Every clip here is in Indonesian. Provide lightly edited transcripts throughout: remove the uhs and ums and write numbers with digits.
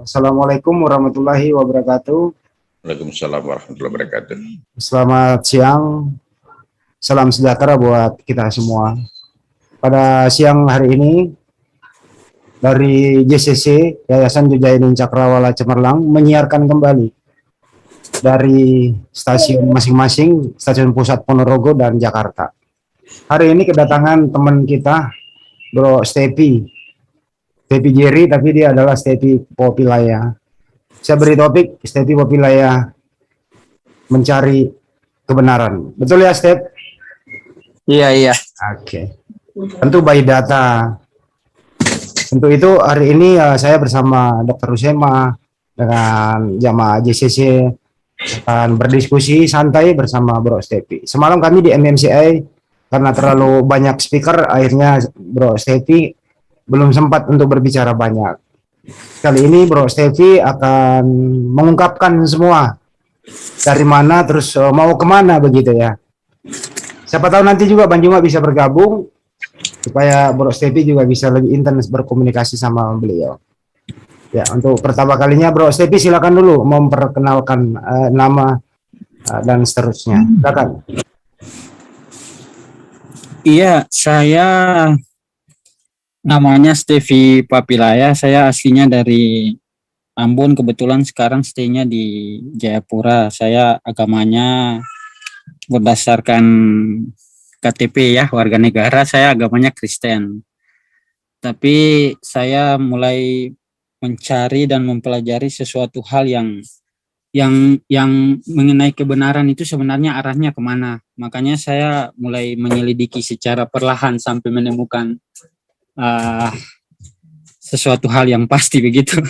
Assalamualaikum warahmatullahi wabarakatuh. Waalaikumsalam warahmatullahi wabarakatuh. Selamat siang, salam sejahtera buat kita semua. Pada siang hari ini, dari JCC, Yayasan Jujainin Cakrawala Cemerlang, menyiarkan kembali dari stasiun masing-masing, stasiun pusat Ponorogo dan Jakarta. Hari ini kedatangan teman kita, Bro Stepi Jerry, tapi dia adalah Stepi Popilaya. Saya beri topik, Stepi Popilaya mencari kebenaran. Betul ya, Step? Iya. Oke. Tentu by data. Untuk itu hari ini saya bersama Dr. Rusema dengan jamaah JCC akan berdiskusi santai bersama Bro Stepi. Semalam kami di MMCI karena terlalu banyak speaker, akhirnya Bro Stepi belum sempat untuk berbicara banyak. Kali ini Bro Stepi akan mengungkapkan semua dari mana terus mau kemana begitu ya. Siapa tahu nanti juga Bang Juma bisa bergabung supaya Bro Stepi juga bisa lebih intens berkomunikasi sama beliau. Ya, untuk pertama kalinya Bro Stepi silakan dulu memperkenalkan nama dan seterusnya. Silakan. Iya, saya namanya Stevi Papilaya. Saya aslinya dari Ambon, kebetulan sekarang stay-nya di Jayapura. Saya agamanya berdasarkan KTP ya, warga negara, saya agamanya Kristen. Tapi saya mulai mencari dan mempelajari sesuatu hal yang mengenai kebenaran itu sebenarnya arahnya kemana. Makanya saya mulai menyelidiki secara perlahan sampai menemukan sesuatu hal yang pasti begitu.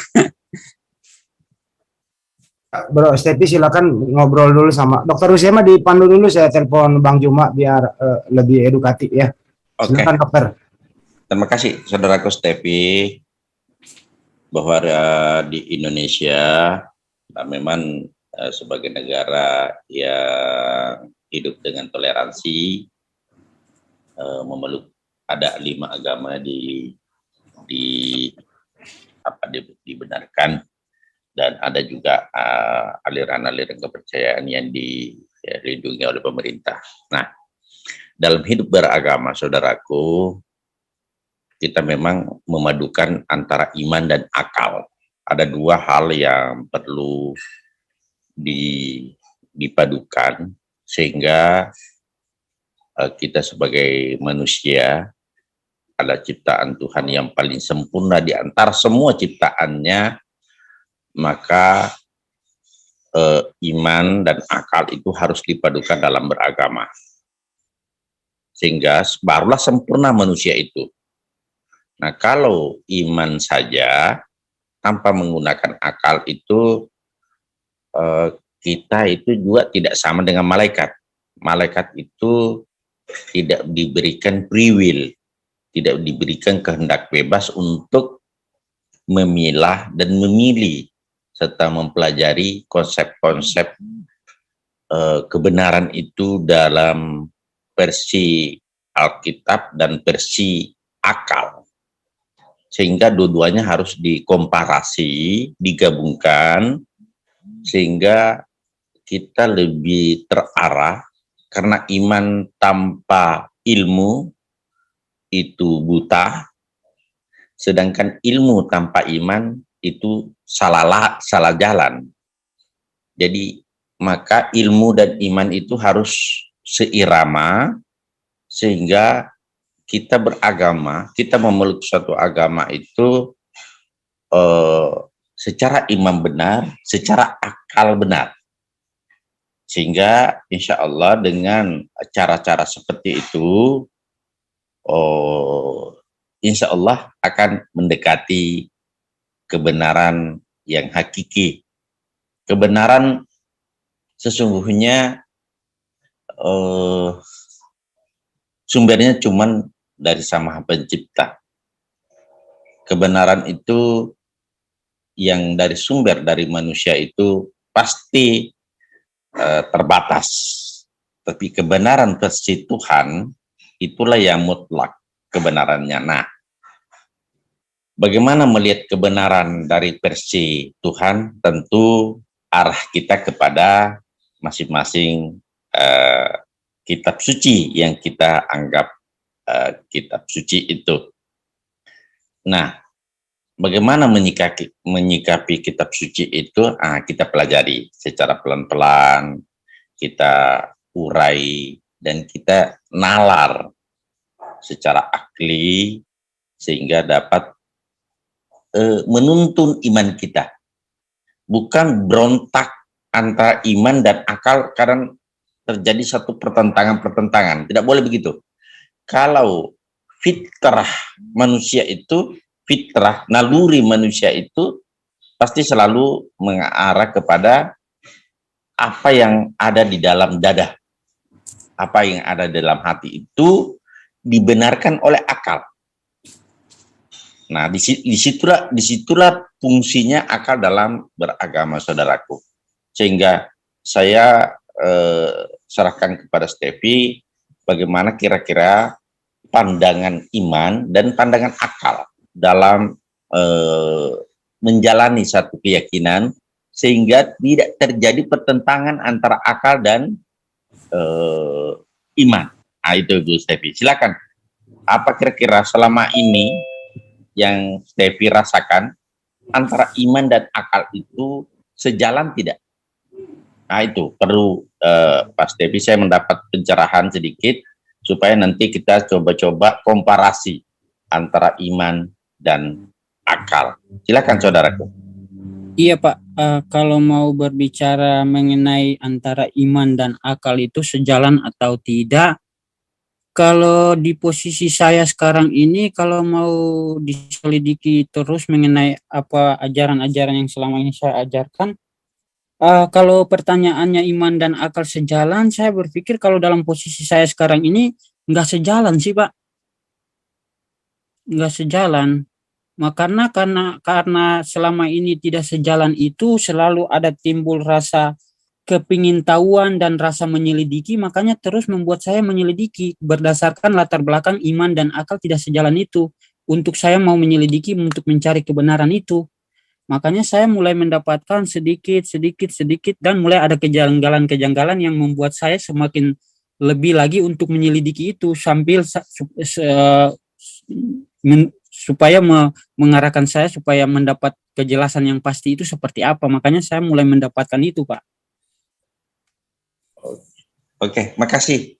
Bro Stepi silakan ngobrol dulu sama Dokter Rusema, dipandu dulu, saya telepon Bang Juma biar lebih edukatif ya. Silakan Dokter. Terima kasih saudaraku Stepi, bahwa di Indonesia memang sebagai negara yang hidup dengan toleransi, memeluk ada 5 agama dibenarkan, dan ada juga aliran-aliran kepercayaan yang dilindungi oleh pemerintah. Nah, dalam hidup beragama, saudaraku, kita memang memadukan antara iman dan akal. Ada 2 hal yang perlu dipadukan sehingga kita sebagai manusia adalah ciptaan Tuhan yang paling sempurna di antara semua ciptaannya. Maka iman dan akal itu harus dipadukan dalam beragama, sehingga barulah sempurna manusia itu. Nah, kalau iman saja tanpa menggunakan akal itu, kita itu juga tidak sama dengan malaikat. Malaikat itu tidak diberikan free will, tidak diberikan kehendak bebas untuk memilah dan memilih serta mempelajari konsep-konsep kebenaran itu dalam versi Alkitab dan versi akal. Sehingga dua-duanya harus dikomparasi, digabungkan, sehingga kita lebih terarah, karena iman tanpa ilmu itu buta, sedangkan ilmu tanpa iman itu salah jalan. Jadi maka ilmu dan iman itu harus seirama, sehingga kita beragama, kita memeluk suatu agama itu secara iman benar, secara akal benar. Sehingga insya Allah dengan cara-cara seperti itu, insya Allah akan mendekati kebenaran yang hakiki. Kebenaran sesungguhnya sumbernya cuman dari Sang Maha Pencipta. Kebenaran itu yang dari sumber dari manusia itu pasti terbatas. Tapi kebenaran versi Tuhan itulah yang mutlak kebenarannya. Nah, bagaimana melihat kebenaran dari versi Tuhan, tentu arah kita kepada masing-masing kitab suci yang kita anggap kitab suci itu. Nah, bagaimana menyikapi kitab suci itu? Kita pelajari secara pelan-pelan, kita urai, dan kita nalar secara akli sehingga dapat menuntun iman kita. Bukan berontak antara iman dan akal karena terjadi satu pertentangan. Tidak boleh begitu. Kalau fitrah manusia itu, fitrah naluri manusia itu pasti selalu mengarah kepada apa yang ada di dalam dada. Apa yang ada dalam hati itu dibenarkan oleh akal. Nah, disitulah fungsinya akal dalam beragama, saudaraku. Sehingga saya serahkan kepada Stevi bagaimana kira-kira pandangan iman dan pandangan akal dalam menjalani satu keyakinan sehingga tidak terjadi pertentangan antara akal dan iman. Itu Bu Stevi. Silakan. Apa kira-kira selama ini yang Stevi rasakan antara iman dan akal itu sejalan tidak? Itu perlu Pak Stevi, saya mendapat pencerahan sedikit supaya nanti kita coba-coba komparasi antara iman dan akal. Silakan saudaraku. Iya Pak, kalau mau berbicara mengenai antara iman dan akal itu sejalan atau tidak, kalau di posisi saya sekarang ini, kalau mau diselidiki terus mengenai apa ajaran-ajaran yang selama ini saya ajarkan, kalau pertanyaannya iman dan akal sejalan, saya berpikir kalau dalam posisi saya sekarang ini nggak sejalan sih Pak, nggak sejalan. Karena selama ini tidak sejalan itu selalu ada timbul rasa kepingintahuan dan rasa menyelidiki, makanya terus membuat saya menyelidiki berdasarkan latar belakang iman dan akal tidak sejalan itu. Untuk saya mau menyelidiki untuk mencari kebenaran itu. Makanya saya mulai mendapatkan sedikit dan mulai ada kejanggalan-kejanggalan yang membuat saya semakin lebih lagi untuk menyelidiki itu sambil supaya mengarahkan saya supaya mendapat kejelasan yang pasti itu seperti apa. Makanya saya mulai mendapatkan itu, Pak. Oke, makasih.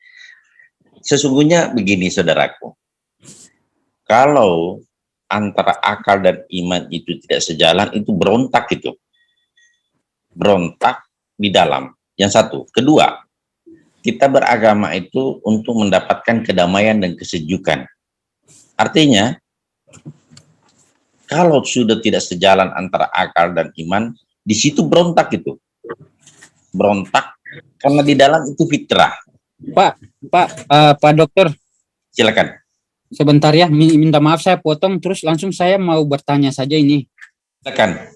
Sesungguhnya begini, saudaraku. Kalau antara akal dan iman itu tidak sejalan, itu berontak itu. Berontak di dalam. Yang satu. Kedua, kita beragama itu untuk mendapatkan kedamaian dan kesejukan. Artinya, kalau sudah tidak sejalan antara akal dan iman, di situ berontak itu. Berontak karena di dalam itu fitrah. Pak dokter. Silakan. Sebentar ya, minta maaf saya potong terus langsung saya mau bertanya saja ini. Silakan.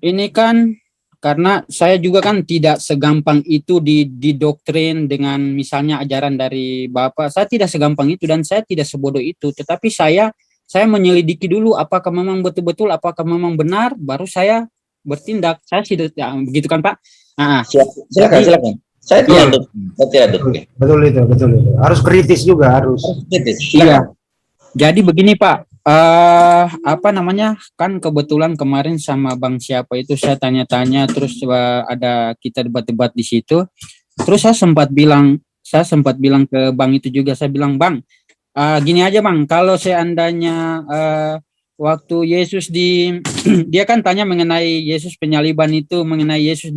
Ini kan karena saya juga kan tidak segampang itu didoktrin dengan misalnya ajaran dari Bapak. Saya tidak segampang itu dan saya tidak sebodoh itu. Tetapi saya menyelidiki dulu apakah memang betul-betul, apakah memang benar, baru saya bertindak. Saya tidak begitu kan Pak? Silakan. Saya tidak Betul itu. Harus kritis juga harus. Iya. Jadi begini Pak, kan kebetulan kemarin sama Bang siapa itu saya tanya-tanya terus ada kita debat-debat di situ. Terus saya sempat bilang ke Bang itu juga, saya bilang Bang, gini aja Bang, kalau seandainya waktu Yesus dia kan tanya mengenai Yesus penyaliban itu, mengenai Yesus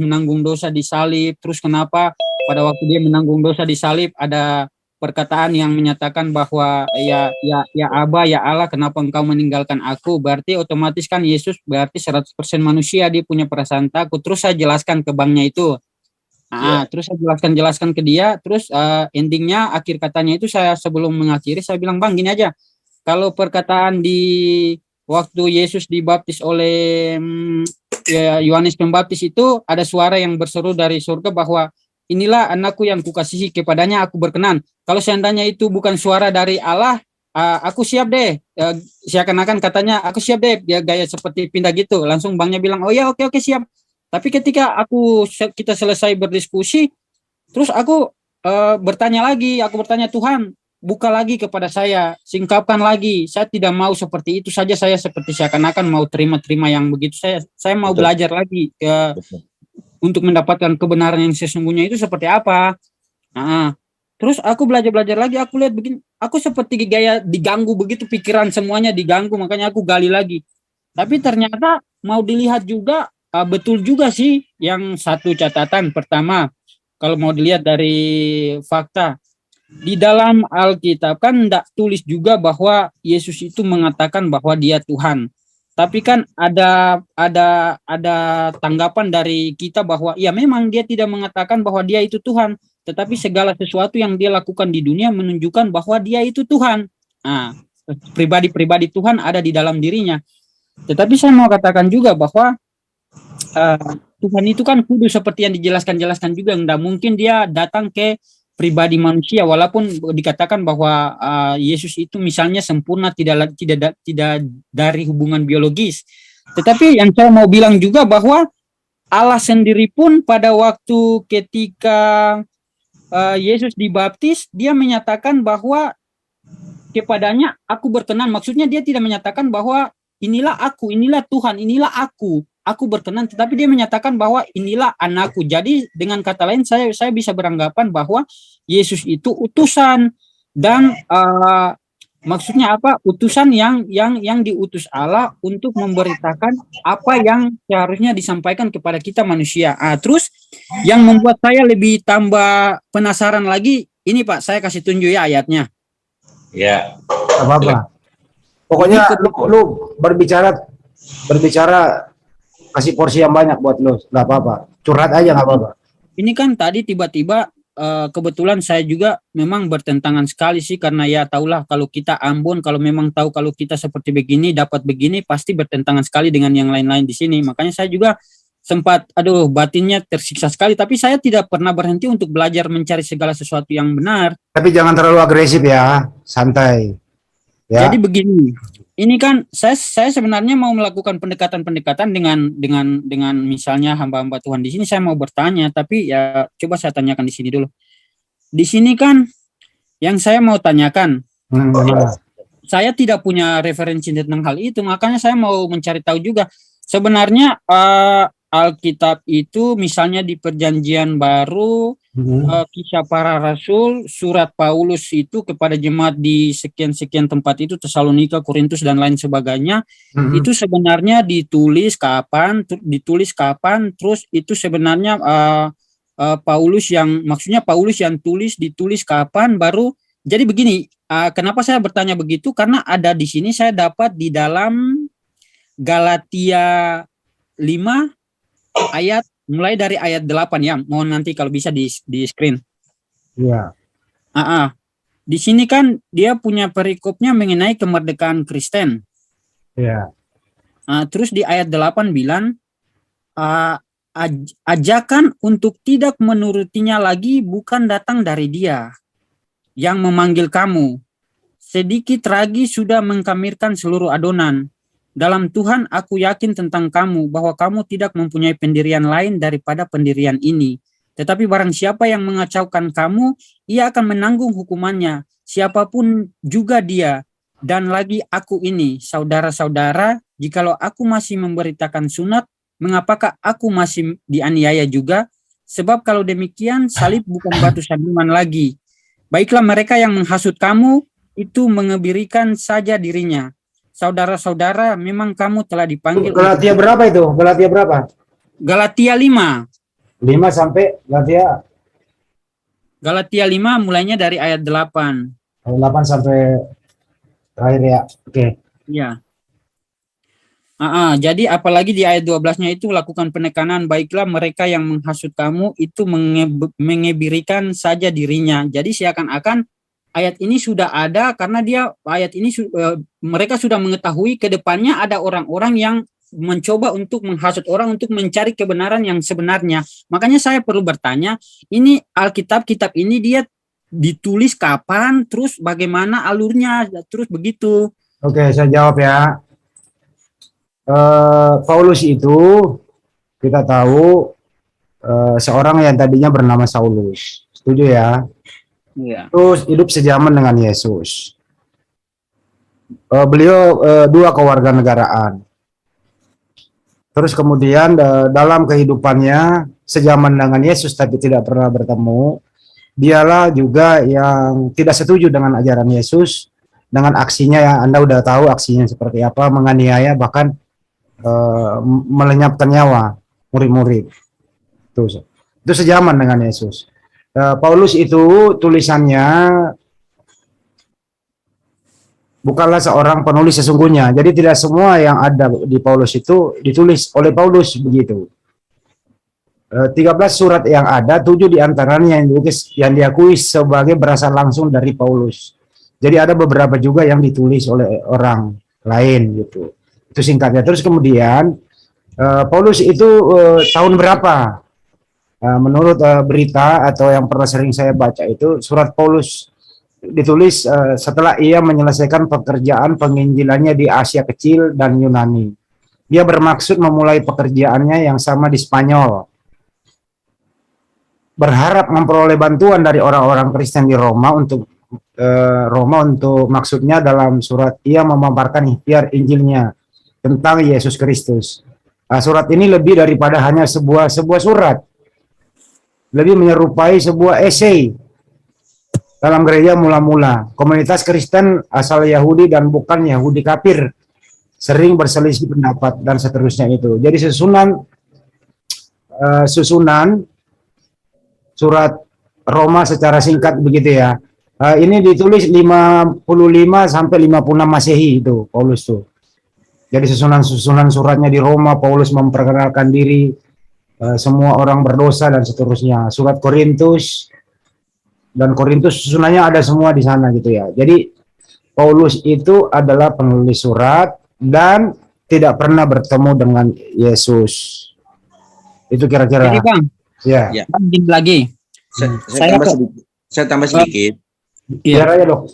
menanggung dosa di salib, terus kenapa pada waktu dia menanggung dosa di salib ada perkataan yang menyatakan bahwa ya Aba, ya Allah, kenapa engkau meninggalkan aku? Berarti otomatis kan Yesus berarti 100% manusia, dia punya perasaan takut. Terus saya jelaskan ke Bangnya itu. Terus saya jelaskan ke dia, terus endingnya akhir katanya itu saya sebelum mengakhiri saya bilang Bang gini aja. Kalau perkataan di waktu Yesus dibaptis oleh Yohanes Pembaptis itu ada suara yang berseru dari surga bahwa inilah anakku yang kukasihi, kepadanya aku berkenan. Kalau seandainya itu bukan suara dari Allah, aku siap deh. Seakan-akan katanya aku siap deh, dia gaya seperti pindah gitu. Langsung banknya bilang, oh ya oke siap. Tapi ketika kita selesai berdiskusi, terus aku aku bertanya, Tuhan, buka lagi kepada saya, singkapkan lagi. Saya tidak mau seperti itu saja, saya seperti seakan-akan mau terima-terima yang begitu. Saya mau Betul. belajar lagi Betul. untuk mendapatkan kebenaran yang sesungguhnya itu seperti apa. Terus aku belajar lagi, aku lihat begini, aku seperti gaya diganggu begitu, pikiran semuanya diganggu, makanya aku gali lagi. Tapi ternyata mau dilihat juga, betul juga sih yang satu catatan pertama, kalau mau dilihat dari fakta, di dalam Alkitab kan tidak tulis juga bahwa Yesus itu mengatakan bahwa dia Tuhan. Tapi kan ada tanggapan dari kita bahwa ya memang dia tidak mengatakan bahwa dia itu Tuhan, tetapi segala sesuatu yang dia lakukan di dunia menunjukkan bahwa dia itu Tuhan. Nah, pribadi-pribadi Tuhan ada di dalam dirinya. Tetapi saya mau katakan juga bahwa Tuhan itu kan kudus seperti yang dijelaskan juga. Nggak mungkin dia datang ke pribadi manusia, walaupun dikatakan bahwa Yesus itu misalnya sempurna, tidak dari hubungan biologis. Tetapi yang saya mau bilang juga bahwa Allah sendiri pun pada waktu ketika Yesus dibaptis, dia menyatakan bahwa kepadanya aku berkenan. Maksudnya dia tidak menyatakan bahwa inilah aku, inilah Tuhan, inilah aku berkenan, tetapi dia menyatakan bahwa inilah anakku. Jadi dengan kata lain saya bisa beranggapan bahwa Yesus itu utusan, dan maksudnya apa? Utusan yang diutus Allah untuk memberitakan apa yang seharusnya disampaikan kepada kita manusia. Terus yang membuat saya lebih tambah penasaran lagi, ini Pak, saya kasih tunjuk ya ayatnya. Ya. Apa-apa. Pokoknya lu berbicara kasih porsi yang banyak buat lu, nggak apa-apa. Curhat aja nggak apa-apa. Ini kan tadi tiba-tiba kebetulan saya juga memang bertentangan sekali sih, karena ya tahulah kalau kita Ambon, kalau memang tahu kalau kita seperti begini dapat begini pasti bertentangan sekali dengan yang lain-lain di sini. Makanya saya juga sempat batinnya tersiksa sekali, tapi saya tidak pernah berhenti untuk belajar mencari segala sesuatu yang benar. Tapi jangan terlalu agresif ya, santai. Ya. Jadi begini, ini kan saya sebenarnya mau melakukan pendekatan dengan misalnya hamba-hamba Tuhan di sini. Saya mau bertanya, tapi ya coba saya tanyakan di sini dulu. Di sini kan yang saya mau tanyakan, saya tidak punya referensi tentang hal itu, makanya saya mau mencari tahu juga. Sebenarnya Alkitab itu misalnya di Perjanjian Baru, Kisah Para Rasul, surat Paulus itu kepada jemaat di sekian-sekian tempat itu, Tesalonika, Korintus dan lain sebagainya, itu sebenarnya ditulis kapan, terus itu sebenarnya Paulus yang ditulis kapan, baru. Jadi begini, kenapa saya bertanya begitu? Karena ada di sini saya dapat di dalam Galatia 5 ayat, mulai dari ayat 8 ya. Mohon nanti kalau bisa di screen. Iya. Di sini kan dia punya perikopnya mengenai kemerdekaan Kristen. Iya. Terus di ayat 8 bilang, ajakan untuk tidak menurutinya lagi bukan datang dari dia yang memanggil kamu. Sedikit lagi sudah mengkamirkan seluruh adonan. Dalam Tuhan aku yakin tentang kamu bahwa kamu tidak mempunyai pendirian lain daripada pendirian ini. Tetapi barang siapa yang mengacaukan kamu, ia akan menanggung hukumannya. Siapapun juga dia. Dan lagi aku ini, saudara-saudara, jikalau aku masih memberitakan sunat, mengapakah aku masih dianiaya juga? Sebab kalau demikian, salib bukan batu sandungan lagi. Baiklah mereka yang menghasut kamu, itu mengebirikan saja dirinya. Saudara-saudara, memang kamu telah dipanggil. Galatia berapa itu? Galatia berapa? Galatia 5. 5 sampai Galatia 5 mulainya dari ayat 8. 8 sampai terakhir ya. Oke. Ya. Jadi apalagi di ayat 12-nya itu lakukan penekanan, baiklah mereka yang menghasut kamu itu mengebirikan saja dirinya. Jadi seakan-akan ayat ini sudah ada karena mereka sudah mengetahui ke depannya ada orang-orang yang mencoba untuk menghasut orang untuk mencari kebenaran yang sebenarnya. Makanya saya perlu bertanya, ini Alkitab ini dia ditulis kapan, terus bagaimana alurnya, terus begitu. Oke, saya jawab ya. Paulus itu kita tahu seorang yang tadinya bernama Saulus. Setuju ya? Iya. Terus hidup sejaman dengan Yesus. Beliau dua kewarganegaraan. Terus kemudian dalam kehidupannya sejaman dengan Yesus tapi tidak pernah bertemu. Dialah juga yang tidak setuju dengan ajaran Yesus, dengan aksinya ya Anda udah tahu aksinya seperti apa, menganiaya bahkan melenyapkan nyawa murid-murid. Itu sejaman dengan Yesus. Paulus itu tulisannya bukanlah seorang penulis sesungguhnya. Jadi tidak semua yang ada di Paulus itu ditulis oleh Paulus begitu. 13 surat yang ada, 7 diantaranya yang diakui sebagai berasal langsung dari Paulus. Jadi ada beberapa juga yang ditulis oleh orang lain gitu. Itu singkatnya. Terus kemudian Paulus itu tahun berapa? Menurut berita atau yang pernah sering saya baca itu surat Paulus ditulis setelah ia menyelesaikan pekerjaan penginjilannya di Asia Kecil dan Yunani. Dia bermaksud memulai pekerjaannya yang sama di Spanyol. Berharap memperoleh bantuan dari orang-orang Kristen di Roma untuk maksudnya dalam surat ia memaparkan ikhtiar Injilnya tentang Yesus Kristus. Surat ini lebih daripada hanya sebuah surat, lebih menyerupai sebuah esai dalam gereja mula-mula. Komunitas Kristen asal Yahudi dan bukan Yahudi kafir sering berselisih pendapat dan seterusnya itu. Jadi susunan surat Roma secara singkat begitu ya. Ini ditulis 55 sampai 56 Masehi itu Paulus tuh. Jadi susunan suratnya di Roma, Paulus memperkenalkan diri, semua orang berdosa dan seterusnya. Surat Korintus susunannya ada semua di sana gitu ya. Jadi Paulus itu adalah penulis surat dan tidak pernah bertemu dengan Yesus. Itu kira-kira. Jadi Bang, Ya. ya. Bang, gini lagi. Saya tambah sedikit. Biar aja dok.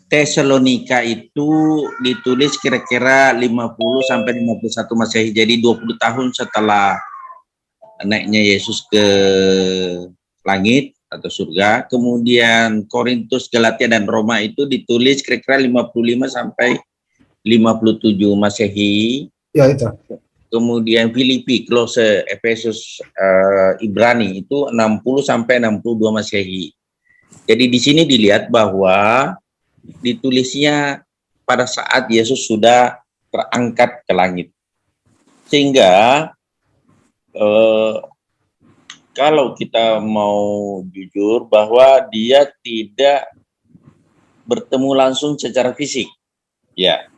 Tesalonika itu ditulis kira-kira 50 sampai 51 Masehi. Jadi 20 tahun setelah naiknya Yesus ke langit atau surga. Kemudian Korintus, Galatia dan Roma itu ditulis kira-kira 55 sampai 57 Masehi. Ya itu. Kemudian Filipi, Kolose, Efesus, Ibrani itu 60 sampai 62 Masehi. Jadi di sini dilihat bahwa ditulisnya pada saat Yesus sudah terangkat ke langit. Sehingga kalau kita mau jujur bahwa dia tidak bertemu langsung secara fisik. Ya.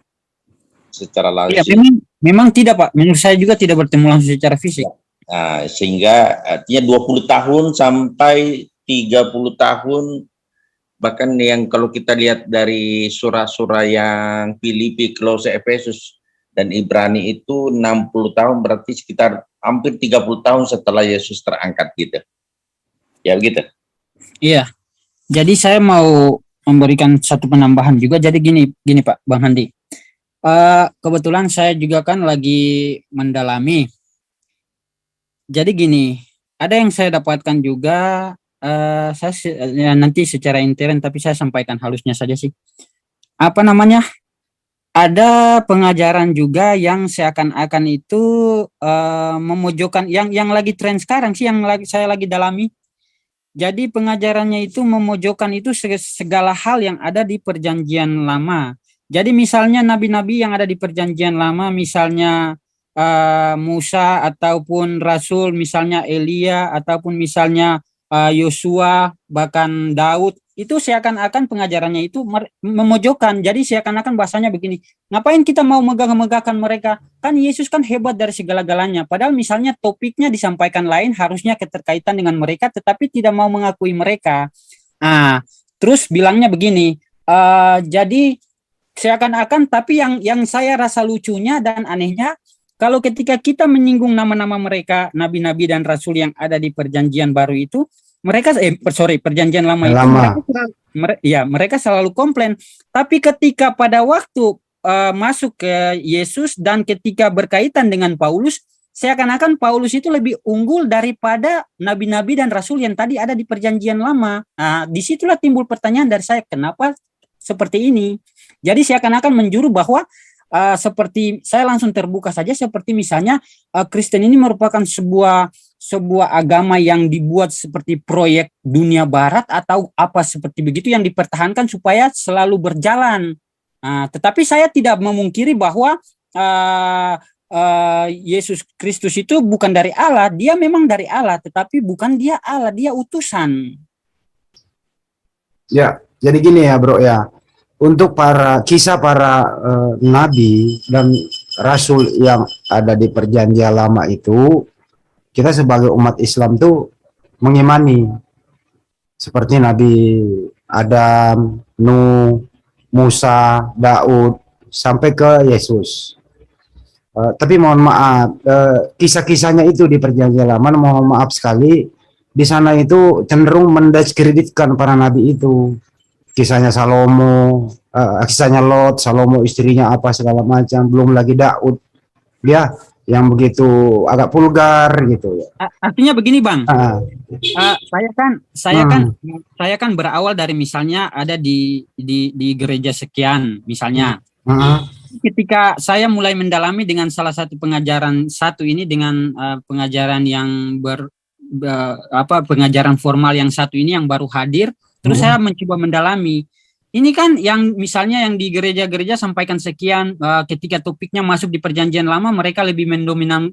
Secara langsung. Ya, memang tidak Pak, menurut saya juga tidak bertemu langsung secara fisik. Nah, sehingga artinya 20 tahun sampai 30 tahun, bahkan yang kalau kita lihat dari surah-surah yang Filipi, Kolose, Efesus, dan Ibrani itu 60 tahun, berarti sekitar hampir 30 tahun setelah Yesus terangkat gitu. Ya begitu? Iya, jadi saya mau memberikan satu penambahan juga, jadi gini Pak, Bang Handi. Kebetulan saya juga kan lagi mendalami. Jadi gini, ada yang saya dapatkan juga, saya nanti secara intern tapi saya sampaikan halusnya saja sih. Apa namanya? Ada pengajaran juga yang seakan-akan itu memojokkan yang lagi tren sekarang sih, yang saya lagi dalami. Jadi pengajarannya itu memojokkan itu segala hal yang ada di Perjanjian Lama. Jadi misalnya nabi-nabi yang ada di Perjanjian Lama, misalnya Musa ataupun Rasul, misalnya Elia ataupun misalnya Yosua, bahkan Daud, itu seakan-akan pengajarannya itu memojokkan. Jadi seakan-akan bahasanya begini, ngapain kita mau megah-megahkan mereka? Kan Yesus kan hebat dari segala-galanya. Padahal misalnya topiknya disampaikan lain, harusnya keterkaitan dengan mereka, tetapi tidak mau mengakui mereka. Terus bilangnya begini, jadi seakan-akan, tapi yang saya rasa lucunya dan anehnya, kalau ketika kita menyinggung nama-nama mereka, nabi-nabi dan rasul yang ada di Perjanjian Baru itu, perjanjian lama Yang itu lama. mereka selalu komplain. Tapi ketika pada waktu masuk ke Yesus dan ketika berkaitan dengan Paulus, seakan-akan Paulus itu lebih unggul daripada nabi-nabi dan rasul yang tadi ada di perjanjian lama. Nah, disitulah timbul pertanyaan dari saya, kenapa seperti ini? Jadi seakan-akan menjuru bahwa seperti saya langsung terbuka saja, seperti misalnya Kristen ini merupakan sebuah agama yang dibuat seperti proyek dunia barat atau apa seperti begitu yang dipertahankan supaya selalu berjalan. Tetapi saya tidak memungkiri bahwa Yesus Kristus itu bukan dari Allah, dia memang dari Allah, tetapi bukan dia Allah, dia utusan. Ya, jadi gini ya bro ya, untuk kisah para nabi dan rasul yang ada di perjanjian lama itu, kita sebagai umat Islam tuh mengimani seperti Nabi Adam, Nuh, Musa, Daud, sampai ke Yesus. Tapi mohon maaf, kisah-kisahnya itu di perjanjian lama, mohon maaf sekali, di sana itu cenderung mendiskreditkan para nabi itu. Kisahnya Salomo, kisahnya Lot, Salomo istrinya apa segala macam, belum lagi Daud, dia yang begitu agak vulgar gitu. Artinya begini Bang, saya kan berawal dari misalnya ada di gereja sekian misalnya. Ketika saya mulai mendalami dengan salah satu pengajaran satu ini dengan pengajaran yang pengajaran formal yang satu ini yang baru hadir, terus saya mencoba mendalami. Ini kan yang misalnya yang di gereja-gereja sampaikan sekian, ketika topiknya masuk di perjanjian lama, mereka lebih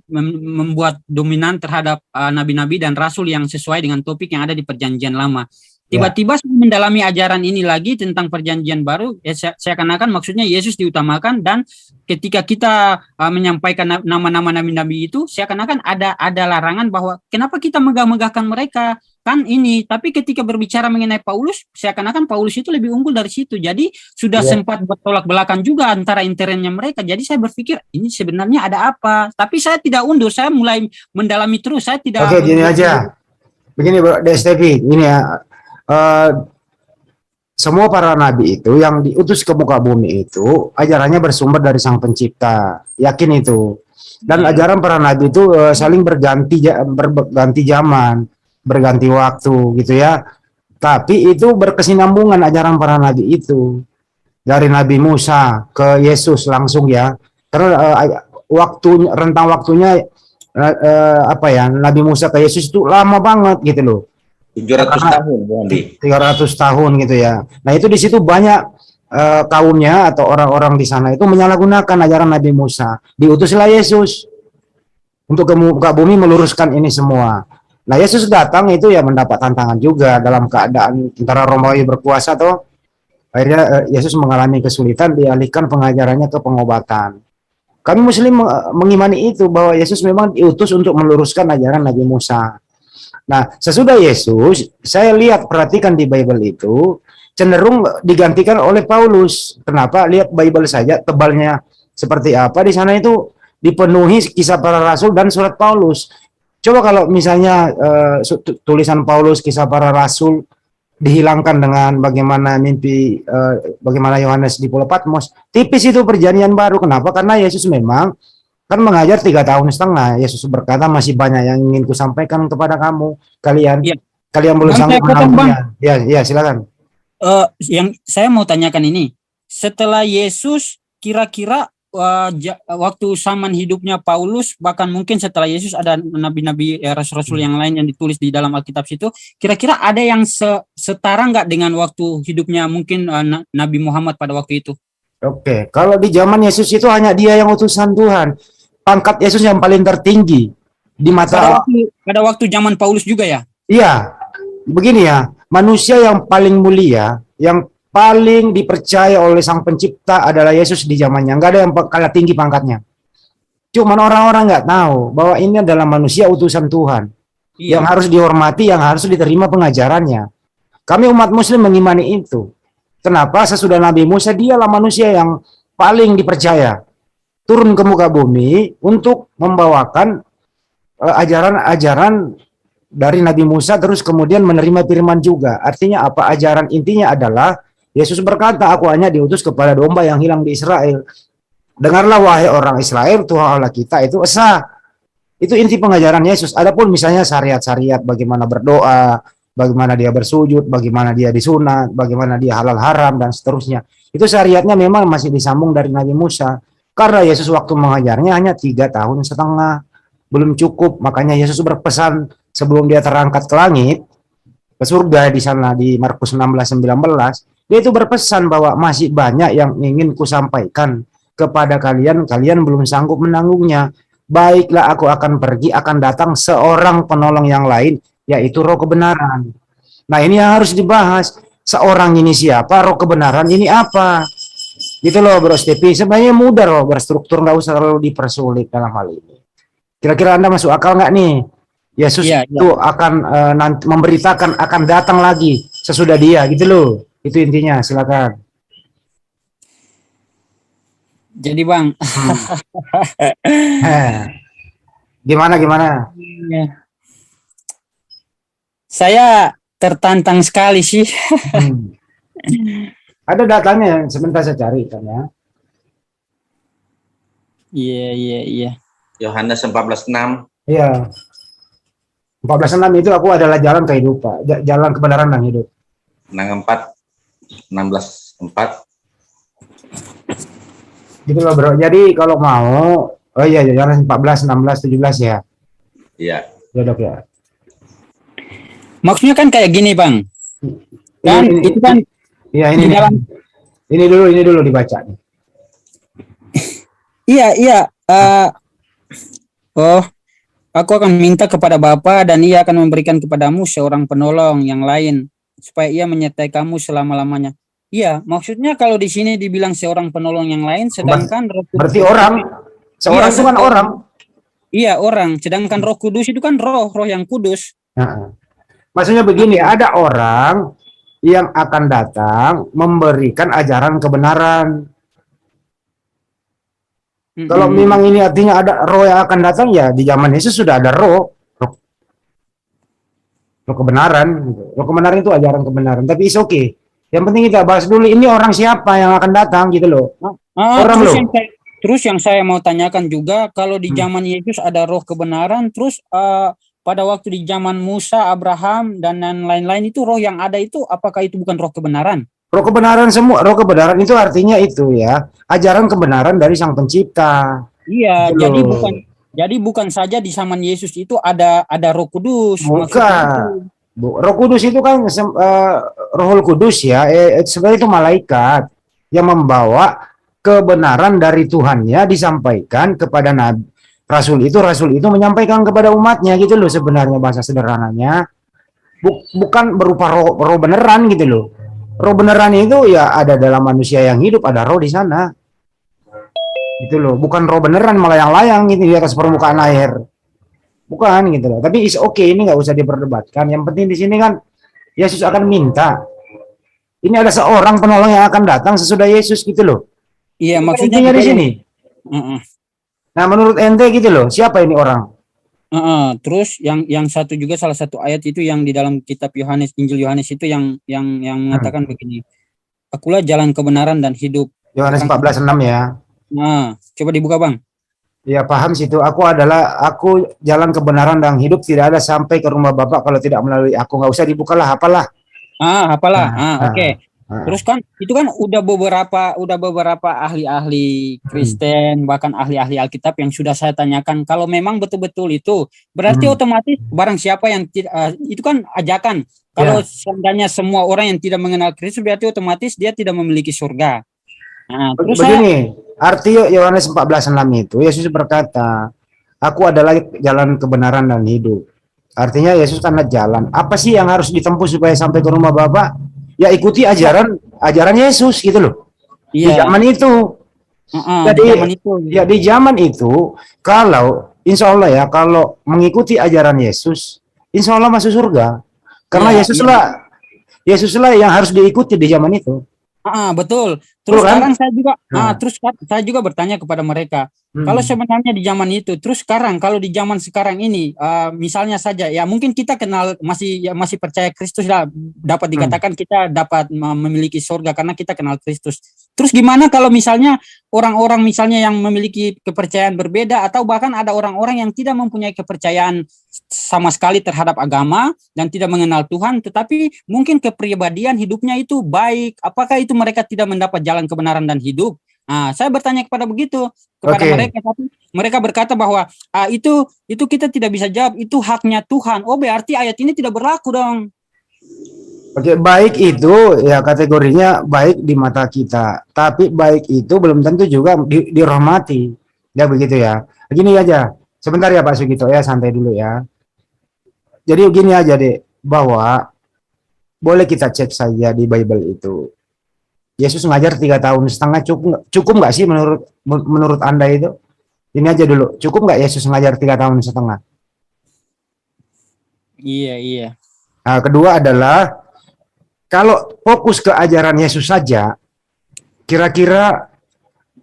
membuat dominan terhadap nabi-nabi dan rasul yang sesuai dengan topik yang ada di perjanjian lama. Tiba-tiba saya mendalami ajaran ini lagi tentang perjanjian baru, seakan-akan maksudnya Yesus diutamakan, dan ketika kita menyampaikan nama-nama nabi-nabi itu, seakan-akan ada larangan bahwa kenapa kita megah-megahkan mereka kan ini. Tapi ketika berbicara mengenai Paulus, seakan-akan Paulus itu lebih unggul dari situ. Jadi sudah sempat bertolak belakang juga antara internnya mereka. Jadi saya berpikir ini sebenarnya ada apa. Tapi saya tidak undur, saya mulai mendalami terus. Saya tidak. Oke, gini aja. Begini Bro DSTV, ini ya. Semua para nabi itu yang diutus ke muka bumi itu ajarannya bersumber dari Sang Pencipta, yakin itu. Dan ajaran para nabi itu saling berganti zaman, berganti waktu gitu ya. Tapi itu berkesinambungan ajaran para nabi itu dari Nabi Musa ke Yesus langsung ya. Karena rentang waktunya Nabi Musa ke Yesus itu lama banget gitu loh. 700 tahun, Bung Andi. 300 tahun gitu ya. Nah itu di situ banyak kaumnya atau orang-orang di sana itu menyalahgunakan ajaran Nabi Musa. Diutuslah Yesus untuk ke muka bumi meluruskan ini semua. Nah Yesus datang itu ya mendapat tantangan juga dalam keadaan tentara Romawi berkuasa tuh. Akhirnya Yesus mengalami kesulitan, dialihkan pengajarannya ke pengobatan. Kami Muslim mengimani itu bahwa Yesus memang diutus untuk meluruskan ajaran Nabi Musa. Nah, sesudah Yesus, saya perhatikan di Bible itu cenderung digantikan oleh Paulus. Kenapa? Lihat Bible saja, tebalnya seperti apa. Di sana itu dipenuhi kisah para rasul dan surat Paulus. Coba kalau misalnya tulisan Paulus, kisah para rasul dihilangkan dengan bagaimana bagaimana Yohanes di Pulau Patmos. Tipis itu perjanjian baru. Kenapa? Karena Yesus memang kan mengajar 3 tahun setengah. Yesus berkata masih banyak yang ingin kusampaikan kepada kamu. Kalian belum sanggup menanggalnya. Ya, silakan. Yang saya mau tanyakan ini, setelah Yesus kira-kira waktu zaman hidupnya Paulus, bahkan mungkin setelah Yesus ada nabi-nabi rasul-rasul yang lain yang ditulis di dalam Alkitab situ, kira-kira ada yang setara nggak dengan waktu hidupnya mungkin Nabi Muhammad pada waktu itu? Oke, kalau di zaman Yesus itu hanya dia yang utusan Tuhan. Pangkat Yesus yang paling tertinggi di mata pada waktu zaman Paulus juga ya? Iya, begini ya, manusia yang paling mulia, yang paling dipercaya oleh Sang Pencipta adalah Yesus di zamannya. Nggak ada yang kalah tinggi pangkatnya. Cuman orang-orang nggak tahu bahwa ini adalah manusia utusan Tuhan, yang harus dihormati, yang harus diterima pengajarannya. Kami umat Muslim mengimani itu. Kenapa? Sesudah Nabi Musa, dialah manusia yang paling dipercaya turun ke muka bumi untuk membawakan ajaran-ajaran dari Nabi Musa terus kemudian menerima firman juga. Artinya apa? Ajaran intinya adalah Yesus berkata, aku hanya diutus kepada domba yang hilang di Israel. Dengarlah wahai orang Israel, Tuhan Allah kita itu esa. Itu inti pengajaran Yesus. Adapun misalnya syariat-syariat, bagaimana berdoa, bagaimana dia bersujud, bagaimana dia disunat, bagaimana dia halal haram, dan seterusnya. Itu syariatnya memang masih disambung dari Nabi Musa. Karena Yesus waktu mengajarnya hanya 3,5 tahun, belum cukup. Makanya Yesus berpesan sebelum dia terangkat ke langit, ke surga di sana di Markus 16:19, dia itu berpesan bahwa masih banyak yang ingin kusampaikan kepada kalian, kalian belum sanggup menanggungnya. Baiklah, aku akan pergi, akan datang seorang penolong yang lain, yaitu Roh kebenaran. Nah, ini yang harus dibahas. Seorang ini siapa? Roh kebenaran ini apa? Gitu loh, Bro Stepi. Sebenarnya mudah loh berstruktur, nggak usah terlalu dipersulit dalam hal ini. Kira-kira Anda masuk akal nggak nih? Yesus itu akan nanti memberitakan akan datang lagi sesudah dia, gitu loh. Itu intinya. Silakan. Jadi Bang, Gimana? Saya tertantang sekali sih. Ada datanya, sebentar saya cari kan ya. Iya. Yohanes 14:6. Iya. 14:6 itu aku adalah jalan kehidupan, jalan kebenaran dan hidup. 16:4. Gitu loh, Bro. Jadi kalau mau, oh iya, jalan 14, 16, 17 ya. Iya. Ya, Dok ya. Maksudnya kan kayak gini Bang. Kan itu kan iya, ini dalam, ini dulu dibaca nih. Iya. Aku akan minta kepada Bapa dan Ia akan memberikan kepadamu seorang penolong yang lain supaya Ia menyertai kamu selama-lamanya. Iya, maksudnya kalau di sini dibilang seorang penolong yang lain, sedangkan berarti orang, seorang itu kan orang. Iya, orang. Sedangkan Roh Kudus itu kan roh yang kudus. Nah, maksudnya begini, ada orang yang akan datang memberikan ajaran kebenaran. Kalau memang ini artinya ada roh yang akan datang, ya di zaman Yesus sudah ada roh kebenaran. Roh kebenaran itu ajaran kebenaran. Tapi it's okay. Yang penting kita bahas dulu ini orang siapa yang akan datang gitu loh. Orang loh. Terus yang saya mau tanyakan juga, kalau di zaman Yesus ada roh kebenaran, terus pada waktu di zaman Musa, Abraham dan lain-lain itu roh yang ada itu, apakah itu bukan roh kebenaran? Roh kebenaran semua, roh kebenaran itu artinya itu ya, ajaran kebenaran dari Sang Pencipta. Iya, gitu. Jadi bukan saja di zaman Yesus itu ada Roh Kudus. Bukan. Roh Kudus itu kan Rohul Kudus ya, sebenarnya itu malaikat yang membawa kebenaran dari Tuhannya disampaikan kepada Nabi. Rasul itu menyampaikan kepada umatnya gitu loh, sebenarnya bahasa sederhananya. Bukan berupa roh beneran gitu loh. Roh beneran itu ya ada dalam manusia yang hidup, ada roh di sana. Gitu loh, bukan roh beneran melayang-layang gitu di atas permukaan air. Bukan gitu loh. Tapi is okay, ini nggak usah diperdebatkan. Yang penting di sini kan Yesus akan minta. Ini ada seorang penolong yang akan datang sesudah Yesus gitu loh. Iya, maksudnya di sini. Nah, menurut ente gitu loh, siapa ini orang? Terus yang satu juga, salah satu ayat itu yang di dalam kitab Yohanes, Injil Yohanes itu yang mengatakan begini. Akulah jalan kebenaran dan hidup. Yohanes 14:6 ya. Nah, coba dibuka Bang. Ya paham situ. Aku jalan kebenaran dan hidup, tidak ada sampai ke rumah Bapak kalau tidak melalui aku. Nggak usah dibuka lah, hafalah. Oke. Terus kan itu kan udah beberapa ahli-ahli Kristen, bahkan ahli-ahli Alkitab yang sudah saya tanyakan, kalau memang betul-betul itu berarti otomatis barang siapa yang itu kan ajakan. Kalau seandainya semua orang yang tidak mengenal Kristus, berarti otomatis dia tidak memiliki surga. Nah, terus begini, arti Yohanes 14:6 itu Yesus berkata, aku adalah jalan kebenaran dan hidup. Artinya Yesus karena jalan. Apa sih yang harus ditempuh supaya sampai ke rumah Bapa? Ya ikuti ajaran Yesus gitu loh. Di zaman itu. Di zaman itu kalau insya Allah ya, kalau mengikuti ajaran Yesus, insya Allah masuk surga. Karena Yesuslah yang harus diikuti di zaman itu. Betul. Terus Betul kan? sekarang saya juga, Nah. terus saya juga bertanya kepada mereka, Hmm. kalau sebenarnya di zaman itu, terus sekarang kalau di zaman sekarang ini, misalnya saja, ya mungkin kita kenal masih percaya Kristus lah, dapat dikatakan kita dapat memiliki surga karena kita kenal Kristus. Terus gimana kalau misalnya orang-orang misalnya yang memiliki kepercayaan berbeda atau bahkan ada orang-orang yang tidak mempunyai kepercayaan sama sekali terhadap agama dan tidak mengenal Tuhan, tetapi mungkin kepribadian hidupnya itu baik. Apakah itu mereka tidak mendapat jalan kebenaran dan hidup? Nah, saya bertanya kepada begitu kepada Oke. mereka, tapi mereka berkata bahwa itu kita tidak bisa jawab, itu haknya Tuhan. Oh, berarti ayat ini tidak berlaku dong. Oke, baik itu ya kategorinya baik di mata kita. Tapi baik itu belum tentu juga dirahmati. Ya begitu ya. Gini aja. Sebentar ya Pak Sugito ya, santai dulu ya. Jadi gini aja deh, bahwa boleh kita cek saja di Bible itu. Yesus ngajar 3 tahun setengah cukup nggak sih menurut Anda itu? Ini aja dulu, cukup nggak Yesus ngajar 3 tahun setengah? Iya. Nah, kedua adalah kalau fokus ke ajaran Yesus saja, kira-kira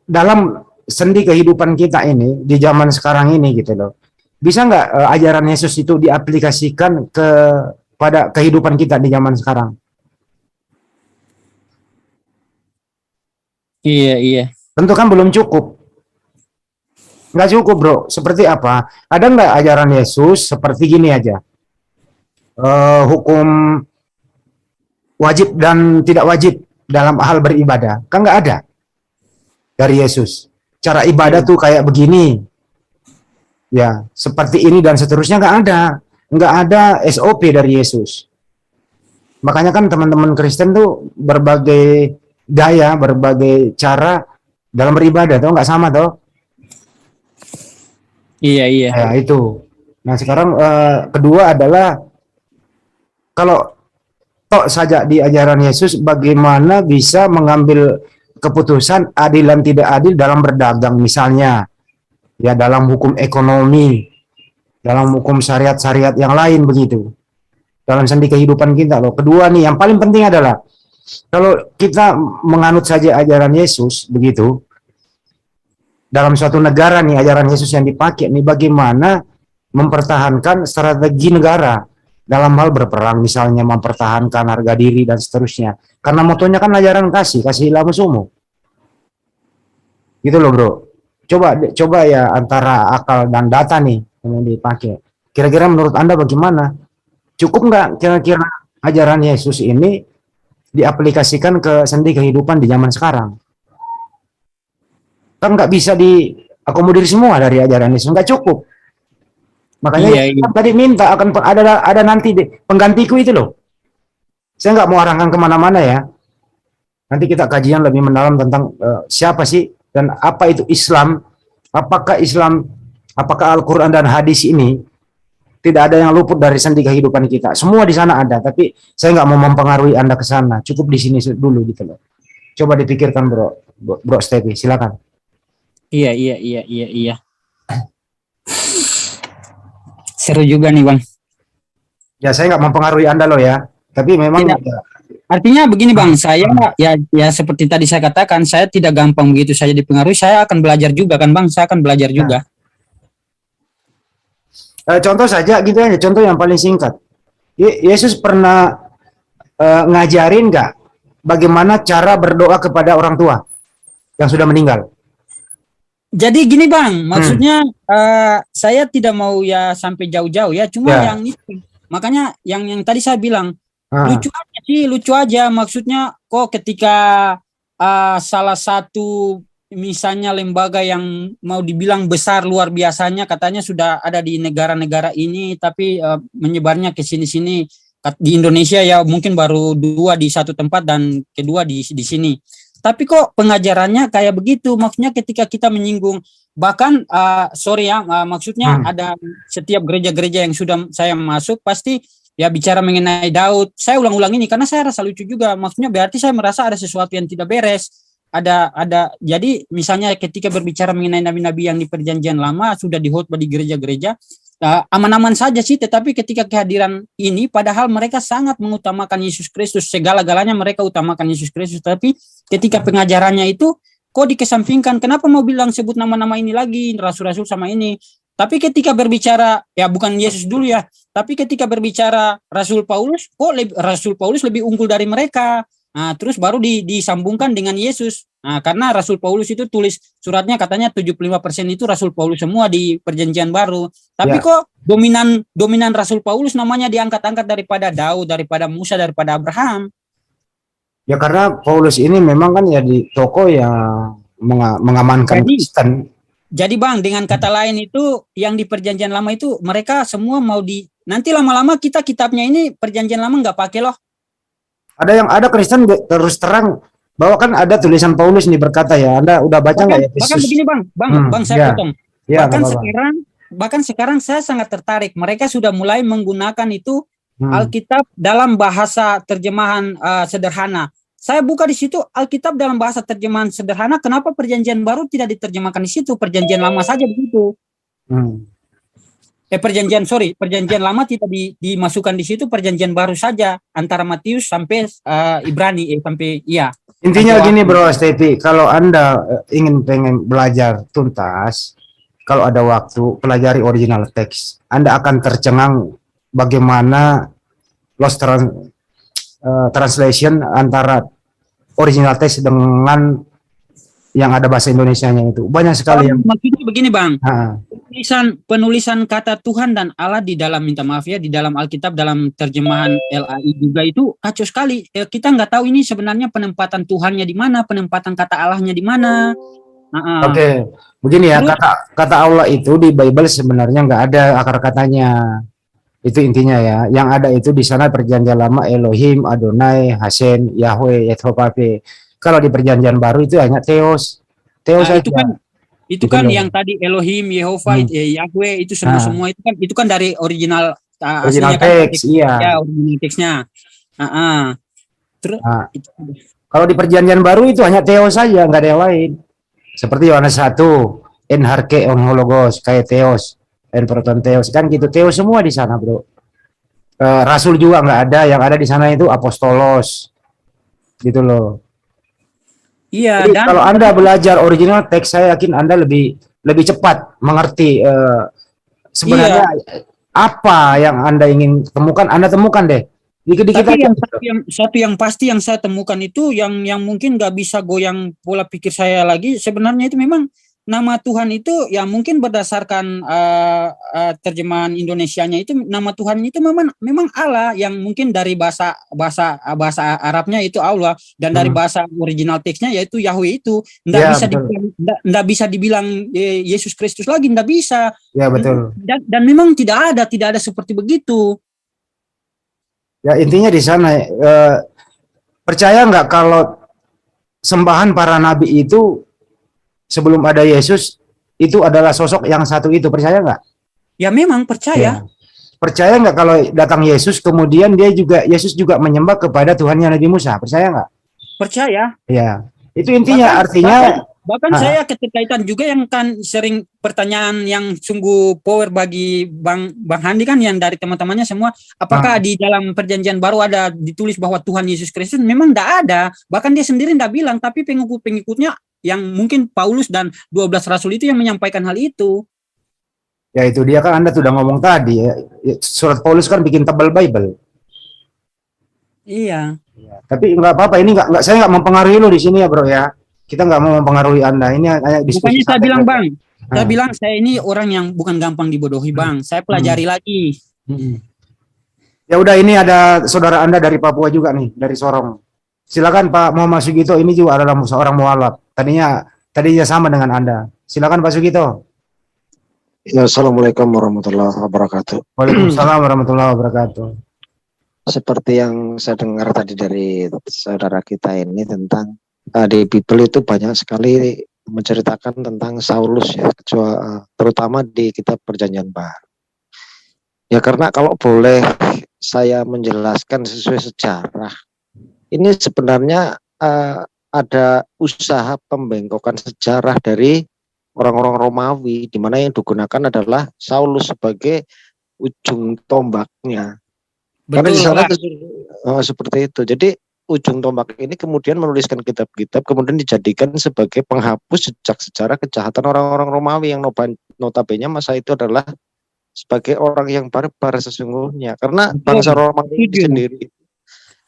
dalam sendi kehidupan kita ini di zaman sekarang ini gitu loh, bisa nggak ajaran Yesus itu diaplikasikan pada kehidupan kita di zaman sekarang? Iya. Tentu kan belum cukup. Nggak cukup bro. Seperti apa? Ada nggak ajaran Yesus seperti gini aja? Hukum wajib dan tidak wajib dalam hal beribadah. Kan nggak ada dari Yesus. Cara ibadah tuh kayak begini. Ya, seperti ini dan seterusnya nggak ada. Nggak ada SOP dari Yesus. Makanya kan teman-teman Kristen tuh berbagai gaya, berbagai cara dalam beribadah, tuh nggak sama tuh. Iya. Ya, itu. Nah, sekarang kedua adalah kalau tok saja di ajaran Yesus, bagaimana bisa mengambil keputusan adil dan tidak adil dalam berdagang misalnya, ya dalam hukum ekonomi, dalam hukum syariat-syariat yang lain begitu, dalam sendi kehidupan kita loh. Kedua nih, yang paling penting adalah kalau kita menganut saja ajaran Yesus begitu, dalam suatu negara nih ajaran Yesus yang dipakai nih, bagaimana mempertahankan strategi negara dalam hal berperang, misalnya mempertahankan harga diri dan seterusnya. Karena motonya kan ajaran kasihilah musuhmu. Gitu loh bro. Coba ya antara akal dan data nih yang dipakai. Kira-kira menurut Anda bagaimana? Cukup nggak kira-kira ajaran Yesus ini diaplikasikan ke sendi kehidupan di zaman sekarang? Kan nggak bisa diakomodir semua dari ajaran Yesus, nggak cukup. Makanya tadi minta akan ada nanti penggantiku itu loh. Saya nggak mau arahkan kemana-mana ya. Nanti kita kajian lebih mendalam tentang siapa sih dan apa itu Islam. Apakah Al-Quran dan hadis ini tidak ada yang luput dari sendi kehidupan kita. Semua di sana ada, tapi saya nggak mau mempengaruhi Anda ke sana. Cukup di sini dulu gitu loh. Coba dipikirkan bro Stevi, silakan. Iya. Seru juga nih Bang. Ya saya nggak mempengaruhi Anda loh ya. Tapi memang tidak. Artinya begini Bang, saya ya seperti tadi saya katakan, saya tidak gampang begitu saja dipengaruhi. Saya akan belajar juga kan Bang, saya akan belajar juga. Contoh saja gitu aja, contoh yang paling singkat. Yesus pernah ngajarin nggak bagaimana cara berdoa kepada orang tua yang sudah meninggal? Jadi gini Bang, maksudnya saya tidak mau ya sampai jauh-jauh ya, cuma yang itu. Makanya yang tadi saya bilang lucu aja maksudnya kok ketika salah satu misalnya lembaga yang mau dibilang besar luar biasanya katanya sudah ada di negara-negara ini tapi menyebarnya ke sini-sini di Indonesia ya mungkin baru 2 di satu tempat dan kedua di sini. Tapi kok pengajarannya kayak begitu, maksudnya ketika kita menyinggung bahkan maksudnya ada setiap gereja-gereja yang sudah saya masuk pasti ya bicara mengenai Daud. Saya ulang-ulang ini karena saya rasa lucu juga, maksudnya berarti saya merasa ada sesuatu yang tidak beres. Ada jadi misalnya ketika berbicara mengenai nabi-nabi yang di perjanjian lama sudah dihotbah di gereja-gereja, aman-aman saja sih, tetapi ketika kehadiran ini padahal mereka sangat mengutamakan Yesus Kristus, segala-galanya mereka utamakan Yesus Kristus, tapi ketika pengajarannya itu kok dikesampingkan. Kenapa mau bilang sebut nama-nama ini lagi, rasul-rasul sama ini? Tapi ketika berbicara, ya bukan Yesus dulu ya, tapi ketika berbicara Rasul Paulus, kok Rasul Paulus lebih unggul dari mereka. Nah, terus baru disambungkan dengan Yesus. Nah, karena Rasul Paulus itu tulis suratnya katanya 75% itu Rasul Paulus semua di Perjanjian Baru. Tapi kok dominan Rasul Paulus namanya diangkat-angkat daripada Daud, daripada Musa, daripada Abraham. Ya karena Paulus ini memang kan ya di toko yang mengamankan Kristen. Jadi Bang, dengan kata lain itu yang di Perjanjian Lama itu mereka semua mau nanti lama-lama kita kitabnya ini Perjanjian Lama nggak pakai loh. Ada Kristen terus terang bahwa kan ada tulisan Paulus nih berkata ya, Anda udah baca nggak ya? Bahkan begini Bang, saya potong. Bahkan sekarang saya sangat tertarik. Mereka sudah mulai menggunakan itu Alkitab dalam bahasa terjemahan sederhana. Saya buka di situ Alkitab dalam bahasa terjemahan sederhana. Kenapa Perjanjian Baru tidak diterjemahkan di situ? Perjanjian Lama saja begitu. Perjanjian Lama tidak dimasukkan di situ, Perjanjian Baru saja antara Matius sampai Ibrani Intinya gini Bro Stepi, kalau Anda pengen belajar tuntas, kalau ada waktu pelajari original teks, Anda akan tercengang bagaimana lost translation antara original teks dengan yang ada bahasa Indonesianya itu banyak sekali yang maksudnya begini Bang. Penulisan kata Tuhan dan Allah di dalam di dalam Alkitab dalam terjemahan LAI juga itu kacau sekali. Kita nggak tahu ini sebenarnya penempatan Tuhannya di mana, penempatan kata Allahnya di mana. Oke, begini ya, kata Allah itu di Bible sebenarnya nggak ada akar katanya. Itu intinya ya. Yang ada itu di sana Perjanjian Lama Elohim, Adonai, Hashem, Yahweh, Yehovah. Kalau di Perjanjian Baru itu hanya Theos saja. Itu kan yang tadi Elohim, Yehovah, Yahweh itu semua itu kan dari original teks, ya, original teksnya. Kalau di Perjanjian Baru itu hanya Theos saja, nggak ada yang lain. Seperti Yohanes 1, en harke on hologos, kayak Theos, en proton Theos, kan gitu. Theos semua di sana, Bro. Rasul juga nggak ada, yang ada di sana itu apostolos. Gitu loh. Iya, jadi kalau Anda belajar original teks, saya yakin Anda lebih cepat mengerti sebenarnya apa yang Anda ingin temukan. Anda temukan deh. Tapi satu yang pasti yang saya temukan itu yang mungkin nggak bisa goyang pola pikir saya lagi. Sebenarnya itu memang nama Tuhan itu ya mungkin berdasarkan terjemahan Indonesianya itu nama Tuhan itu memang Allah, yang mungkin dari bahasa Arabnya itu Allah, dan dari bahasa original teksnya yaitu Yahweh itu nggak bisa dibilang Yesus Kristus lagi, nggak bisa. Ya betul. Dan memang tidak ada seperti begitu. Ya intinya di sana percaya nggak kalau sembahan para nabi itu sebelum ada Yesus itu adalah sosok yang satu itu, percaya nggak? Ya memang percaya. Ya. Percaya nggak kalau datang Yesus kemudian Yesus juga menyembah kepada Tuhannya Nabi Musa, percaya nggak? Percaya. Ya, itu intinya artinya. Bahkan saya keterkaitan juga yang kan sering pertanyaan yang sungguh power bagi Bang Handi kan, yang dari teman-temannya semua, apakah di dalam Perjanjian Baru ada ditulis bahwa Tuhan Yesus Kristus? Memang tidak ada. Bahkan dia sendiri tidak bilang, tapi pengikut-pengikutnya yang mungkin Paulus dan 12 rasul itu yang menyampaikan hal itu. Ya itu dia kan, Anda sudah ngomong tadi ya, surat Paulus kan bikin tebal Bible. Iya. Ya, tapi nggak apa-apa, ini nggak saya nggak mempengaruhi lo di sini ya Bro ya. Kita nggak mau mempengaruhi Anda. Ini hanya diskusi. Makanya saya bilang Bang, saya bilang saya ini orang yang bukan gampang dibodohi Bang. Saya pelajari lagi. Ya udah, ini ada saudara Anda dari Papua juga nih, dari Sorong. Silakan Pak Muhammad Sugito, ini juga adalah seorang mualaf. Tadinya sama dengan Anda. Silakan Pak Sugito. Ya, Assalamualaikum warahmatullahi wabarakatuh. Waalaikumsalam warahmatullahi wabarakatuh. Seperti yang saya dengar tadi dari saudara kita ini tentang di Bible itu banyak sekali menceritakan tentang Saulus ya, terutama di kitab Perjanjian Baru. Ya karena kalau boleh saya menjelaskan sesuai sejarah, ini sebenarnya ada usaha pembengkokan sejarah dari orang-orang Romawi, di mana yang digunakan adalah Saulus sebagai ujung tombaknya. Karena di Betul, sana Bang. seperti itu. Jadi ujung tombak ini kemudian menuliskan kitab-kitab, kemudian dijadikan sebagai penghapus jejak sejarah kejahatan orang-orang Romawi yang notabene masa itu adalah sebagai orang yang barbar sesungguhnya. Karena bangsa Betul. Romawi ini Setuju. sendiri,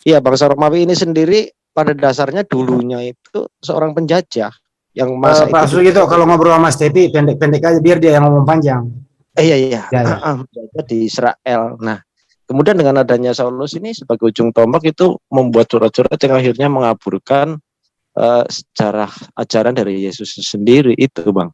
iya bangsa Romawi ini sendiri pada dasarnya dulunya itu seorang penjajah yang masa Pak itu Sugito, kalau ngobrol sama Mas Tepi pendek-pendek aja biar dia yang ngomong panjang. iya iya Ya, ya. penjajah di Israel. Nah, kemudian dengan adanya Saulus ini sebagai ujung tombak itu membuat surat-surat yang akhirnya mengaburkan sejarah ajaran dari Yesus sendiri itu, Bang.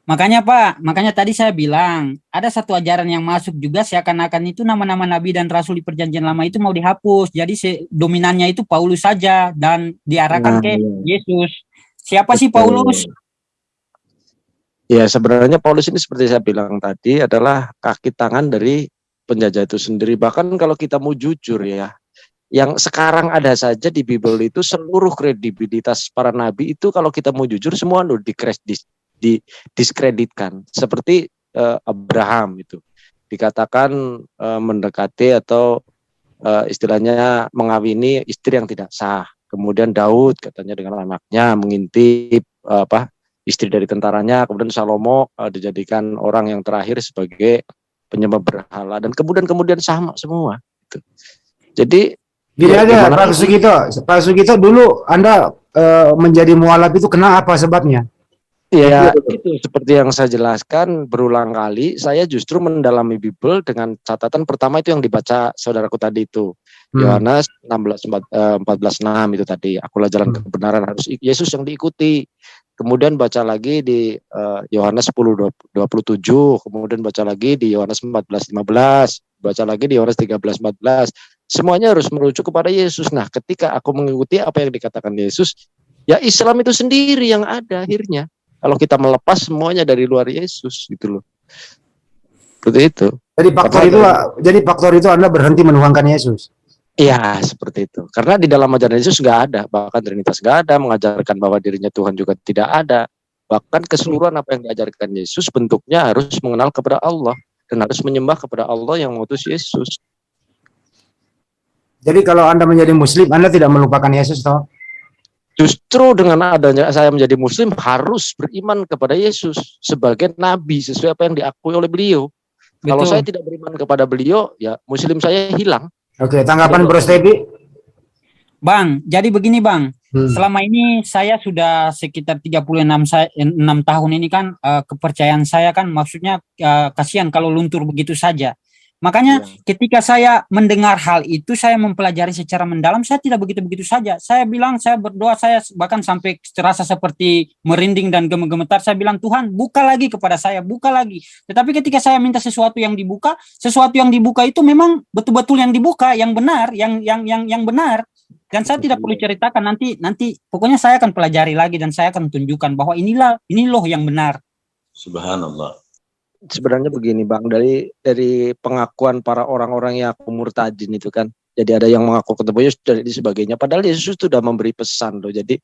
Makanya Pak, makanya tadi saya bilang ada satu ajaran yang masuk juga seakan-akan itu nama-nama nabi dan rasul di perjanjian lama itu mau dihapus. Jadi dominannya itu Paulus saja dan diarahkan ke Yesus. Siapa sih Paulus? Ya, sebenarnya Paulus ini seperti saya bilang tadi adalah kaki tangan dari penjajah itu sendiri. Bahkan kalau kita mau jujur ya, yang sekarang ada saja di Bible itu seluruh kredibilitas para nabi itu kalau kita mau jujur semua diskreditkan. Seperti Abraham itu dikatakan mendekati atau istilahnya mengawini istri yang tidak sah. Kemudian Daud katanya dengan anaknya mengintip istri dari tentaranya. Kemudian Salomo dijadikan orang yang terakhir sebagai penyembah berhala, dan kemudian sama semua. Gitu. Jadi gini aja Pak Sugito dulu Anda menjadi mualaf itu kenapa sebabnya? Ya, itu seperti yang saya jelaskan berulang kali, saya justru mendalami Bible dengan catatan pertama itu yang dibaca saudaraku tadi itu. Yohanes 14:6 itu tadi, akulah jalan kebenaran, harus Yesus yang diikuti. Kemudian baca lagi di Yohanes 10:27, kemudian baca lagi di Yohanes 14:15, baca lagi di Yohanes 13:14. Semuanya harus merujuk kepada Yesus. Nah, ketika aku mengikuti apa yang dikatakan Yesus, ya Islam itu sendiri yang ada akhirnya. Kalau kita melepas semuanya dari luar Yesus gitu loh. Seperti itu. Jadi faktor itu Anda berhenti menuhankan Yesus. Iya, seperti itu. Karena di dalam ajaran Yesus nggak ada, bahkan Trinitas nggak ada, mengajarkan bahwa dirinya Tuhan juga tidak ada. Bahkan keseluruhan apa yang diajarkan Yesus bentuknya harus mengenal kepada Allah dan harus menyembah kepada Allah yang mengutus Yesus. Jadi kalau Anda menjadi Muslim, Anda tidak melupakan Yesus, toh? Justru dengan adanya saya menjadi Muslim harus beriman kepada Yesus sebagai Nabi sesuai apa yang diakui oleh beliau. Betul. Kalau saya tidak beriman kepada beliau, ya Muslim saya hilang. Oke, tanggapan Bro Stevi? Bang, jadi begini Bang, selama ini saya sudah sekitar 36 tahun ini kan kepercayaan saya kan maksudnya kasihan kalau luntur begitu saja. Makanya ketika saya mendengar hal itu, saya mempelajari secara mendalam, saya tidak begitu-begitu saja. Saya bilang, saya berdoa, saya bahkan sampai terasa seperti merinding dan gemetar. Saya bilang, Tuhan, buka lagi kepada saya, buka lagi. Tetapi ketika saya minta sesuatu yang dibuka itu memang betul-betul yang dibuka, yang benar, yang benar. Dan saya tidak perlu ceritakan, nanti pokoknya saya akan pelajari lagi dan saya akan tunjukkan bahwa ini loh yang benar. Subhanallah. Sebenarnya begini Bang, dari pengakuan para orang-orang yang murtadin itu kan, jadi ada yang mengaku ketemu Yesus dan sebagainya, padahal Yesus sudah memberi pesan loh. Jadi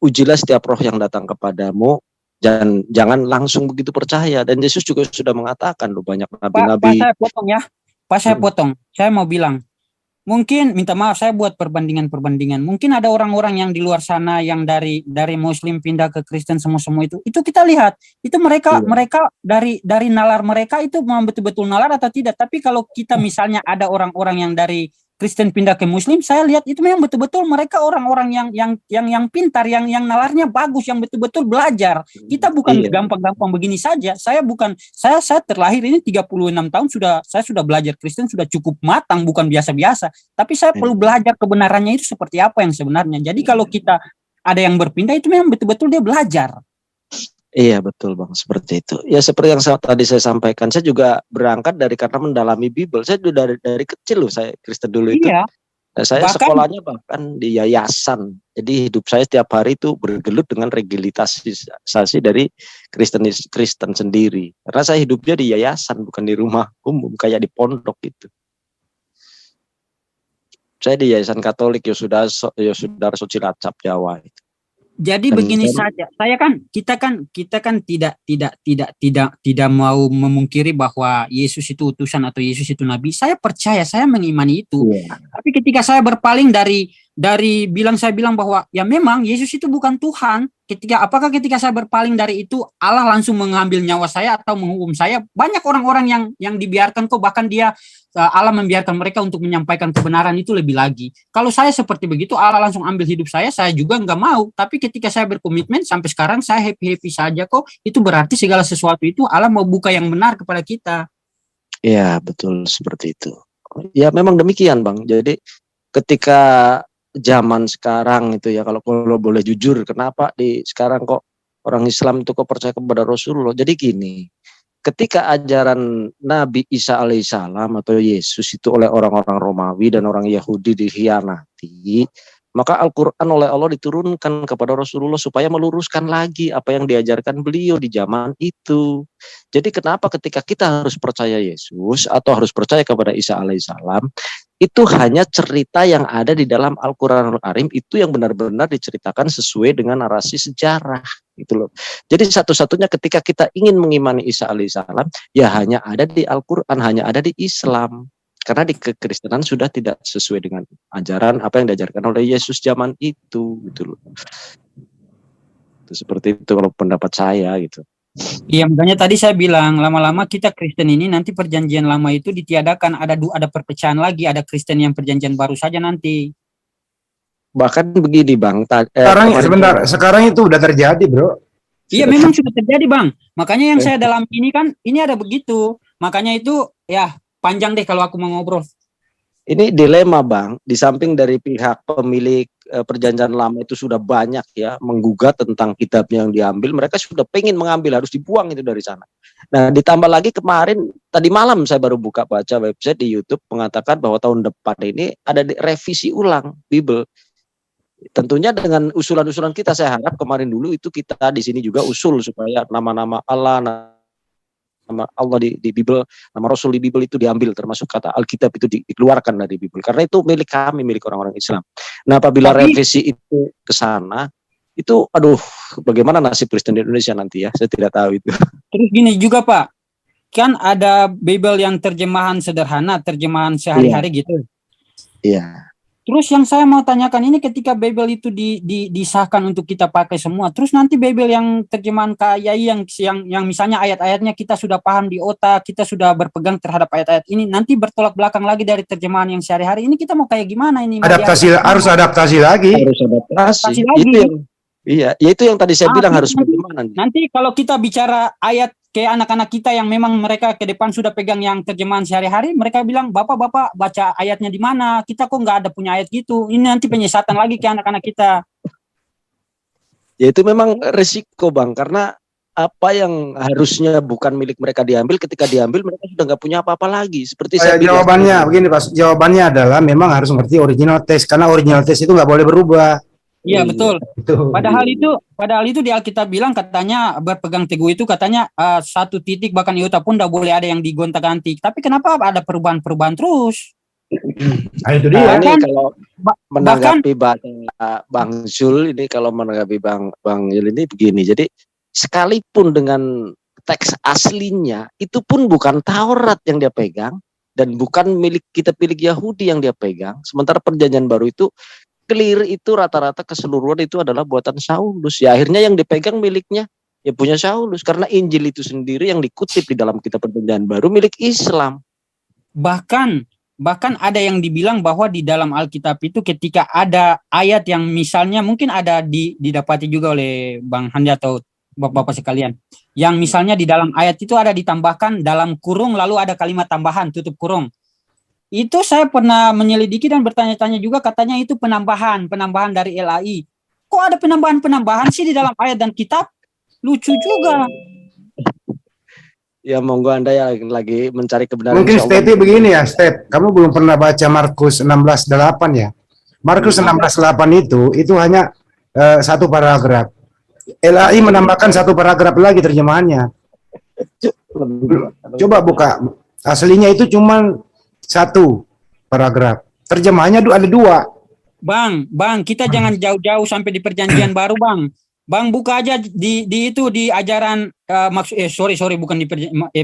ujilah setiap roh yang datang kepadamu, dan jangan langsung begitu percaya. Dan Yesus juga sudah mengatakan loh, banyak nabi-nabi. Pak saya potong ya, Pak saya potong. Saya mau bilang, mungkin minta maaf saya buat perbandingan. Mungkin ada orang-orang yang di luar sana yang dari Muslim pindah ke Kristen semua itu kita lihat itu mereka dari nalar mereka itu memang betul-betul nalar atau tidak. Tapi kalau kita misalnya ada orang-orang yang dari Kristen pindah ke Muslim, saya lihat itu memang betul-betul mereka orang-orang yang pintar, yang nalarnya bagus, yang betul-betul belajar. Kita bukan gampang-gampang begini saja. Saya terlahir ini 36 tahun saya sudah belajar Kristen sudah cukup matang, bukan biasa-biasa. Tapi saya perlu belajar kebenarannya itu seperti apa yang sebenarnya. Jadi kalau kita ada yang berpindah itu memang betul-betul dia belajar. Iya betul Bang, seperti itu. Ya seperti yang tadi saya sampaikan, saya juga berangkat karena mendalami Bible. Saya dari kecil loh, saya Kristen dulu itu. Nah, saya sekolahnya bahkan di yayasan. Jadi hidup saya setiap hari itu bergelut dengan religitasisasi dari Kristen sendiri. Karena saya hidupnya di yayasan, bukan di rumah umum kayak di pondok gitu. Saya di Yayasan Katolik Yosudar Cilacap Jawa itu. Jadi Dan begini saja, kita kan tidak mau memungkiri bahwa Yesus itu utusan atau Yesus itu nabi. Saya percaya, saya mengimani itu. Iya. Tapi ketika saya berpaling saya bilang bahwa ya memang Yesus itu bukan Tuhan. Apakah ketika saya berpaling dari itu Allah langsung mengambil nyawa saya atau menghukum saya? Banyak orang-orang yang dibiarkan kok, bahkan Allah membiarkan mereka untuk menyampaikan kebenaran itu lebih lagi. Kalau saya seperti begitu, Allah langsung ambil hidup saya juga nggak mau. Tapi ketika saya berkomitmen sampai sekarang saya happy-happy saja kok. Itu berarti segala sesuatu itu Allah mau buka yang benar kepada kita. Iya, betul seperti itu. Ya memang demikian, Bang. Jadi ketika zaman sekarang itu ya, kalau boleh jujur, kenapa di sekarang kok orang Islam itu kok percaya kepada Rasulullah? Jadi gini, ketika ajaran Nabi Isa alaihissalam atau Yesus itu oleh orang-orang Romawi dan orang Yahudi dikhianati, maka Al-Quran oleh Allah diturunkan kepada Rasulullah supaya meluruskan lagi apa yang diajarkan beliau di zaman itu. Jadi kenapa ketika kita harus percaya Yesus atau harus percaya kepada Isa alaihissalam, itu hanya cerita yang ada di dalam Al-Quranul Karim, itu yang benar-benar diceritakan sesuai dengan narasi sejarah gitu loh. Jadi satu-satunya ketika kita ingin mengimani Isa alaihissalam, ya hanya ada di Al-Quran, hanya ada di Islam. Karena di kekristenan sudah tidak sesuai dengan ajaran apa yang diajarkan oleh Yesus zaman itu gitu loh. Itu seperti itu kalau pendapat saya gitu. Iya, makanya tadi saya bilang lama-lama kita Kristen ini nanti perjanjian lama itu ditiadakan, ada perpecahan lagi, ada Kristen yang perjanjian baru saja nanti. Bahkan begini Bang, sekarang itu udah terjadi, Bro. Iya, memang sudah terjadi, Bang. Makanya yang saya dalam ini ada begitu. Makanya itu ya panjang deh kalau aku mau ngobrol. Ini dilema Bang, di samping dari pihak pemilik perjanjian lama itu sudah banyak ya menggugat tentang kitabnya yang diambil, mereka sudah pengen mengambil, harus dibuang itu dari sana. Nah ditambah lagi kemarin, tadi malam saya baru baca website di YouTube mengatakan bahwa tahun depan ini ada revisi ulang Bible. Tentunya dengan usulan-usulan kita, saya harap kemarin dulu itu kita di sini juga usul supaya nama-nama Allah, nama Allah di Bible, nama Rasul di Bible itu diambil, termasuk kata Alkitab itu dikeluarkan dari Bible, karena itu milik kami, milik orang-orang Islam. Nah apabila revisi itu ke sana, itu aduh bagaimana nasib Kristen di Indonesia nanti ya, saya tidak tahu itu. Terus gini juga Pak, kan ada Bible yang terjemahan sederhana, terjemahan sehari-hari gitu. Iya. Terus yang saya mau tanyakan ini, ketika Bible itu disahkan untuk kita pakai semua, terus nanti Bible yang terjemahan KYI yang misalnya ayat-ayatnya kita sudah paham di otak, kita sudah berpegang terhadap ayat-ayat ini, nanti bertolak belakang lagi dari terjemahan yang sehari-hari ini, kita mau kayak gimana ini? Harus adaptasi lagi. Iya, ya itu yang tadi saya bilang harus bagaimana. Nanti kalau kita bicara ayat kayak anak-anak kita yang memang mereka ke depan sudah pegang yang terjemahan sehari-hari, mereka bilang, Bapak baca ayatnya di mana? Kita kok nggak ada punya ayat gitu. Ini nanti penyesatan lagi ke anak-anak kita. Ya itu memang resiko Bang, karena apa yang harusnya bukan milik mereka diambil, ketika diambil mereka sudah nggak punya apa-apa lagi. Seperti saya jawabannya begini Pak, jawabannya adalah memang harus mengerti original text, karena original text itu nggak boleh berubah. Iya betul. Padahal itu di Alkitab bilang katanya berpegang teguh itu katanya satu titik bahkan iota pun tidak boleh ada yang digonta-ganti. Tapi kenapa ada perubahan-perubahan terus? Nah, itu dia. Ini kalau menanggapi Bang Zul ini, kalau menanggapi Bang Zul ini begini. Jadi sekalipun dengan teks aslinya itu pun bukan Taurat yang dia pegang dan bukan milik kitab Yahudi yang dia pegang. Sementara perjanjian baru itu clear itu rata-rata keseluruhan itu adalah buatan Saulus. Ya akhirnya yang dipegang miliknya ya punya Saulus, karena Injil itu sendiri yang dikutip di dalam kitab perjanjian baru milik Islam. Bahkan ada yang dibilang bahwa di dalam Alkitab itu ketika ada ayat yang misalnya mungkin ada didapati juga oleh Bang Handi atau Bapak-bapak sekalian, yang misalnya di dalam ayat itu ada ditambahkan dalam kurung lalu ada kalimat tambahan tutup kurung. Itu saya pernah menyelidiki dan bertanya-tanya juga, katanya itu penambahan dari LAI. Kok ada penambahan sih di dalam ayat dan kitab? Lucu juga. Ya monggo Anda yang lagi mencari kebenaran. Mungkin Steti begini ya, Stet. Kamu belum pernah baca Markus 16:8 ya? Markus 16:8 itu hanya satu paragraf. LAI menambahkan satu paragraf lagi terjemahannya. Coba buka. Aslinya itu cuma satu paragraf. Terjemahannya ada dua. Bang, kita jangan jauh-jauh sampai di perjanjian baru, Bang. Bang, buka aja di itu di ajaran sorry bukan di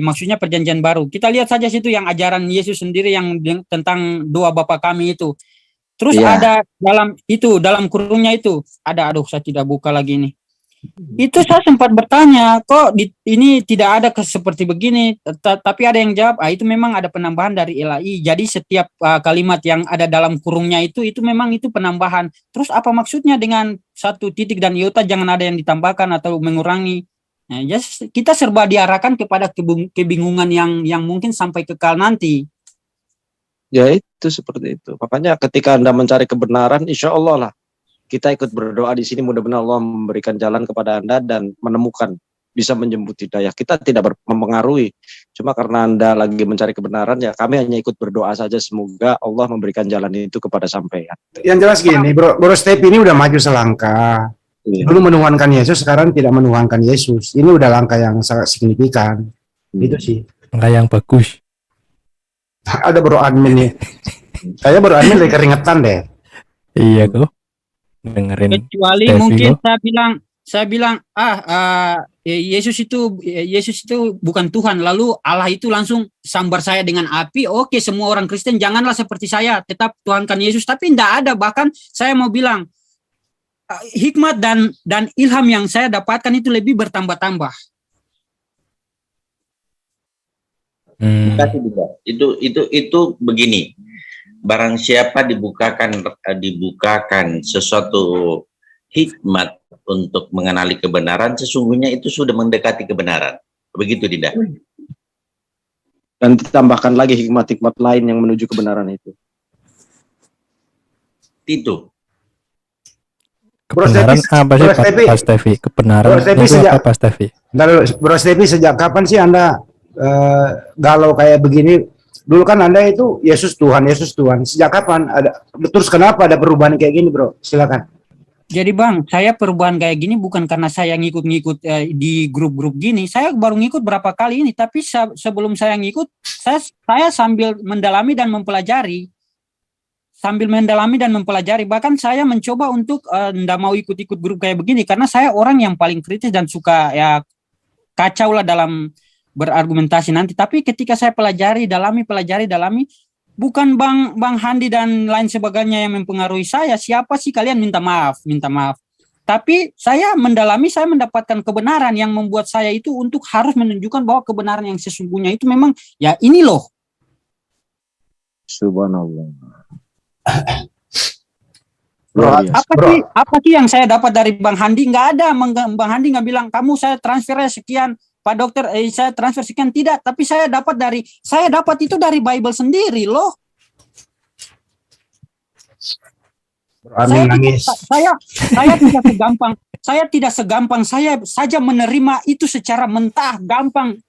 maksudnya perjanjian baru. Kita lihat saja situ yang ajaran Yesus sendiri yang tentang doa Bapa kami itu. Terus ada dalam kurungnya itu ada, aduh saya tidak buka lagi nih. Itu saya sempat bertanya, kok ini tidak ada seperti begini, tapi ada yang jawab, itu memang ada penambahan dari LAI. Jadi setiap kalimat yang ada dalam kurungnya itu memang itu penambahan. Terus apa maksudnya dengan satu titik dan iota jangan ada yang ditambahkan atau mengurangi? Nah, kita serba diarahkan kepada kebingungan yang mungkin sampai kekal nanti. Ya itu seperti itu. Makanya ketika Anda mencari kebenaran, insya Allah lah kita ikut berdoa di sini, mudah-mudahan Allah memberikan jalan kepada Anda dan menemukan, bisa menjemput hidayah. Kita tidak mempengaruhi, cuma karena Anda lagi mencari kebenaran, ya kami hanya ikut berdoa saja, semoga Allah memberikan jalan itu kepada sampean. Yang jelas gini, Bro Step ini udah maju selangkah. Dulu menuhankan Yesus, sekarang tidak menuhankan Yesus. Ini udah langkah yang sangat signifikan. Itu sih. Langkah yang bagus. Ada Bro Admin nih. Saya Bro Admin dari keringetan deh. Iya kok. Dengerin. Kecuali mungkin saya bilang Yesus itu bukan Tuhan, lalu Allah itu langsung sambar saya dengan api. Oke, semua orang Kristen janganlah seperti saya, tetap tuhankan Yesus. Tapi tidak ada, bahkan saya mau bilang hikmat dan ilham yang saya dapatkan itu lebih bertambah-tambah. Itu begini. Barang siapa dibukakan sesuatu hikmat untuk mengenali kebenaran, sesungguhnya itu sudah mendekati kebenaran. Begitu tidak? Dan ditambahkan lagi hikmat-hikmat lain yang menuju kebenaran itu. Itu. Kebenaran apa sih Pak Stevi? Kebenaran itu apa Pak Stevi? Bro Stevi, sejak kapan sih Anda galau kayak begini? Dulu kan Anda itu Yesus Tuhan. Sejak kapan ada? Terus kenapa ada perubahan kayak gini, Bro? Silakan. Jadi Bang, saya perubahan kayak gini bukan karena saya ngikut-ngikut di grup-grup gini. Saya baru ngikut berapa kali ini, tapi sebelum saya ngikut, saya sambil mendalami dan mempelajari. Bahkan saya mencoba untuk nggak mau ikut-ikut grup kayak begini, karena saya orang yang paling kritis dan suka kacau lah dalam berargumentasi nanti. Tapi ketika saya pelajari, dalami, bukan Bang Handi dan lain sebagainya yang mempengaruhi saya. Siapa sih kalian? Minta maaf. Tapi saya mendalami, saya mendapatkan kebenaran yang membuat saya itu untuk harus menunjukkan bahwa kebenaran yang sesungguhnya itu memang ya ini loh. Subhanallah. Apa sih yang saya dapat dari Bang Handi? Nggak ada. Bang Handi nggak bilang kamu saya transfer sekian, Pak Dokter, saya transfer sekian, tidak. Tapi saya dapat itu dari Bible sendiri loh. Saya tidak segampang saya saja menerima itu secara mentah, gampang,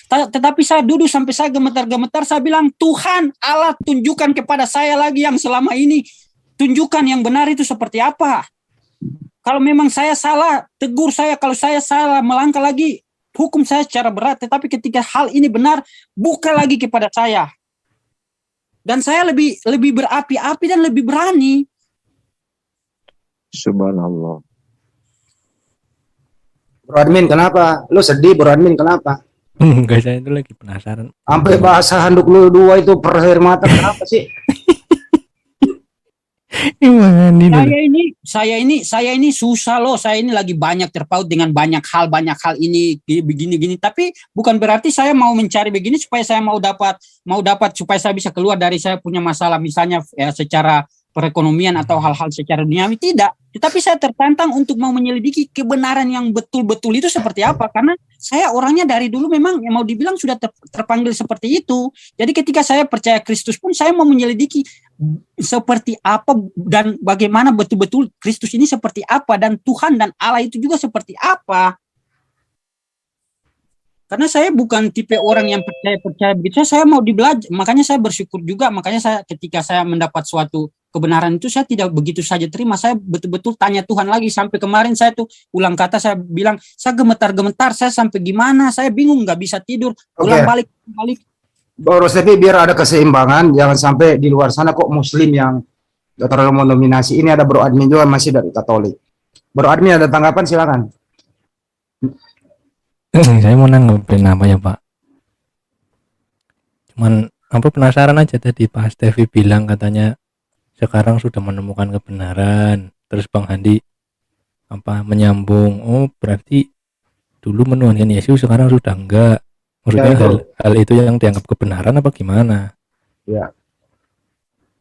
tetapi saya duduk sampai saya gemetar-gemetar, saya bilang, Tuhan Allah, tunjukkan kepada saya lagi yang selama ini, tunjukkan yang benar itu seperti apa. Kalau memang saya salah, tegur saya. Kalau saya salah, melangkah lagi, hukum saya secara berat. Tetapi ketika hal ini benar, buka lagi kepada saya. Dan saya lebih berapi-api dan lebih berani. Subhanallah. Bro Admin, kenapa? Lu sedih, Bro Admin, kenapa? Enggak, saya itu lagi penasaran. Sampai bahasa handuk lu dua itu per air mata, kenapa sih? Saya ini susah loh. Saya ini lagi banyak terpaut dengan banyak hal ini begini. Tapi bukan berarti saya mau mencari begini supaya saya mau dapat supaya saya bisa keluar dari saya punya masalah, misalnya secara perekonomian atau hal-hal secara duniawi, tidak. Tetapi saya tertantang untuk mau menyelidiki kebenaran yang betul-betul itu seperti apa, karena saya orangnya dari dulu memang yang mau dibilang sudah terpanggil seperti itu. Jadi ketika saya percaya Kristus pun saya mau menyelidiki seperti apa dan bagaimana betul-betul Kristus ini seperti apa, dan Tuhan dan Allah itu juga seperti apa. Karena saya bukan tipe orang yang percaya begitu. Saya mau dibelajar, makanya saya bersyukur juga. Makanya saya ketika saya mendapat suatu kebenaran itu, saya tidak begitu saja terima. Saya betul-betul tanya Tuhan lagi. Sampai kemarin saya tuh ulang kata, saya bilang saya gemetar-gemetar, saya sampai gimana, saya bingung, nggak bisa tidur, ulang balik. Bro Stevi, biar ada keseimbangan, jangan sampai di luar sana kok Muslim yang terlalu mendominasi. Ini ada Bro Admin juga masih dari Katolik. Bro Admin ada tanggapan, silakan. Saya mau nanggepin apa ya Pak? Cuman apa penasaran aja tadi Pak Stevi bilang katanya sekarang sudah menemukan kebenaran. Terus Bang Handi apa menyambung, oh berarti dulu menuhankan Yesus sekarang sudah enggak. Maksudnya Ya, hal itu yang dianggap kebenaran apa gimana? Ya.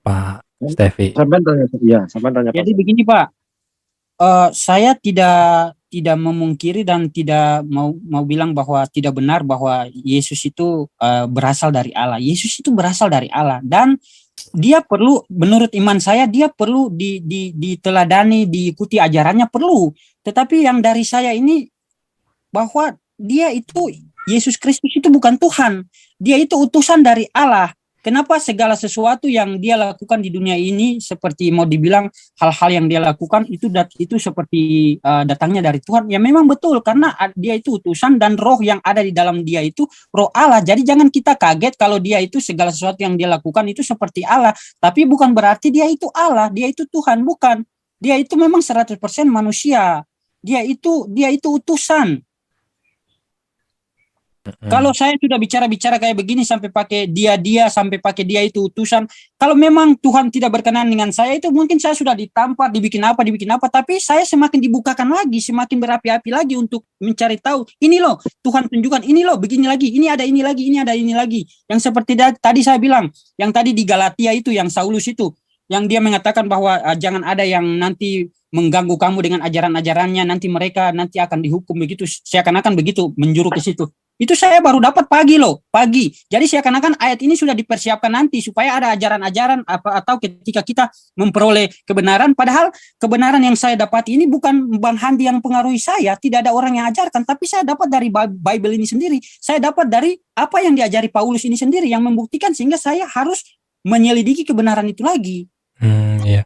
Pak Stevi. Sampai tanya Jadi begini Pak, saya tidak memungkiri dan tidak mau bilang bahwa tidak benar bahwa Yesus itu berasal dari Allah. Yesus itu berasal dari Allah dan dia perlu, menurut iman saya, dia perlu diteladani, diikuti ajarannya perlu. Tetapi yang dari saya ini bahwa dia itu, Yesus Kristus itu bukan Tuhan. Dia itu utusan dari Allah. Kenapa segala sesuatu yang dia lakukan di dunia ini, seperti mau dibilang hal-hal yang dia lakukan itu seperti datangnya dari Tuhan? Ya memang betul, karena dia itu utusan dan roh yang ada di dalam dia itu roh Allah. Jadi jangan kita kaget kalau dia itu segala sesuatu yang dia lakukan itu seperti Allah. Tapi bukan berarti dia itu Allah, dia itu Tuhan, bukan. Dia itu memang 100% manusia. Dia itu utusan. Kalau saya sudah bicara kayak begini sampai pakai dia sampai pakai dia itu utusan, kalau memang Tuhan tidak berkenan dengan saya itu mungkin saya sudah ditampar, dibikin apa, tapi saya semakin dibukakan lagi, semakin berapi-api lagi untuk mencari tahu. Ini loh Tuhan tunjukkan, ini loh begini lagi, ini ada ini lagi. Yang seperti tadi saya bilang, yang tadi di Galatia itu, yang Saulus itu, yang dia mengatakan bahwa jangan ada yang nanti mengganggu kamu dengan ajaran-ajarannya, nanti mereka nanti akan dihukum begitu, seakan-akan begitu menjuru ke situ. Itu saya baru dapat pagi. Jadi seakan-akan ayat ini sudah dipersiapkan nanti supaya ada ajaran-ajaran atau ketika kita memperoleh kebenaran, padahal kebenaran yang saya dapat ini bukan Bang Handi yang pengaruhi saya, tidak ada orang yang ajarkan, tapi saya dapat dari Bible ini sendiri. Saya dapat dari apa yang diajari Paulus ini sendiri yang membuktikan, sehingga saya harus menyelidiki kebenaran itu lagi. Iya.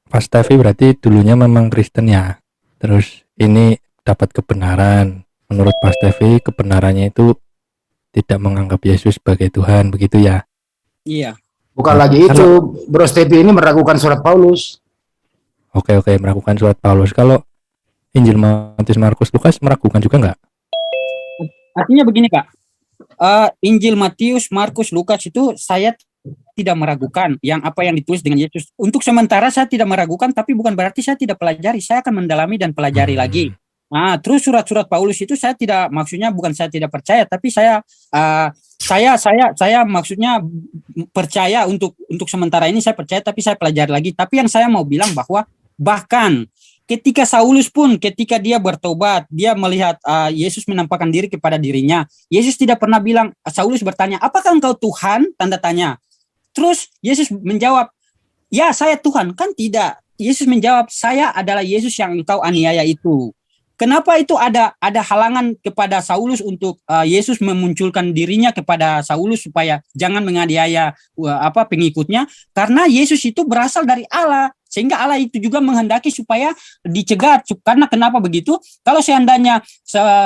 Pas Stevi berarti dulunya memang Kristen ya. Terus ini dapat kebenaran. Menurut Pak Stevi kebenarannya itu tidak menganggap Yesus sebagai Tuhan, begitu ya? Iya. Bukan lagi itu, Bro Stevi ini meragukan surat Paulus. Oke, meragukan surat Paulus. Kalau Injil Matius, Markus, Lukas meragukan juga enggak? Artinya begini Kak, Injil Matius, Markus, Lukas itu saya tidak meragukan yang apa yang ditulis dengan Yesus. Untuk sementara saya tidak meragukan, tapi bukan berarti saya tidak pelajari. Saya akan mendalami dan pelajari lagi. Nah, terus surat-surat Paulus itu saya tidak, maksudnya bukan saya tidak percaya, tapi saya maksudnya percaya untuk sementara ini saya percaya, tapi saya pelajari lagi. Tapi yang saya mau bilang bahwa bahkan ketika Saulus pun, ketika dia bertobat, dia melihat Yesus menampakkan diri kepada dirinya. Yesus tidak pernah bilang, Saulus bertanya, apakah engkau Tuhan? Tanda tanya. Terus Yesus menjawab, ya saya Tuhan. Kan tidak. Yesus menjawab, saya adalah Yesus yang engkau aniaya itu. Kenapa itu ada halangan kepada Saulus untuk Yesus memunculkan dirinya kepada Saulus supaya jangan menganiaya pengikutnya? Karena Yesus itu berasal dari Allah, sehingga Allah itu juga menghendaki supaya dicegat. Karena kenapa begitu? Kalau seandainya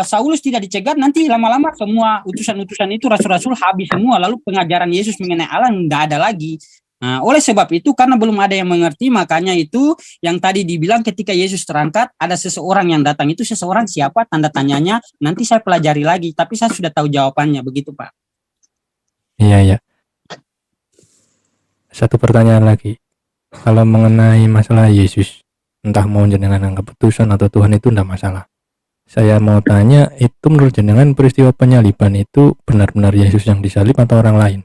Saulus tidak dicegat, nanti lama-lama semua utusan-utusan itu, rasul-rasul habis semua, lalu pengajaran Yesus mengenai Allah nggak ada lagi. Nah, oleh sebab itu, karena belum ada yang mengerti, makanya itu yang tadi dibilang ketika Yesus terangkat, ada seseorang yang datang. Itu seseorang siapa? Tanda tanyanya, nanti saya pelajari lagi, tapi saya sudah tahu jawabannya, begitu Pak. Iya. Satu pertanyaan lagi. Kalau mengenai masalah Yesus, entah mau jenengan anggap utusan atau Tuhan, itu tidak masalah. Saya mau tanya, itu menurut jenengan peristiwa penyaliban itu benar-benar Yesus yang disalib atau orang lain?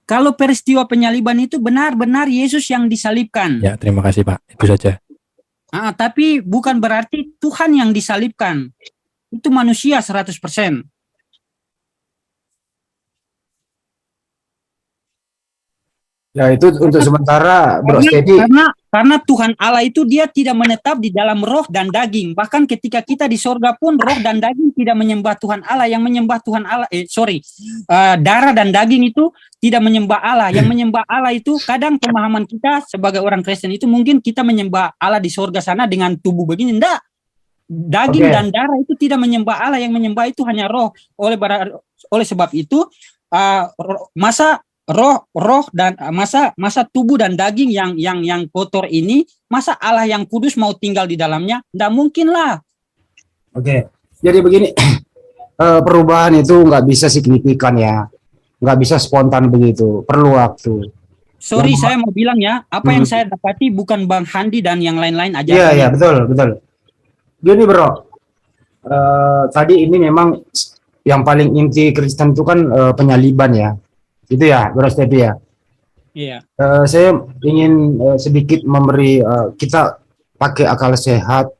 Kalau peristiwa penyaliban itu benar-benar Yesus yang disalibkan. Ya, terima kasih Pak. Itu saja. Tapi bukan berarti Tuhan yang disalibkan. Itu manusia 100%. Ya itu untuk sementara Bro Stevi. Karena Tuhan Allah itu dia tidak menetap di dalam roh dan daging. Bahkan ketika kita di sorga pun roh dan daging tidak menyembah Tuhan Allah. Yang menyembah Tuhan Allah, darah dan daging itu tidak menyembah Allah. Yang menyembah Allah itu kadang pemahaman kita sebagai orang Kristen itu mungkin kita menyembah Allah di sorga sana dengan tubuh begini. Enggak. Daging dan darah itu tidak menyembah Allah. Yang menyembah itu hanya roh. Oleh sebab itu masa roh dan masa tubuh dan daging yang kotor ini, masa Allah yang kudus mau tinggal di dalamnya? Nggak mungkin lah. Oke, jadi begini, perubahan itu nggak bisa signifikan ya, nggak bisa spontan begitu, perlu waktu. Sorry, Yang- saya mau bilang ya, apa yang saya dapati bukan Bang Handi dan yang lain-lain aja. Iya, betul, betul. Gini bro, tadi ini memang yang paling inti Kristen itu kan penyaliban ya, itu ya, Bro Stepi ya. Iya. Saya ingin sedikit memberi kita pakai akal sehat.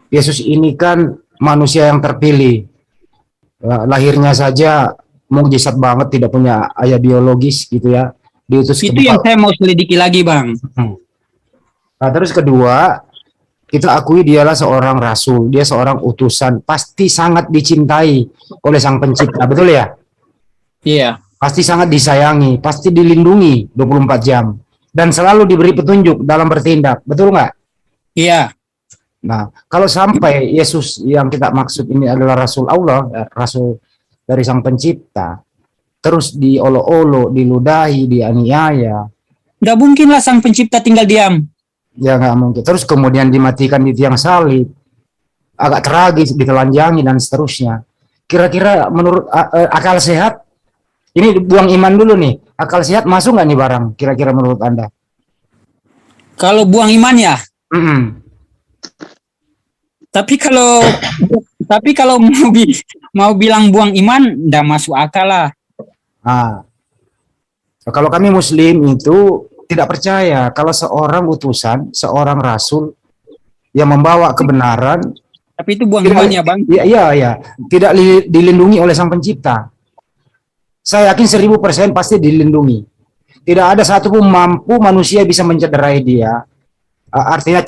Yesus ini kan manusia yang terpilih. Lahirnya saja mukjizat banget, tidak punya ayah biologis gitu ya. Diutus Itu yang saya mau selidiki lagi, Bang. Nah, terus kedua, kita akui dialah seorang rasul, dia seorang utusan, pasti sangat dicintai oleh Sang Pencipta, betul ya? Iya. Pasti sangat disayangi, pasti dilindungi 24 jam. Dan selalu diberi petunjuk dalam bertindak, betul nggak? Iya. Nah, kalau sampai Yesus yang kita maksud ini adalah Rasul Allah, Rasul dari Sang Pencipta, terus diolok-olok, diludahi, dianiaya, Nggak mungkin lah Sang Pencipta tinggal diam. ya nggak mungkin. Terus kemudian dimatikan di tiang salib, agak tragis, ditelanjangi dan seterusnya. Kira-kira menurut akal sehat, ini buang iman dulu nih, akal sehat masuk nggak nih barang? Kira-kira menurut Anda? Kalau buang iman ya. Mm-mm. Tapi kalau mau bilang buang iman, nggak masuk akal lah. Nah, kalau kami Muslim itu tidak percaya kalau seorang utusan, seorang rasul yang membawa kebenaran, Tapi itu buang tidak, iman ya, Bang. iya, tidak dilindungi oleh Sang Pencipta. Saya yakin 1000% pasti dilindungi. Tidak ada satupun mampu manusia bisa mencederai dia. Artinya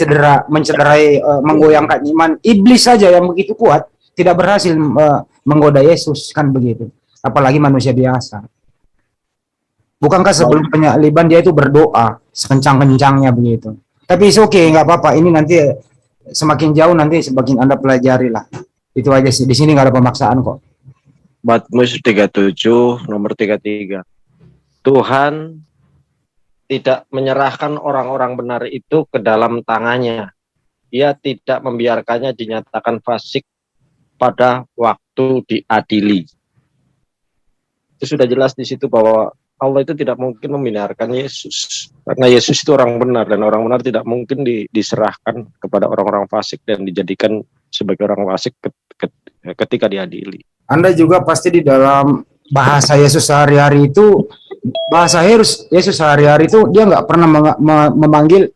mencederai, menggoyangkan iman. Iblis saja yang begitu kuat tidak berhasil menggoda Yesus, kan begitu. Apalagi manusia biasa. Bukankah sebelum penyaliban dia itu berdoa sekencang-kencangnya begitu. Tapi oke, nggak apa-apa. Ini nanti semakin jauh nanti semakin Anda pelajari lah. Itu aja sih. Di sini nggak ada pemaksaan kok. Mazmur 37 nomor 33. Tuhan tidak menyerahkan orang-orang benar itu ke dalam tangannya. Ia tidak membiarkannya dinyatakan fasik pada waktu diadili. Itu sudah jelas di situ bahwa Allah itu tidak mungkin membenarkan Yesus. Karena Yesus itu orang benar, dan orang benar tidak mungkin diserahkan kepada orang-orang fasik dan dijadikan sebagai orang fasik ketika diadili. Anda juga pasti di dalam bahasa Yesus sehari-hari itu, bahasa Yesus sehari-hari itu dia nggak pernah memanggil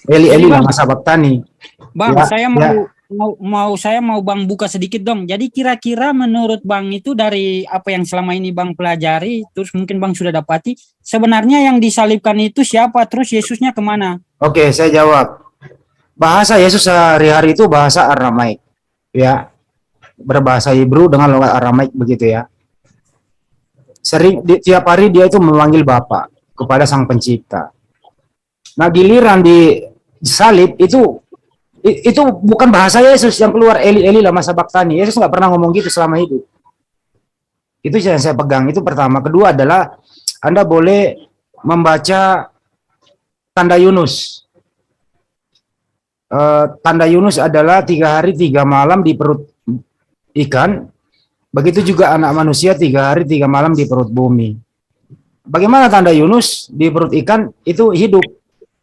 Eli lama sabaktani. Bang, Ya, saya mau Bang buka sedikit dong. Jadi kira-kira menurut Bang itu dari apa yang selama ini Bang pelajari, terus mungkin Bang sudah dapati, sebenarnya yang disalibkan itu siapa? Terus Yesusnya kemana? Oke, saya jawab. Bahasa Yesus sehari-hari itu bahasa Aramaik, ya, berbahasa Hebrew dengan logat Aramaik begitu ya. Tiap hari dia itu memanggil Bapa kepada Sang Pencipta. Nah, giliran di salib itu bukan bahasa Yesus yang keluar, Eli lama sabaktani. Yesus nggak pernah ngomong gitu selama hidup. Itu yang saya pegang. Itu pertama. Kedua adalah Anda boleh membaca tanda Yunus. Tanda Yunus adalah 3 hari 3 malam di perut ikan. Begitu juga anak manusia 3 hari 3 malam di perut bumi. Bagaimana tanda Yunus di perut ikan itu hidup.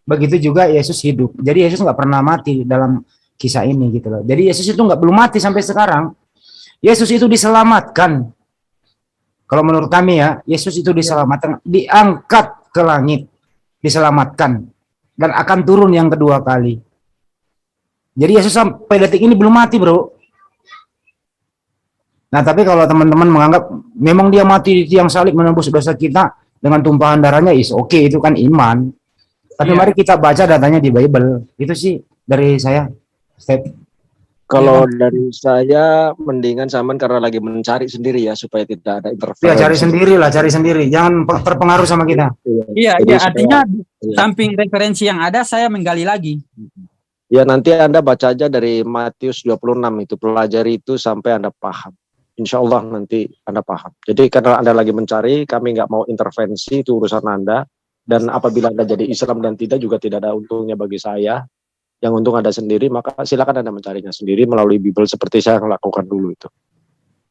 Begitu juga Yesus hidup. Jadi Yesus nggak pernah mati dalam kisah ini gitu loh. Jadi Yesus itu belum mati sampai sekarang. Yesus itu diselamatkan. Kalau menurut kami ya, Yesus itu diselamatkan, diangkat ke langit, diselamatkan, dan akan turun yang kedua kali. Jadi Yesus sampai detik ini belum mati, bro. Nah, tapi kalau teman-teman menganggap memang dia mati di tiang salib menembus dosa kita dengan tumpahan darahnya, oke, itu kan iman. Tapi mari kita baca datanya di Bible. Itu sih dari saya. Kalau dari saya mendingan Saman karena lagi mencari sendiri ya supaya tidak ada interferensi. Ya, cari sendiri. Jangan terpengaruh sama kita. Iya, artinya samping referensi yang ada saya menggali lagi. Ya, nanti Anda baca aja dari Matius 26 itu, pelajari itu sampai Anda paham. insya Allah nanti Anda paham. Jadi karena Anda lagi mencari, kami nggak mau intervensi, itu urusan Anda. Dan apabila Anda jadi Islam dan tidak, juga tidak ada untungnya bagi saya. Yang untung Anda sendiri, maka silakan Anda mencarinya sendiri melalui Bible seperti saya lakukan dulu itu.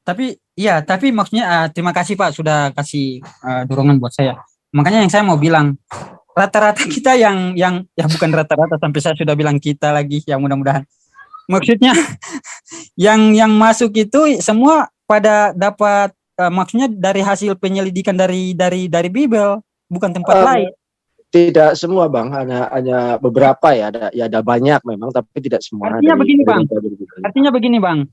Tapi maksudnya terima kasih Pak sudah kasih dorongan buat saya. Makanya yang saya mau bilang, rata-rata kita yang ya bukan rata-rata, sampai saya sudah bilang kita lagi, ya mudah-mudahan. Maksudnya yang masuk itu semua pada dapat maksudnya dari hasil penyelidikan dari Bible, bukan tempat lain. Tidak semua Bang, hanya beberapa ya, ada banyak memang, tapi tidak semua. Artinya begini Bang.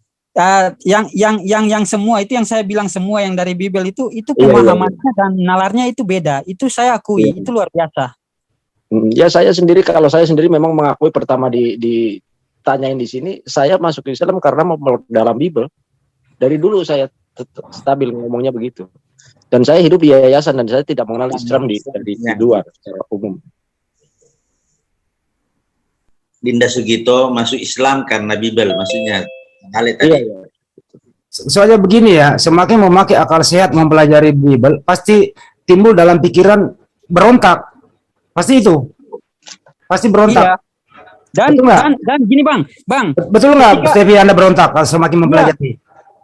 Yang semua itu yang saya bilang semua yang dari Bible itu pemahamannya dan nalarnya itu beda. Itu saya akui, itu luar biasa. Ya kalau saya sendiri memang mengakui pertama ditanyain di sini, saya masuk Islam karena mau dalam Bible. Dari dulu saya stabil ngomongnya begitu. Dan saya hidup di yayasan dan saya tidak mengenal Islam di luar secara umum. Dinda Sugito masuk Islam karena Bible, maksudnya hal tadi. Iya. Soalnya begini ya, semakin memakai akal sehat mempelajari Bible, pasti timbul dalam pikiran berontak. Pasti itu. Pasti berontak. Iya. Dan gini Bang. Betul nggak, Stevi, Anda berontak kalau semakin mempelajari?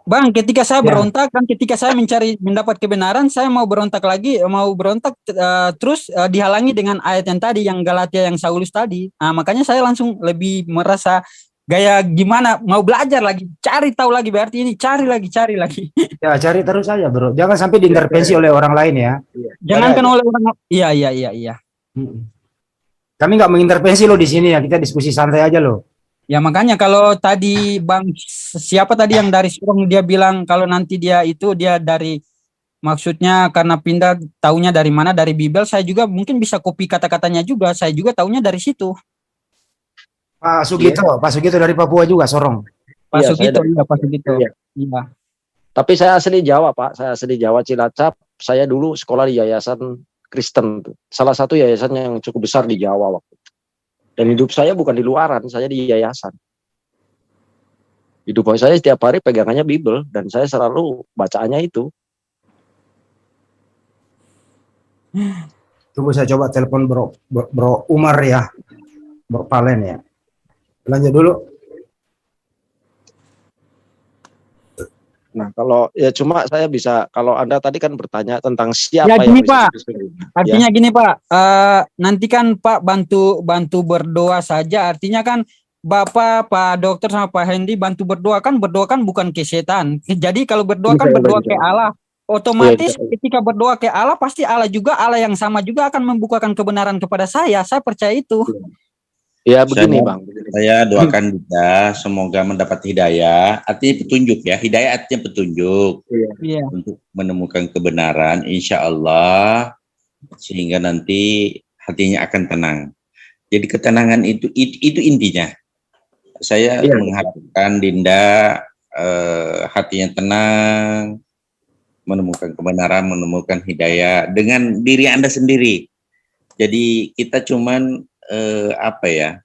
Bang, ketika saya berontak dan ketika saya mendapat kebenaran, saya mau berontak terus dihalangi dengan ayat yang tadi, yang Galatia yang Saulus tadi. Nah, makanya saya langsung lebih merasa gaya gimana, mau belajar lagi, cari tahu lagi, berarti ini cari lagi. Ya, cari terus saja, bro. Jangan sampai diintervensi oleh orang lain ya. Jangankan oleh orang. Iya. Kami nggak mengintervensi loh di sini ya, kita diskusi santai aja loh. Ya makanya kalau tadi Bang siapa tadi yang dari Sorong dia bilang kalau nanti dia dari maksudnya karena pindah taunya dari mana, dari Bible, saya juga mungkin bisa copy kata-katanya juga, saya juga taunya dari situ. Pak Sugito dari Papua juga, Sorong. Pak Sugito. Iya. Tapi saya asli Jawa Pak, saya asli Jawa Cilacap. Saya dulu sekolah di yayasan Kristen, salah satu yayasan yang cukup besar di Jawa waktu itu. Dan hidup saya bukan di luaran, saya di yayasan. Hidup saya setiap hari pegangannya Bible dan saya selalu bacaannya itu. Tunggu saya coba telepon bro Umar ya, Bro Palen ya. Lanjut dulu. Nah kalau ya cuma saya bisa, kalau Anda tadi kan bertanya tentang siapa ya, yang gini, bisa Pak. Artinya gini Pak, nanti kan Pak bantu berdoa saja. Artinya kan Bapak, Pak Dokter sama Pak Hendy bantu berdoa kan bukan ke setan. Jadi kalau berdoa kan berdoa ke Allah. Otomatis ketika berdoa ke Allah pasti Allah yang sama juga akan membukakan kebenaran kepada saya. Saya percaya itu. Ya begini Bang. Saya doakan juga semoga mendapat hidayah, artinya petunjuk ya. Hidayah artinya petunjuk untuk menemukan kebenaran, insya Allah, sehingga nanti hatinya akan tenang. Jadi ketenangan itu intinya. Saya mengharapkan Dinda hatinya tenang, menemukan kebenaran, menemukan hidayah dengan diri Anda sendiri. Jadi kita cuman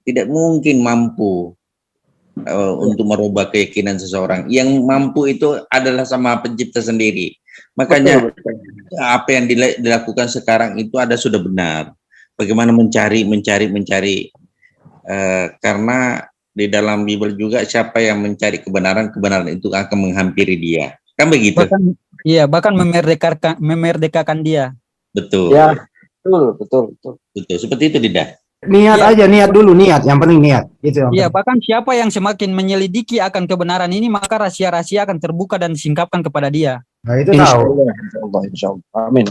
tidak mungkin mampu untuk merubah keyakinan seseorang. Yang mampu itu adalah sama pencipta sendiri. Makanya apa yang dilakukan sekarang itu sudah benar. Bagaimana mencari karena di dalam Bible juga siapa yang mencari kebenaran itu akan menghampiri dia. Kan begitu? Bahkan memerdekakan dia. Betul. Ya, betul. Seperti itu, Dinda. Niat dulu, yang penting niat. Itu Iya, bahkan siapa yang semakin menyelidiki akan kebenaran ini, maka rahasia-rahasia akan terbuka dan disingkapkan kepada dia. Nah, itu tahu. Insya Allah. Amin.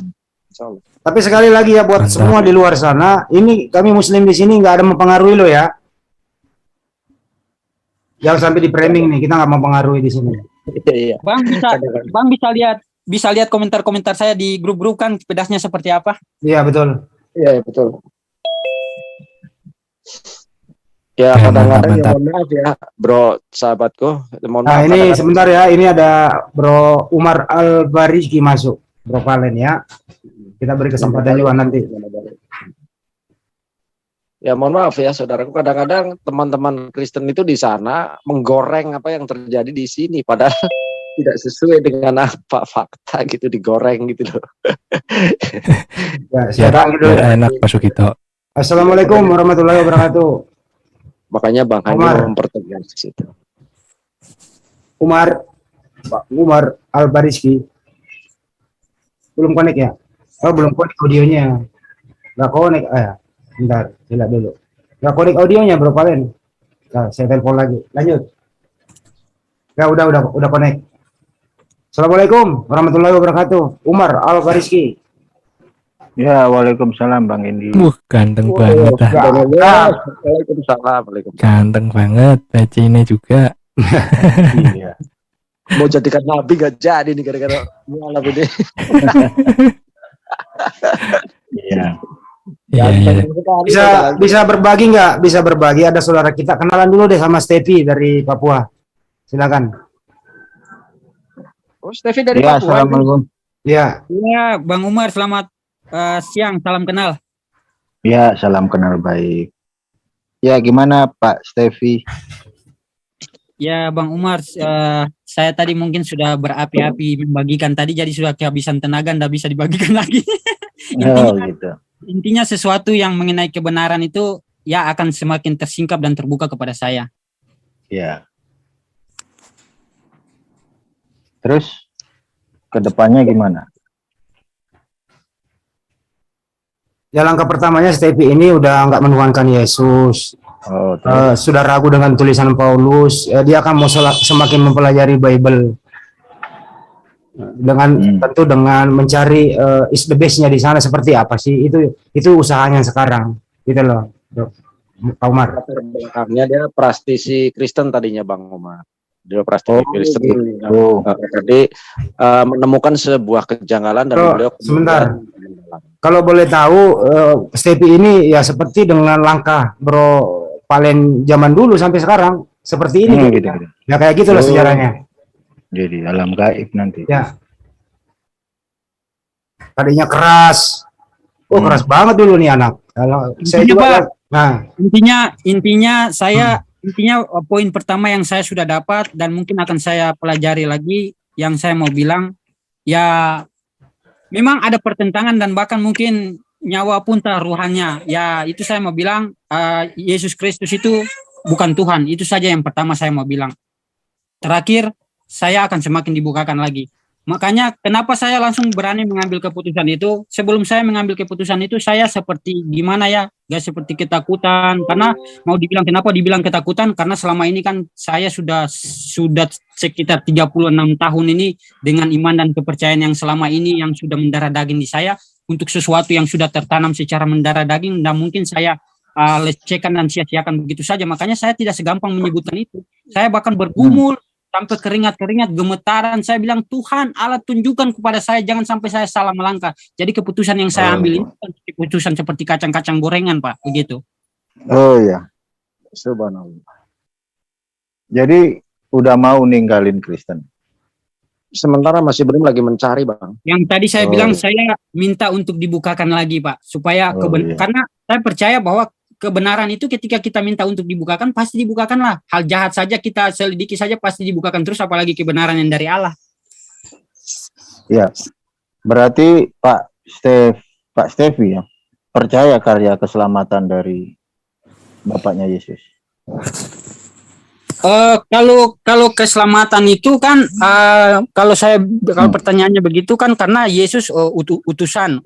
Insya Allah. Tapi sekali lagi ya buat semua di luar sana, ini kami Muslim di sini nggak ada mempengaruhi lo ya. Jangan sampai di framing nih, kita nggak mempengaruhi di sini. Iya. Bang bisa lihat komentar-komentar saya di grup-grup kan pedasnya seperti apa? Iya betul. Iya betul. Ya kadang-kadang ya, mohon maaf ya bro sahabatku. Nah ini sebentar ya, ini ada Bro Umar Al-Barizki masuk, Bro Valen ya. Kita beri kesempatan juga nanti. Ya mohon maaf ya saudaraku, kadang-kadang teman-teman Kristen itu di sana menggoreng apa yang terjadi di sini, padahal tidak sesuai dengan apa fakta gitu, digoreng gitu loh. Ya, Biar, siapa gitu. biar enak Pak Sugito. Assalamualaikum warahmatullahi wabarakatuh. Makanya Bang Handi Umar. mempertegas itu. Umar, Pak Umar Al-Bariski. Belum connect ya? Oh, belum connect audionya. Nggak connect, bentar, lihat dulu. Nggak connect audionya, Bro Palen. Nah, saya telepon lagi. Lanjut. Ya, udah connect. Assalamualaikum warahmatullahi wabarakatuh. Umar Al-Bariski. Ya, waalaikumsalam Bang Indi. Ganteng banget lah. Waalaikumsalam. Ganteng banget. Peci ini juga. Iya. Mau jadikan nabi gak jadi nih gara-gara malam ini. Iya. Iya, iya. Bisa berbagi nggak? Bisa berbagi. Ada saudara kita, kenalan dulu deh sama Stevi dari Papua. Silakan. Oh, Stevi dari Ya, Papua. assalamualaikum. Ya, Ya, Bang Umar, selamat siang, salam kenal. Ya, salam kenal baik. Ya, gimana Pak Stevi? Ya, Bang Umar, saya tadi mungkin sudah berapi-api membagikan tadi, jadi sudah kehabisan tenaga, nggak bisa dibagikan lagi. Oh, gitu. Intinya sesuatu yang mengenai kebenaran itu ya akan semakin tersingkap dan terbuka kepada saya. Ya. Terus kedepannya gimana? ya langkah pertamanya Stevi ini udah nggak menuhankan Yesus. Oh, terus. Sudah ragu dengan tulisan Paulus. Dia akan mau semakin mempelajari Bible. Dengan tentu dengan mencari is the best-nya di sana seperti apa sih, itu usahanya sekarang gitu loh, Pak Umar. Latar belakangnya dia praktisi Kristen tadinya Bang Umar. Dia praktisi Kristen. Oh. Tadi menemukan sebuah kejanggalan dan beliau sebentar. Kalau boleh tahu, Stevi ini ya seperti dengan langkah Bro Palen zaman dulu sampai sekarang seperti ini gitu. ya kayak gitu loh sejarahnya. Jadi alam gaib nanti. Ya. Tadinya keras. Keras banget dulu nih anak. Kalau saya juga Pak, nah, intinya poin pertama yang saya sudah dapat dan mungkin akan saya pelajari lagi, yang saya mau bilang ya memang ada pertentangan dan bahkan mungkin nyawa pun taruhannya. Ya itu saya mau bilang Yesus Kristus itu bukan Tuhan. Itu saja yang pertama saya mau bilang. Terakhir, saya akan semakin dibukakan lagi. Makanya kenapa saya langsung berani mengambil keputusan itu. Sebelum saya mengambil keputusan itu, saya seperti gimana ya, gak seperti ketakutan. Karena mau dibilang kenapa dibilang ketakutan, karena selama ini kan saya sudah sekitar 36 tahun ini dengan iman dan kepercayaan yang selama ini yang sudah mendarah daging di saya untuk sesuatu yang sudah tertanam secara mendarah daging, dan mungkin saya lecehkan dan sia-siakan begitu saja. Makanya saya tidak segampang menyebutkan itu. Saya bahkan bergumul sampai keringat-keringat, gemetaran. Saya bilang, Tuhan Allah tunjukkan kepada saya, jangan sampai saya salah melangkah. Jadi keputusan yang saya ambil ini keputusan seperti kacang-kacang gorengan, Pak, begitu. Oh ya. Subhanallah. Jadi udah mau ninggalin Kristen. Sementara masih belum, lagi mencari Bang. Yang tadi saya bilang, saya minta untuk dibukakan lagi, Pak, supaya karena saya percaya bahwa kebenaran itu ketika kita minta untuk dibukakan, pasti dibukakan lah. Hal jahat saja kita selidiki saja pasti dibukakan terus, apalagi kebenaran yang dari Allah. Ya, berarti Pak Stevi ya percaya karya keselamatan dari Bapaknya Yesus. Kalau keselamatan itu kan kalau pertanyaannya begitu kan, karena Yesus utusan.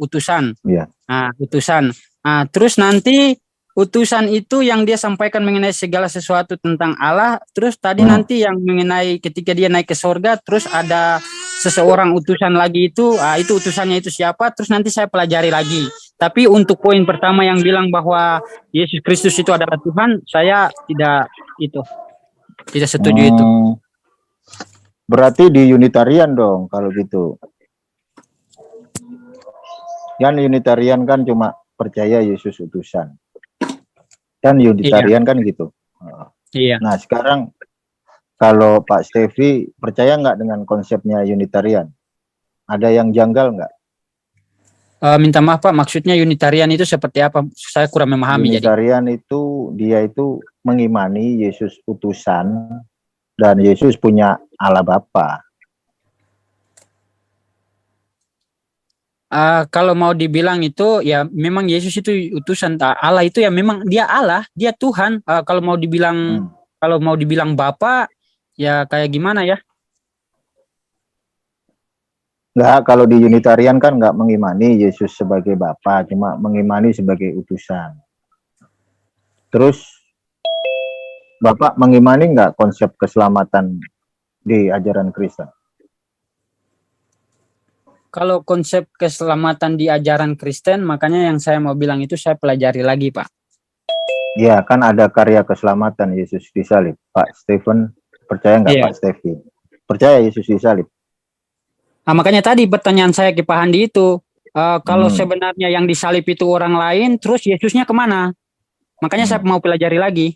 Iya. Nah, utusan. Nah, terus nanti utusan itu yang dia sampaikan mengenai segala sesuatu tentang Allah. Terus tadi nanti yang mengenai ketika dia naik ke sorga, terus ada seseorang utusan lagi itu utusannya itu siapa? Terus nanti saya pelajari lagi. Tapi untuk poin pertama yang bilang bahwa Yesus Kristus itu adalah Tuhan, saya tidak setuju itu. Berarti di Unitarian dong kalau gitu. Kan Unitarian kan cuma percaya Yesus utusan. Kan Unitarian kan gitu. Iya. Nah sekarang kalau Pak Stevi percaya nggak dengan konsepnya Unitarian? Ada yang janggal nggak? Minta maaf Pak, maksudnya Unitarian itu seperti apa? Saya kurang memahami. Unitarian itu dia itu mengimani Yesus utusan dan Yesus punya Allah Bapa. Kalau mau dibilang itu ya memang Yesus itu utusan Allah, itu ya memang dia Allah, dia Tuhan. Kalau mau dibilang Bapa ya kayak gimana ya? Enggak, kalau di Unitarian kan nggak mengimani Yesus sebagai Bapa, cuma mengimani sebagai utusan. Terus Bapak mengimani nggak konsep keselamatan di ajaran Kristen? Kalau konsep keselamatan di ajaran Kristen, makanya yang saya mau bilang itu saya pelajari lagi, Pak. Ya, kan ada karya keselamatan Yesus disalib. Pak Stephen, percaya nggak Iya. Pak Stephen? Percaya Yesus disalib? Nah, makanya tadi pertanyaan saya ke Pak Handi itu, kalau sebenarnya yang disalib itu orang lain, terus Yesusnya kemana? Makanya saya mau pelajari lagi.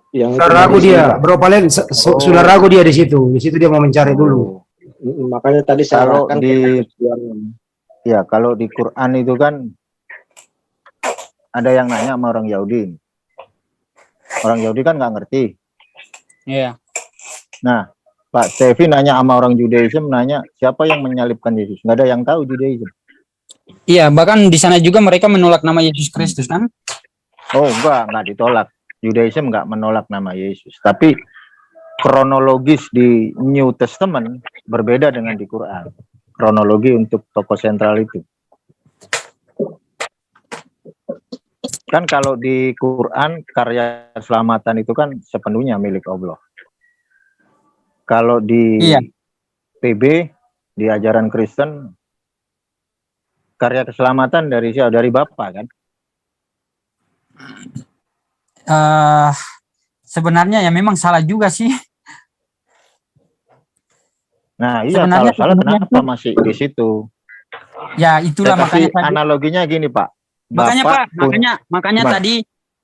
Yang Sudah ragu dia, Bro Palen, sudah ragu dia di situ. Di situ dia mau mencari dulu. Makanya tadi saya Kalau arahkan kalau di Quran itu kan ada yang nanya sama orang Yahudi. Orang Yahudi kan nggak ngerti. Iya. Nah, Pak Stevi nanya sama orang Judaism, nanya siapa yang menyalibkan Yesus. Nggak ada yang tahu Judaism. Iya, bahkan di sana juga mereka menolak nama Yesus Kristus kan? Oh, nggak ditolak. Judaism nggak menolak nama Yesus. Tapi kronologis di New Testament berbeda dengan di Quran. Kronologi untuk tokoh sentral itu. Kan kalau di Quran karya keselamatan itu kan sepenuhnya milik Allah. Kalau di PB, di ajaran Kristen, karya keselamatan dari siapa? Dari Bapa kan? Sebenarnya ya memang salah juga sih. Nah iya, kalau salah kenapa masih di situ? Ya itulah makanya tadi, analoginya gini Pak. Makanya Pak,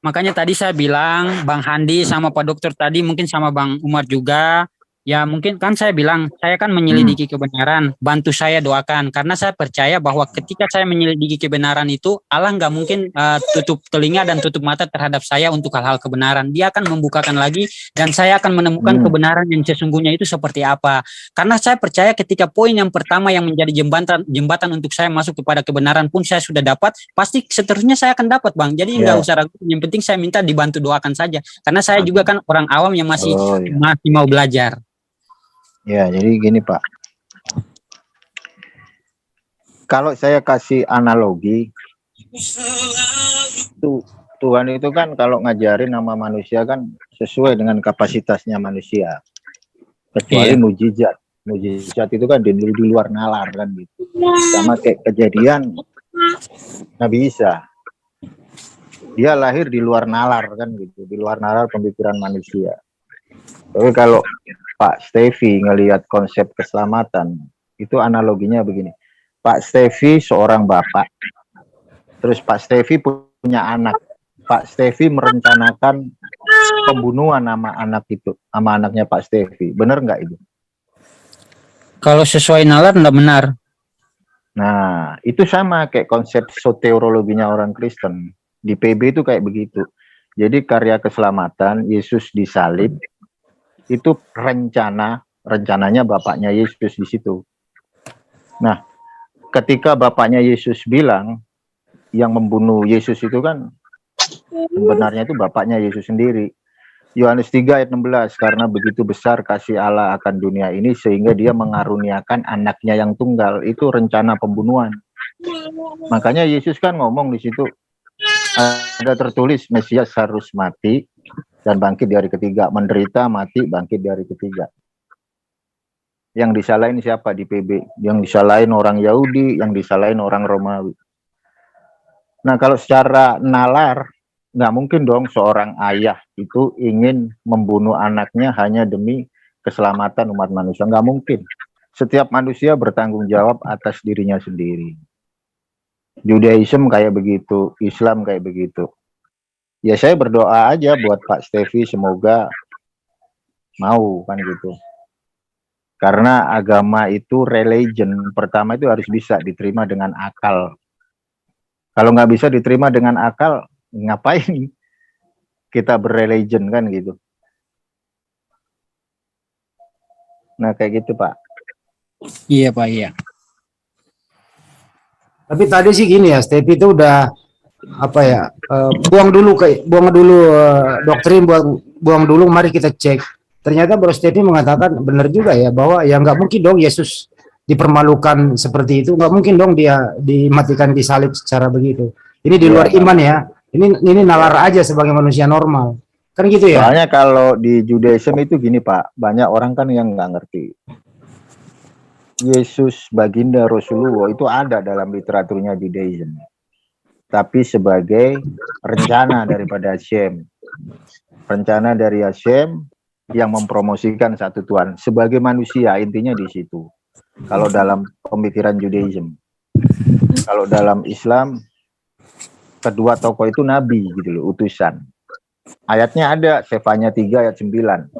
makanya tadi saya bilang Bang Handi sama Pak Dokter tadi, mungkin sama Bang Umar juga. Ya mungkin kan saya bilang, saya kan menyelidiki kebenaran, bantu saya doakan. Karena saya percaya bahwa ketika saya menyelidiki kebenaran itu, Allah nggak mungkin tutup telinga dan tutup mata terhadap saya untuk hal-hal kebenaran. Dia akan membukakan lagi, dan saya akan menemukan kebenaran yang sesungguhnya itu seperti apa. Karena saya percaya ketika poin yang pertama yang menjadi jembatan untuk saya masuk kepada kebenaran pun saya sudah dapat, pasti seterusnya saya akan dapat Bang. Jadi nggak usah ragu, yang penting saya minta dibantu doakan saja. Karena saya juga kan orang awam yang masih mau belajar. Ya, jadi gini Pak. Kalau saya kasih analogi, Tuhan itu kan kalau ngajarin nama manusia kan sesuai dengan kapasitasnya manusia. Kecuali mujizat. Mujizat itu kan di luar nalar kan gitu. Sama kayak kejadian Nabi Isa. Dia lahir di luar nalar kan gitu, di luar nalar pemikiran manusia. Tapi kalau Pak Stevi ngelihat konsep keselamatan, itu analoginya begini. Pak Stevi seorang bapak, terus Pak Stevi punya anak. Pak Stevi merencanakan pembunuhan sama anak itu, sama anaknya Pak Stevi. Benar nggak itu? Kalau sesuai nalar nggak benar. Nah, itu sama kayak konsep soteriologinya orang Kristen. Di PB itu kayak begitu. Jadi karya keselamatan, Yesus disalib, itu rencananya bapaknya Yesus di situ. Nah, ketika bapaknya Yesus bilang yang membunuh Yesus itu kan sebenarnya itu bapaknya Yesus sendiri. Yohanes 3 ayat 16, karena begitu besar kasih Allah akan dunia ini sehingga dia mengaruniakan anaknya yang tunggal. Itu rencana pembunuhan. Makanya Yesus kan ngomong di situ, ada tertulis Mesias harus mati dan bangkit di hari ketiga, menderita, mati, bangkit di hari ketiga. Yang disalahin siapa di PB? Yang disalahin orang Yahudi, yang disalahin orang Romawi. Nah, kalau secara nalar, nggak mungkin dong seorang ayah itu ingin membunuh anaknya hanya demi keselamatan umat manusia. Nggak mungkin. Setiap manusia bertanggung jawab atas dirinya sendiri. Judaism kayak begitu, Islam kayak begitu. Ya saya berdoa aja buat Pak Stevi, semoga mau kan gitu. Karena agama itu religion, pertama itu harus bisa diterima dengan akal. Kalau nggak bisa diterima dengan akal, ngapain kita berreligion kan gitu. Nah kayak gitu Pak. Iya Pak, iya. Tapi tadi sih gini ya, Stepi itu udah apa ya, buang dulu doktrin, buang dulu, mari kita cek. Ternyata Bro Stepi mengatakan benar juga ya, bahwa ya nggak mungkin dong Yesus dipermalukan seperti itu, nggak mungkin dong dia dimatikan di salib secara begitu. Ini di luar Iya, iman ya, ini nalar aja sebagai manusia normal, kan gitu ya. soalnya kalau di Judaism itu gini Pak, banyak orang kan yang nggak ngerti. Yesus baginda Rasulullah itu ada dalam literaturnya Judaism, tapi sebagai rencana daripada Hashem, rencana dari Hashem yang mempromosikan satu Tuhan sebagai manusia, intinya di situ. Kalau dalam pemikiran Judaism, kalau dalam Islam kedua tokoh itu nabi gitu loh, utusan. Ayatnya ada, Sefanya 3 ayat 9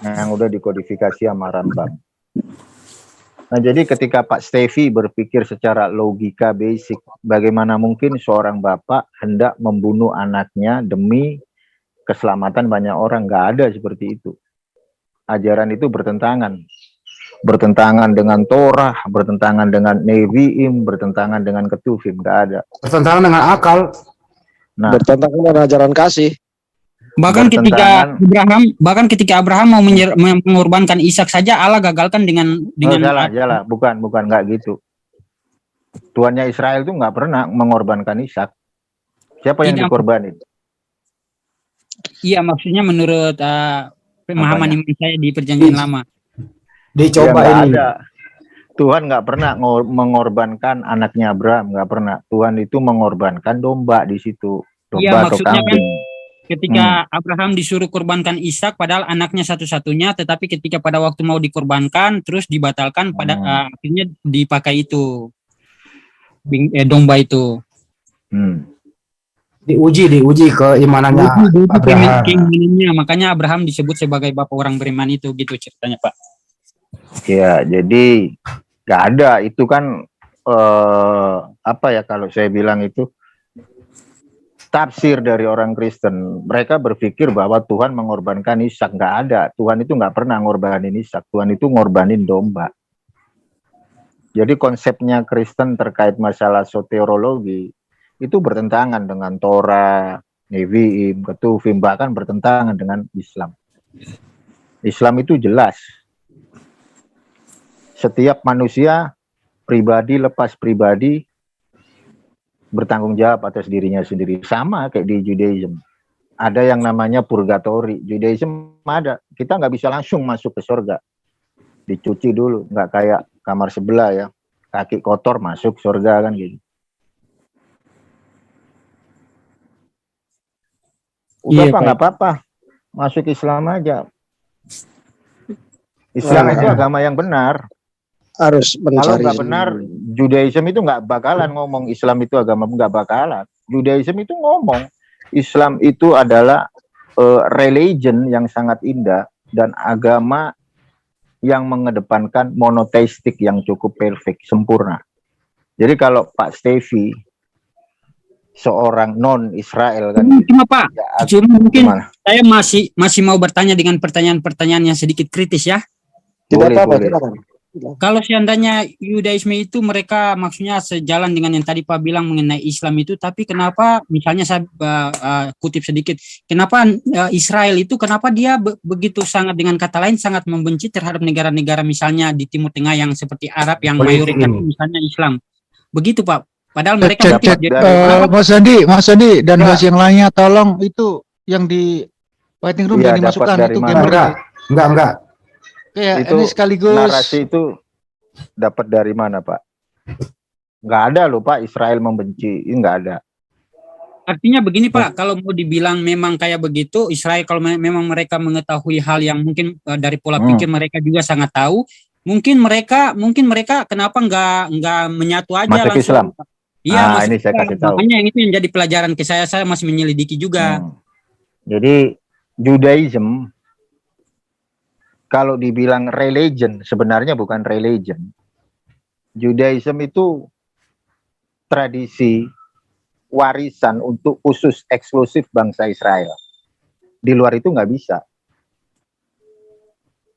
yang udah dikodifikasi sama Rambam. Nah, jadi ketika Pak Stevi berpikir secara logika basic, bagaimana mungkin seorang bapak hendak membunuh anaknya demi keselamatan banyak orang? Nggak ada seperti itu. Ajaran itu bertentangan dengan Torah, bertentangan dengan Nevi'im, bertentangan dengan Ketuvim, nggak ada. Bertentangan dengan akal. Nah, Bertentangan dengan ajaran kasih. Bahkan ketika Abraham mau mengorbankan Ishak saja, Allah gagalkan dengan salah, bukan nggak gitu. Tuannya Israel itu nggak pernah mengorbankan Ishak. Siapa yang dikorbanin? Iya, maksudnya menurut pemahaman iman saya di Perjanjian Lama. Dicoba ya, ini. Ada. Tuhan nggak pernah mengorbankan anaknya Abraham, nggak pernah. Tuhan itu mengorbankan domba di situ, domba atau kambing. Kan, ketika Abraham disuruh korbankan Ishak, padahal anaknya satu-satunya, tetapi ketika pada waktu mau dikorbankan, terus dibatalkan, pada akhirnya dipakai itu domba itu. Diuji keimanannya Abraham. Makanya Abraham disebut sebagai bapak orang beriman itu, gitu ceritanya Pak. Ya, jadi nggak ada itu kan apa ya kalau saya bilang itu tafsir dari orang Kristen. Mereka berpikir bahwa Tuhan mengorbankan Ishak. Nggak ada. Tuhan itu nggak pernah ngorbanin Ishak. Tuhan itu ngorbanin domba. Jadi konsepnya Kristen terkait masalah soteriologi itu bertentangan dengan Torah, Nevi'im, Ketuvim, bahkan bertentangan dengan Islam. Islam itu jelas. Setiap manusia pribadi lepas pribadi bertanggung jawab atas dirinya sendiri. Sama kayak di Judaism. Ada yang namanya purgatori. Judaism ada. Kita nggak bisa langsung masuk ke surga. Dicuci dulu. Nggak kayak kamar sebelah ya. Kaki kotor masuk surga kan gitu. Udah Pak, nggak apa-apa. Masuk Islam aja. Islam itu agama yang benar. Harus mencari. Kalau nggak benar, Judaism itu nggak bakalan ngomong Islam itu agama, nggak bakalan. Judaism itu ngomong Islam itu adalah religion yang sangat indah dan agama yang mengedepankan monoteistik yang cukup perfect, sempurna. Jadi kalau Pak Stevi seorang non Israel kan, cuma Pak, ya, mungkin saya masih mau bertanya dengan pertanyaan-pertanyaan yang sedikit kritis ya. Tidak apa-apa. Kalau seandainya Yudaisme itu mereka maksudnya sejalan dengan yang tadi Pak bilang mengenai Islam itu, tapi kenapa misalnya saya kutip sedikit, kenapa Israel itu kenapa dia begitu sangat, dengan kata lain sangat membenci terhadap negara-negara misalnya di Timur Tengah yang seperti Arab yang mayoritas misalnya Islam. Begitu Pak. Padahal mereka Mas Andi dan host yang lainnya tolong itu yang di waiting room yang dimasukkan itu enggak. Ya, itu ini sekaligus narasi itu dapat dari mana Pak? Nggak ada loh Pak, Israel membenci, ini nggak ada. Artinya begini Pak, kalau mau dibilang memang kayak begitu, Israel kalau memang mereka mengetahui hal yang mungkin dari pola pikir mereka juga sangat tahu, mungkin mereka kenapa nggak menyatu aja masuk langsung Islam. Iya, ini saya kasih tahu. Makanya itu yang jadi pelajaran ke saya masih menyelidiki juga. Jadi Judaism kalau dibilang religion, sebenarnya bukan religion. Judaism itu tradisi warisan untuk khusus eksklusif bangsa Israel. Di luar itu nggak bisa.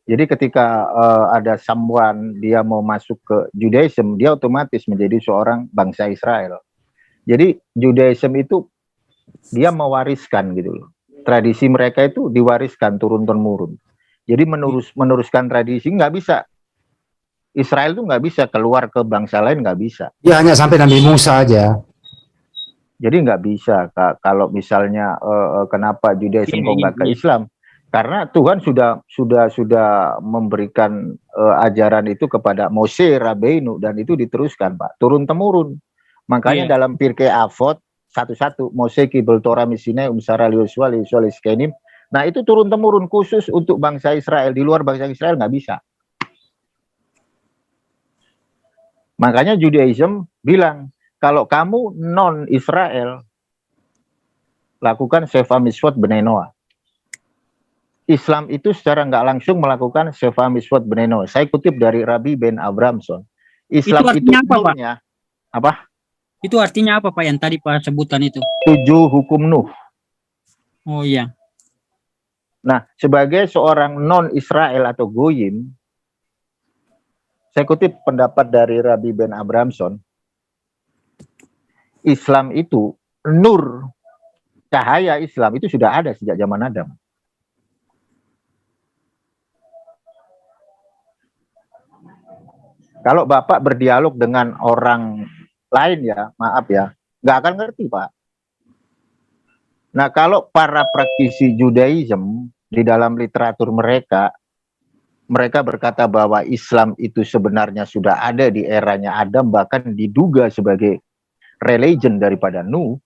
Jadi ketika ada someone dia mau masuk ke Judaism, dia otomatis menjadi seorang bangsa Israel. Jadi Judaism itu dia mewariskan gitu loh. Tradisi mereka itu diwariskan turun-temurun. Jadi meneruskan tradisi nggak bisa. Israel tuh nggak bisa keluar ke bangsa lain, nggak bisa. Ya hanya sampai Nabi Musa aja. Jadi nggak bisa kalau misalnya kenapa Judaism kok nggak ke Islam? Karena Tuhan sudah memberikan ajaran itu kepada Mose Rabbeinu dan itu diteruskan, Pak, turun temurun. Makanya dalam Pirkei Avot 1:1 Mose kibel Torah misine umsara liuswa liskenim. Nah itu turun temurun khusus untuk bangsa Israel. Di luar bangsa Israel nggak bisa. Makanya Judaism bilang kalau kamu non Israel lakukan Sheva Mitzvot Bnei Noah. Islam itu secara nggak langsung melakukan Sheva Mitzvot Bnei Noah. Saya kutip dari Rabbi Ben Abramson. Islam itu apa, nurnya, Pak? Apa? Itu artinya apa, Pak, yang tadi Pak sebutkan itu? 7 hukum Nuh. Oh iya. Nah, sebagai seorang non-Israel atau Goyim, saya kutip pendapat dari Rabbi Ben Abramson, Islam itu, nur, cahaya Islam itu sudah ada sejak zaman Adam. Kalau Bapak berdialog dengan orang lain ya, maaf ya, nggak akan ngerti, Pak. Nah, kalau para praktisi Judaism di dalam literatur mereka berkata bahwa Islam itu sebenarnya sudah ada di eranya Adam, bahkan diduga sebagai religion daripada Nuh,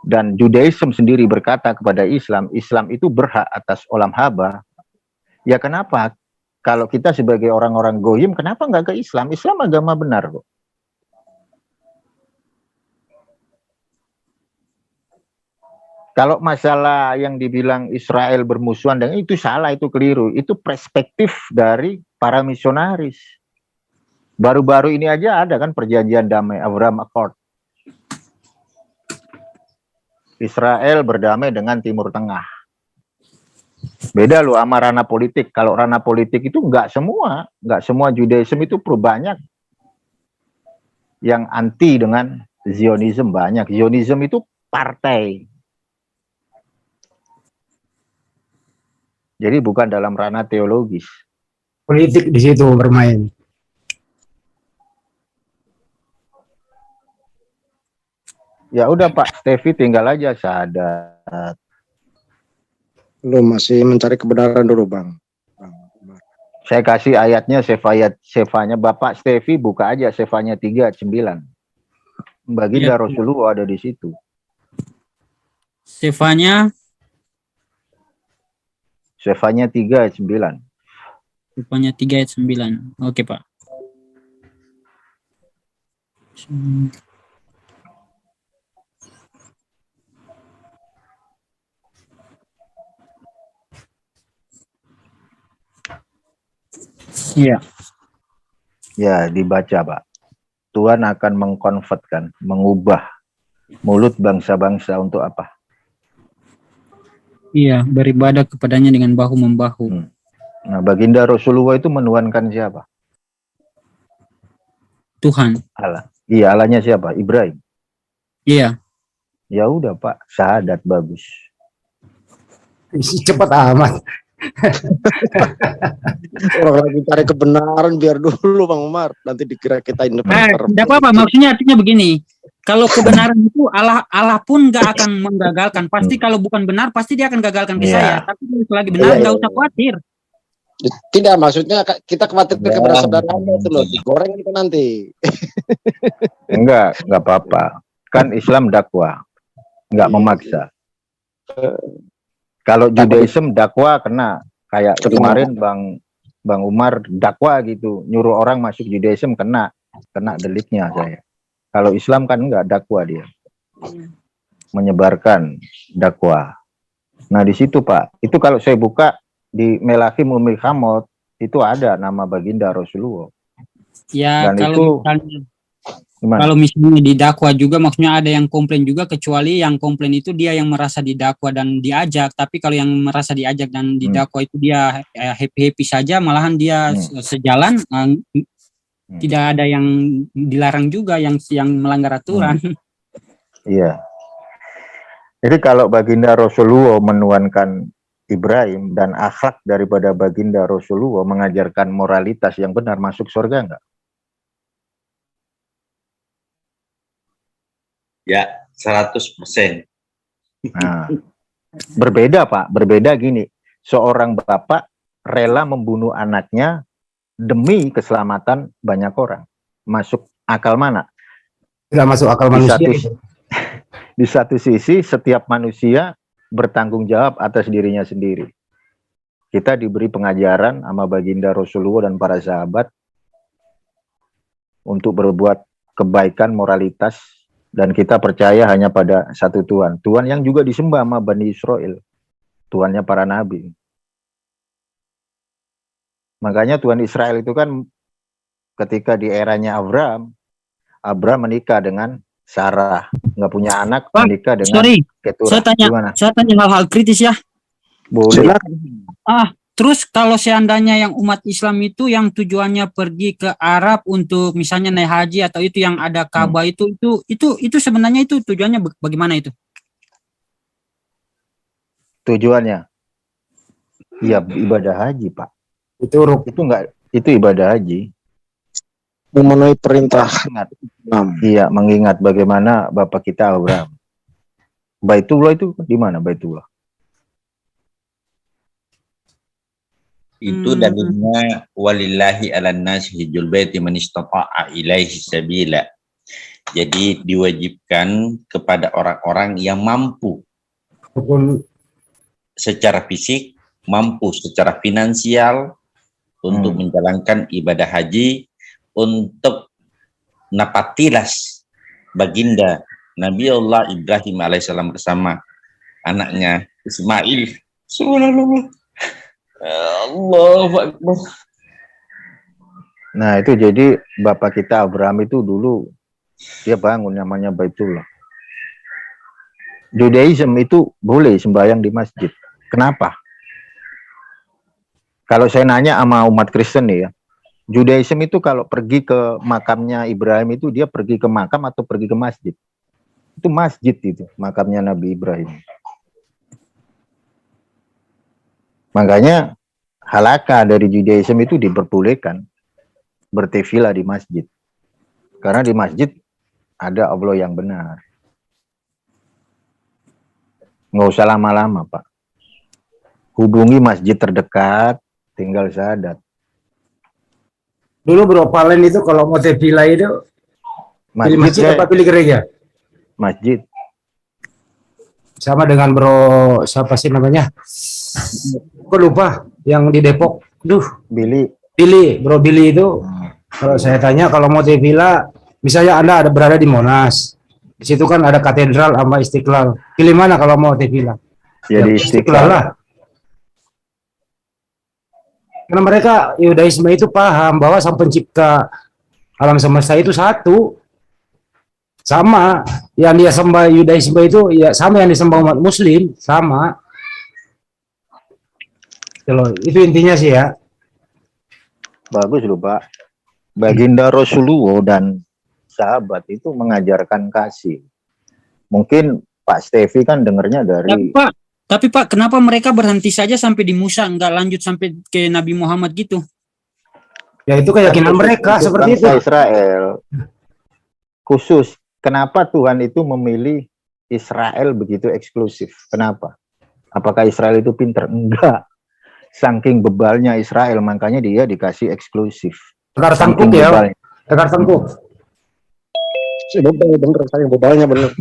dan Judaism sendiri berkata kepada Islam itu berhak atas olam haba. Ya kenapa? Kalau kita sebagai orang-orang Goyim, kenapa nggak ke Islam? Islam agama benar kok. Kalau masalah yang dibilang Israel bermusuhan dengan itu salah, itu keliru. Itu perspektif dari para misionaris. Baru-baru ini aja ada kan perjanjian damai Abraham Accord. Israel berdamai dengan Timur Tengah. Beda loh sama ranah politik. Kalau ranah politik itu nggak semua Judaism itu banyak yang anti dengan Zionism, banyak. Zionism itu partai. Jadi bukan dalam ranah teologis. Politik di situ bermain. Ya udah Pak Stevi tinggal aja syahadat. Belum, masih mencari kebenaran dulu, Bang. Saya kasih ayatnya, Sevanya Bapak Stevi buka aja Sevanya 3:9. Baginda Rasulullah ada di situ. Sevanya 3:9. Sevanya 3:9. Oke, Pak. Iya. Ya, dibaca, Pak. Tuhan akan mengkonvertkan, mengubah mulut bangsa-bangsa untuk apa? Iya, beribadah kepadanya dengan bahu-membahu. Nah, Baginda Rasulullah itu menuhankan siapa? Tuhan. Allah. Iya, Allahnya siapa? Ibrahim. Iya. Ya udah, Pak. Syahadat bagus. Cepat amat. Orang lagi cari kebenaran, biar dulu Bang Umar, nanti dikira kita independen. Tidak apa-apa, maksudnya artinya begini. Kalau kebenaran itu Allah pun nggak akan menggagalkan. Pasti kalau bukan benar, pasti dia akan gagalkan ke saya. Tapi kalau selagi benar, nggak usah khawatir. Tidak, maksudnya kita khawatir kepada saudara itu loh, digoreng itu nanti. Enggak apa-apa. Kan Islam dakwah, nggak memaksa. Kalau Judaism dakwah kena, kayak kemarin Bang Umar dakwah gitu, nyuruh orang masuk Judaism kena deliknya saya. Kalau Islam kan enggak, dakwah dia. Menyebarkan dakwah. Nah, di situ Pak, itu kalau saya buka di Melahim Umil Hamod, itu ada nama Baginda Rasulullah. Ya, dan kalau itu misalnya Gimana? Kalau misalnya didakwa juga, maksudnya ada yang komplain juga, kecuali yang komplain itu dia yang merasa didakwa dan diajak. Tapi kalau yang merasa diajak dan didakwa itu dia happy-happy saja, malahan dia sejalan, tidak ada yang dilarang juga, yang melanggar aturan. Iya. Jadi kalau baginda Rasulullah menuankan Ibrahim dan akhlak daripada baginda Rasulullah mengajarkan moralitas yang benar, masuk surga enggak? Ya, 100%. Nah, berbeda Pak, berbeda gini. Seorang bapak rela membunuh anaknya demi keselamatan banyak orang. Masuk akal mana? Tidak masuk akal Di manusia. di satu sisi setiap manusia bertanggung jawab atas dirinya sendiri. Kita diberi pengajaran sama baginda Rasulullah dan para sahabat untuk berbuat kebaikan, moralitas, dan kita percaya hanya pada satu Tuhan. Tuhan yang juga disembah sama Bani Israel. Tuhannya para nabi. Makanya Tuhan Israel itu kan ketika di eranya Abraham menikah dengan Sarah. Nggak punya anak, Bang, menikah dengan sorry, Keturah. saya tanya hal-hal kritis ya. Boleh. Terus kalau seandainya yang umat Islam itu yang tujuannya pergi ke Arab untuk misalnya naik haji atau itu yang ada Ka'bah itu sebenarnya itu tujuannya bagaimana itu? Tujuannya? Ya ibadah haji, Pak. Itu ibadah haji. Memenuhi perintah. Iya, mengingat bagaimana bapak kita Abraham. Baitullah itu di mana Baitullah? Itu dalilnya walillahi 'alan nasi hijjul baiti man istata'a ilaihi sabila. Jadi diwajibkan kepada orang-orang yang mampu secara fisik, mampu secara finansial untuk menjalankan ibadah haji, untuk napatilas baginda Nabiullah Ibrahim alaihissalam bersama anaknya Ismail. Subhanallah. Allahu Akbar. Nah itu jadi bapak kita Abraham itu dulu dia bangun namanya Baitullah. Judaism itu boleh sembahyang di masjid. Kenapa? Kalau saya nanya sama umat Kristen nih ya, Judaism itu kalau pergi ke makamnya Ibrahim itu dia pergi ke makam atau pergi ke masjid? Itu masjid itu, makamnya Nabi Ibrahim. Makanya halakah dari Judaism itu diperbolehkan bertefilah di masjid. Karena di masjid ada Allah yang benar. Nggak usah lama-lama, Pak. Hubungi masjid terdekat, tinggal syahadat. Dulu Bro Palen itu kalau mau tefilah itu pilih masjid apa pilih gereja? Masjid. Sama dengan Bro siapa sih namanya? Kok lupa yang di Depok. Billy, Bro Billy itu kalau saya tanya kalau mau tefilah, misalnya Anda berada di Monas. Di situ kan ada katedral sama Istiqlal. Pilih mana kalau mau tefilah? Ya di Istiqlal lah. Karena mereka Yudaisme itu paham bahwa Sang Pencipta alam semesta itu satu. Sama yang dia sembah Yudaisme itu ya sama yang disembah umat muslim, sama. Itu intinya sih ya. Bagus loh Pak. Baginda Rasulullah dan sahabat itu mengajarkan kasih. Mungkin Pak Stevi kan dengarnya dari Tapi Pak, kenapa mereka berhenti saja sampai di Musa, nggak lanjut sampai ke Nabi Muhammad gitu? Ya itu keyakinan mereka seperti itu. Israel. Khusus, kenapa Tuhan itu memilih Israel begitu eksklusif? Kenapa? Apakah Israel itu pinter? Enggak. Saking bebalnya Israel, makanya dia dikasih eksklusif. Tegar tangkuk ya. Tegar tangkuk. Bener, saking bebalnya bener.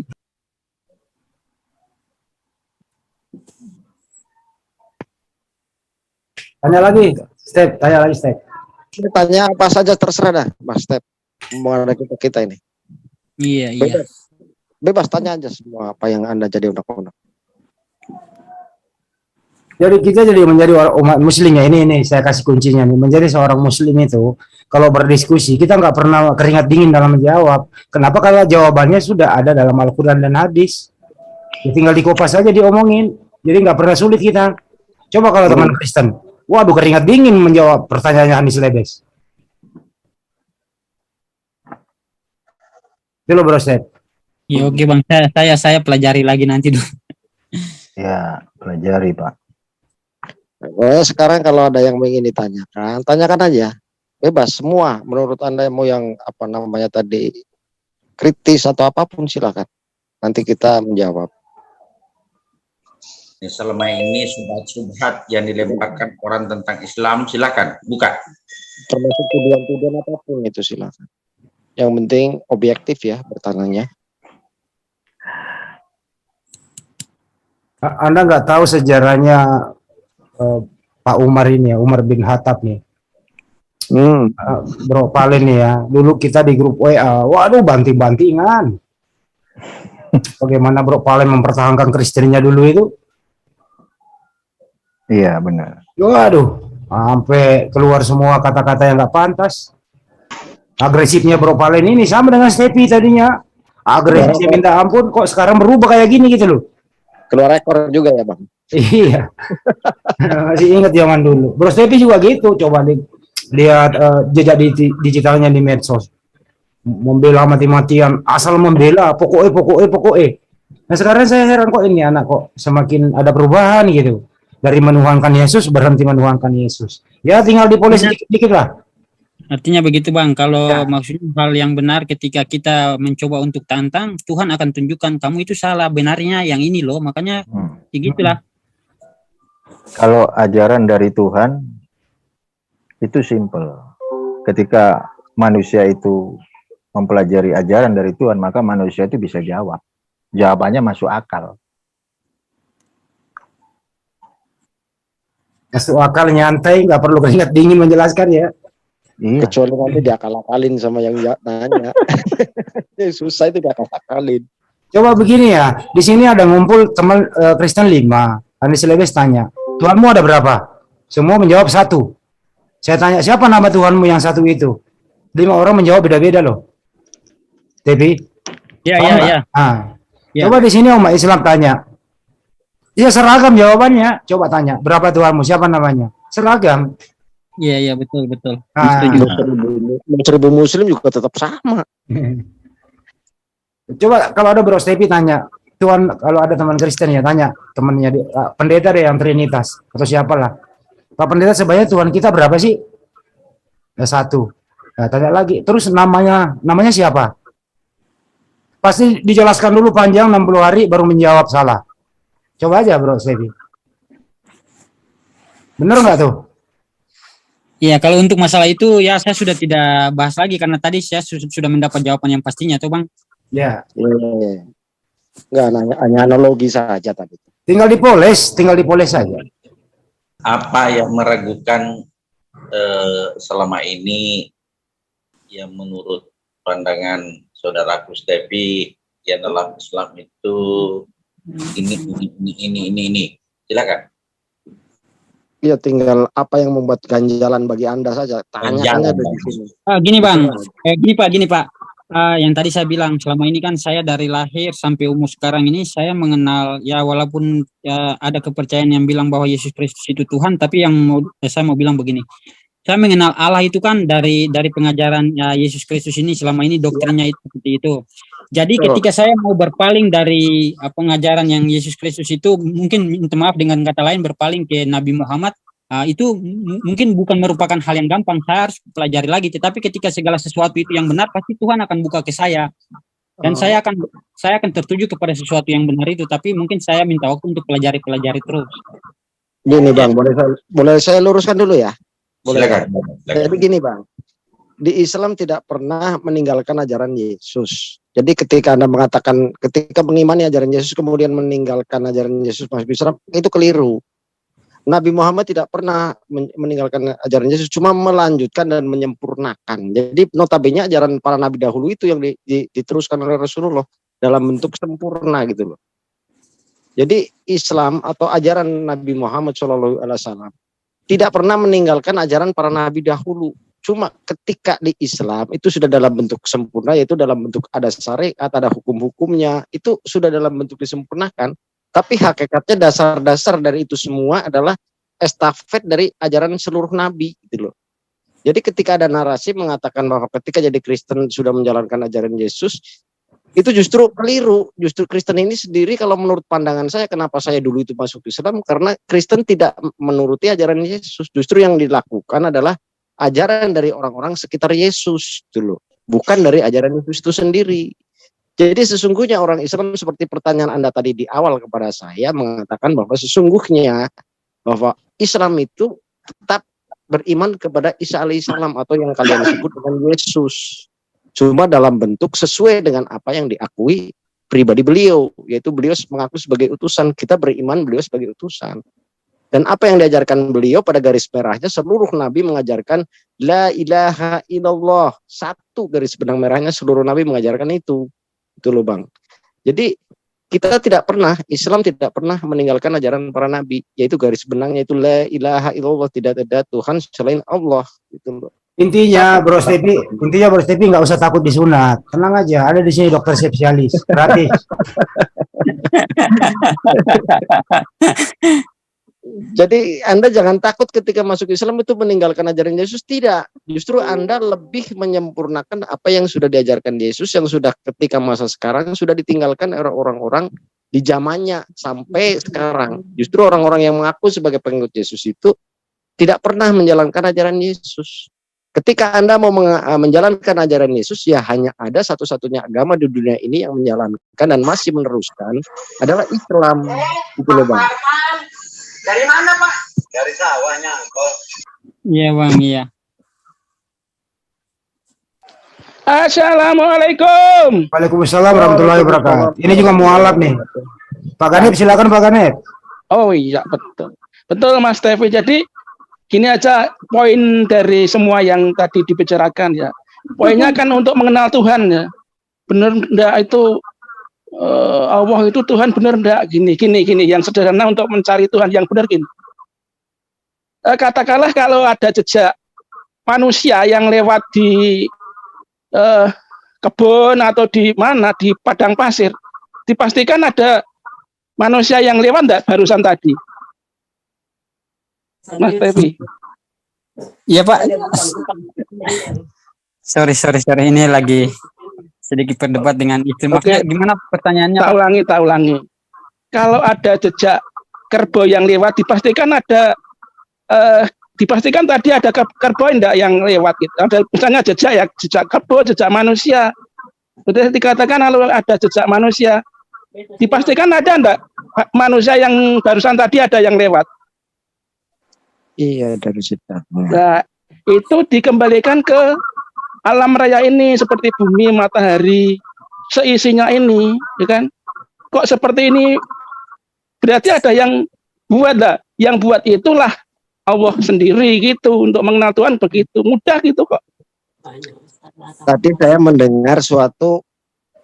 Tanya lagi, Step. Tanya apa saja terserah dah, Mas Step. Mau ada kita ini. Iya. Bebas tanya aja semua apa yang Anda jadi unek-unek. Jadi kita jadi menjadi umat muslim ya, ini saya kasih kuncinya nih. Menjadi seorang muslim itu kalau berdiskusi kita nggak pernah keringat dingin dalam menjawab. Kenapa? Kalau jawabannya sudah ada dalam Al-Quran dan hadis. Ya tinggal dikupas saja diomongin. Jadi nggak pernah sulit kita. Coba kalau teman Kristen, waduh keringat dingin menjawab pertanyaannya Anies Lebes. Itu loh Bro Step. Ya oke Bang, saya pelajari lagi nanti dulu. Ya, pelajari Pak. Sekarang kalau ada yang ingin ditanyakan, tanyakan aja. Bebas semua. Menurut Anda mau yang apa namanya tadi kritis atau apapun silakan. Nanti kita menjawab. Selama ini subhat-subhat yang dilemparkan orang tentang Islam, silakan buka. Termasuk tuduhan-tuduhan apapun itu silakan. Yang penting objektif ya bertanya. Anda nggak tahu sejarahnya Pak Umar ini ya, Umar bin Khattab nih. Bro Palen nih ya. Dulu kita di grup WA, waduh banting-bantingan. Bagaimana Bro Palen mempertahankan Kristennya dulu itu? Iya benar. Waduh, sampai keluar semua kata-kata yang nggak pantas. Agresifnya Bro Palen ini sama dengan Stepi tadinya. Agresifnya minta ampun, kok sekarang berubah kayak gini gitu loh. Keluar rekor juga ya Bang. Iya. Masih ingat zaman dulu. Bro Stepi juga gitu. Coba lihat jejak digitalnya di medsos. Membela mati-matian, asal membela, pokoknya. Nah sekarang saya heran kok ini anak kok semakin ada perubahan gitu. Dari menuhankan Yesus berhenti menuhankan Yesus. Ya tinggal dipoles dikit-dikit lah. Artinya begitu Bang, kalau maksudnya hal yang benar ketika kita mencoba untuk tantang, Tuhan akan tunjukkan kamu itu salah, benarnya yang ini loh, makanya gitulah. Kalau ajaran dari Tuhan itu simple. Ketika manusia itu mempelajari ajaran dari Tuhan, maka manusia itu bisa jawab. Jawabannya masuk akal. Masuk akal, nyantai, nggak perlu keringat dingin menjelaskan ya. Iya. Kecuali nanti diakal-akalin sama yang nanya. Susah itu diakal-akalin. Coba begini ya, di sini ada ngumpul teman Kristen 5. Anies Lebes tanya, Tuhanmu ada berapa? Semua menjawab 1. Saya tanya, siapa nama Tuhanmu yang 1 itu? 5 orang menjawab beda-beda loh. Tapi, ya. Coba di sini umat Islam tanya, ya seragam jawabannya. Coba tanya, berapa Tuhanmu? Siapa namanya? Seragam. Iya, betul. Seribu Muslim juga tetap sama. Coba kalau ada Bro Stepi tanya, Tuhan, kalau ada teman Kristen ya tanya temannya pendeta deh yang Trinitas atau siapalah. Pak pendeta sebenarnya Tuhan kita berapa sih? Ya 1. Nah, tanya lagi, terus namanya siapa? Pasti dijelaskan dulu panjang 60 hari baru menjawab salah. Coba aja Bro Stepi. Bener nggak tuh? Iya, kalau untuk masalah itu ya saya sudah tidak bahas lagi karena tadi saya sudah mendapat jawaban yang pastinya tuh Bang. Ya. Enggak, hanya analogi saja tadi. Tinggal dipoles saja. Apa yang meragukan selama ini yang menurut pandangan saudaraku Stepi yang dalam Islam itu ini. Silakan. Ya tinggal apa yang membuat ganjalan bagi Anda saja. Tanya-tanya di sini. Gini Bang, gini Pak. Yang tadi saya bilang selama ini kan saya dari lahir sampai umur sekarang ini saya mengenal ya walaupun ya, ada kepercayaan yang bilang bahwa Yesus Kristus itu Tuhan, tapi saya mau bilang begini. Saya mengenal Allah itu kan dari pengajaran ya, Yesus Kristus ini selama ini doktrinnya itu seperti itu. Jadi ketika saya mau berpaling dari pengajaran yang Yesus Kristus itu mungkin minta maaf dengan kata lain berpaling ke Nabi Muhammad itu mungkin bukan merupakan hal yang gampang, saya harus pelajari lagi. Tetapi ketika segala sesuatu itu yang benar pasti Tuhan akan buka ke saya dan saya akan tertuju kepada sesuatu yang benar itu. Tapi mungkin saya minta waktu untuk pelajari terus. Gini Bang, boleh saya luruskan dulu ya? Boleh. Silakan. Jadi gini Bang, di Islam tidak pernah meninggalkan ajaran Yesus. Jadi ketika Anda mengatakan ketika mengimani ajaran Yesus kemudian meninggalkan ajaran Yesus masuk Islam, itu keliru. Nabi Muhammad tidak pernah meninggalkan ajaran Yesus, cuma melanjutkan dan menyempurnakan. Jadi notabene ajaran para nabi dahulu itu yang diteruskan oleh Rasulullah dalam bentuk sempurna gitu loh. Jadi Islam atau ajaran Nabi Muhammad SAW tidak pernah meninggalkan ajaran para nabi dahulu. Cuma ketika di Islam itu sudah dalam bentuk sempurna, yaitu dalam bentuk ada syariat, ada hukum-hukumnya, itu sudah dalam bentuk disempurnakan. Tapi hakikatnya dasar-dasar dari itu semua adalah estafet dari ajaran seluruh nabi gitu loh. Jadi ketika ada narasi mengatakan bahwa ketika jadi Kristen sudah menjalankan ajaran Yesus, itu justru keliru. Justru Kristen ini sendiri, kalau menurut pandangan saya, kenapa saya dulu itu masuk Islam, karena Kristen tidak menuruti ajaran Yesus. Justru yang dilakukan adalah ajaran dari orang-orang sekitar Yesus dulu, bukan dari ajaran Yesus itu sendiri. Jadi sesungguhnya orang Islam, seperti pertanyaan Anda tadi di awal kepada saya, mengatakan bahwa sesungguhnya bahwa Islam itu tetap beriman kepada Isa alaihissalam atau yang kalian sebut dengan Yesus, cuma dalam bentuk sesuai dengan apa yang diakui pribadi beliau, yaitu beliau mengaku sebagai utusan. Kita beriman beliau sebagai utusan. Dan apa yang diajarkan beliau pada garis merahnya, seluruh nabi mengajarkan la ilaha illallah. Satu garis benang merahnya seluruh nabi mengajarkan itu. Itu loh Bang. Jadi kita tidak pernah, Islam tidak pernah meninggalkan ajaran para nabi, yaitu garis benangnya itu la ilaha illallah, tidak ada Tuhan selain Allah. Gitu loh. Intinya Bro Stepi nggak usah takut disunat. Tenang aja, ada di sini dokter spesialis gratis. Jadi Anda jangan takut ketika masuk Islam itu meninggalkan ajaran Yesus, tidak. Justru Anda lebih menyempurnakan apa yang sudah diajarkan Yesus, yang sudah ketika masa sekarang sudah ditinggalkan orang-orang di zamannya sampai sekarang. Justru orang-orang yang mengaku sebagai pengikut Yesus itu tidak pernah menjalankan ajaran Yesus. Ketika Anda mau menjalankan ajaran Yesus, ya hanya ada satu-satunya agama di dunia ini yang menjalankan dan masih meneruskan adalah Islam. Itu loh Bang. Dari mana Pak? Dari sawahnya Engkau. Iya Bang, iya. Assalamualaikum. Waalaikumsalam warahmatullahi wabarakatuh. Ini juga mualaf nih. Pak Ganep, silakan Pak Ganep. Oh iya, betul. Betul Mas Tevi. Jadi gini aja poin dari semua yang tadi dibicarakan ya. Poinnya kan untuk mengenal Tuhan ya. Benar enggak itu Allah itu Tuhan benar enggak, gini yang sederhana untuk mencari Tuhan yang benar gini. Katakanlah kalau ada jejak manusia yang lewat di kebun atau di mana di padang pasir, dipastikan ada manusia yang lewat enggak barusan tadi, Mas Tevi? Iya Pak. Sorry, ini lagi sedikit berdebat dengan istri. Maksudnya gimana pertanyaannya? Tak ulangi. Kalau ada jejak kerbau yang lewat, dipastikan ada, dipastikan tadi ada kerbau enggak yang lewat gitu. Ada misalnya jejak kerbau, jejak manusia. Sudah dikatakan kalau ada jejak manusia, dipastikan ada enggak manusia yang barusan tadi ada yang lewat. Iya, dari jejak. Nah, itu dikembalikan ke alam raya ini seperti bumi, matahari, seisinya ini, ya kan? Kok seperti ini? Berarti ada yang buat lah. Yang buat itulah Allah sendiri gitu, untuk mengenal Tuhan begitu mudah gitu kok. Tadi saya mendengar suatu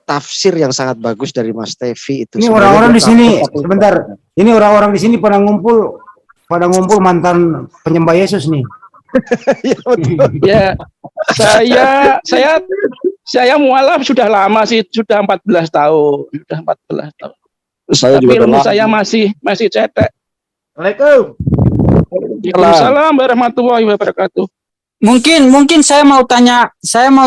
tafsir yang sangat bagus dari Mas Tevi itu. Ini orang-orang di sini, sebentar. Ini orang-orang di sini pada ngumpul mantan penyembah Yesus nih. Ya, saya mualaf sudah lama sih, sudah 14 tahun. Saya tapi juga ilmu saya masih cetek. Assalamualaikum. Waalaikumsalam warahmatullahi wabarakatuh. Mungkin saya mau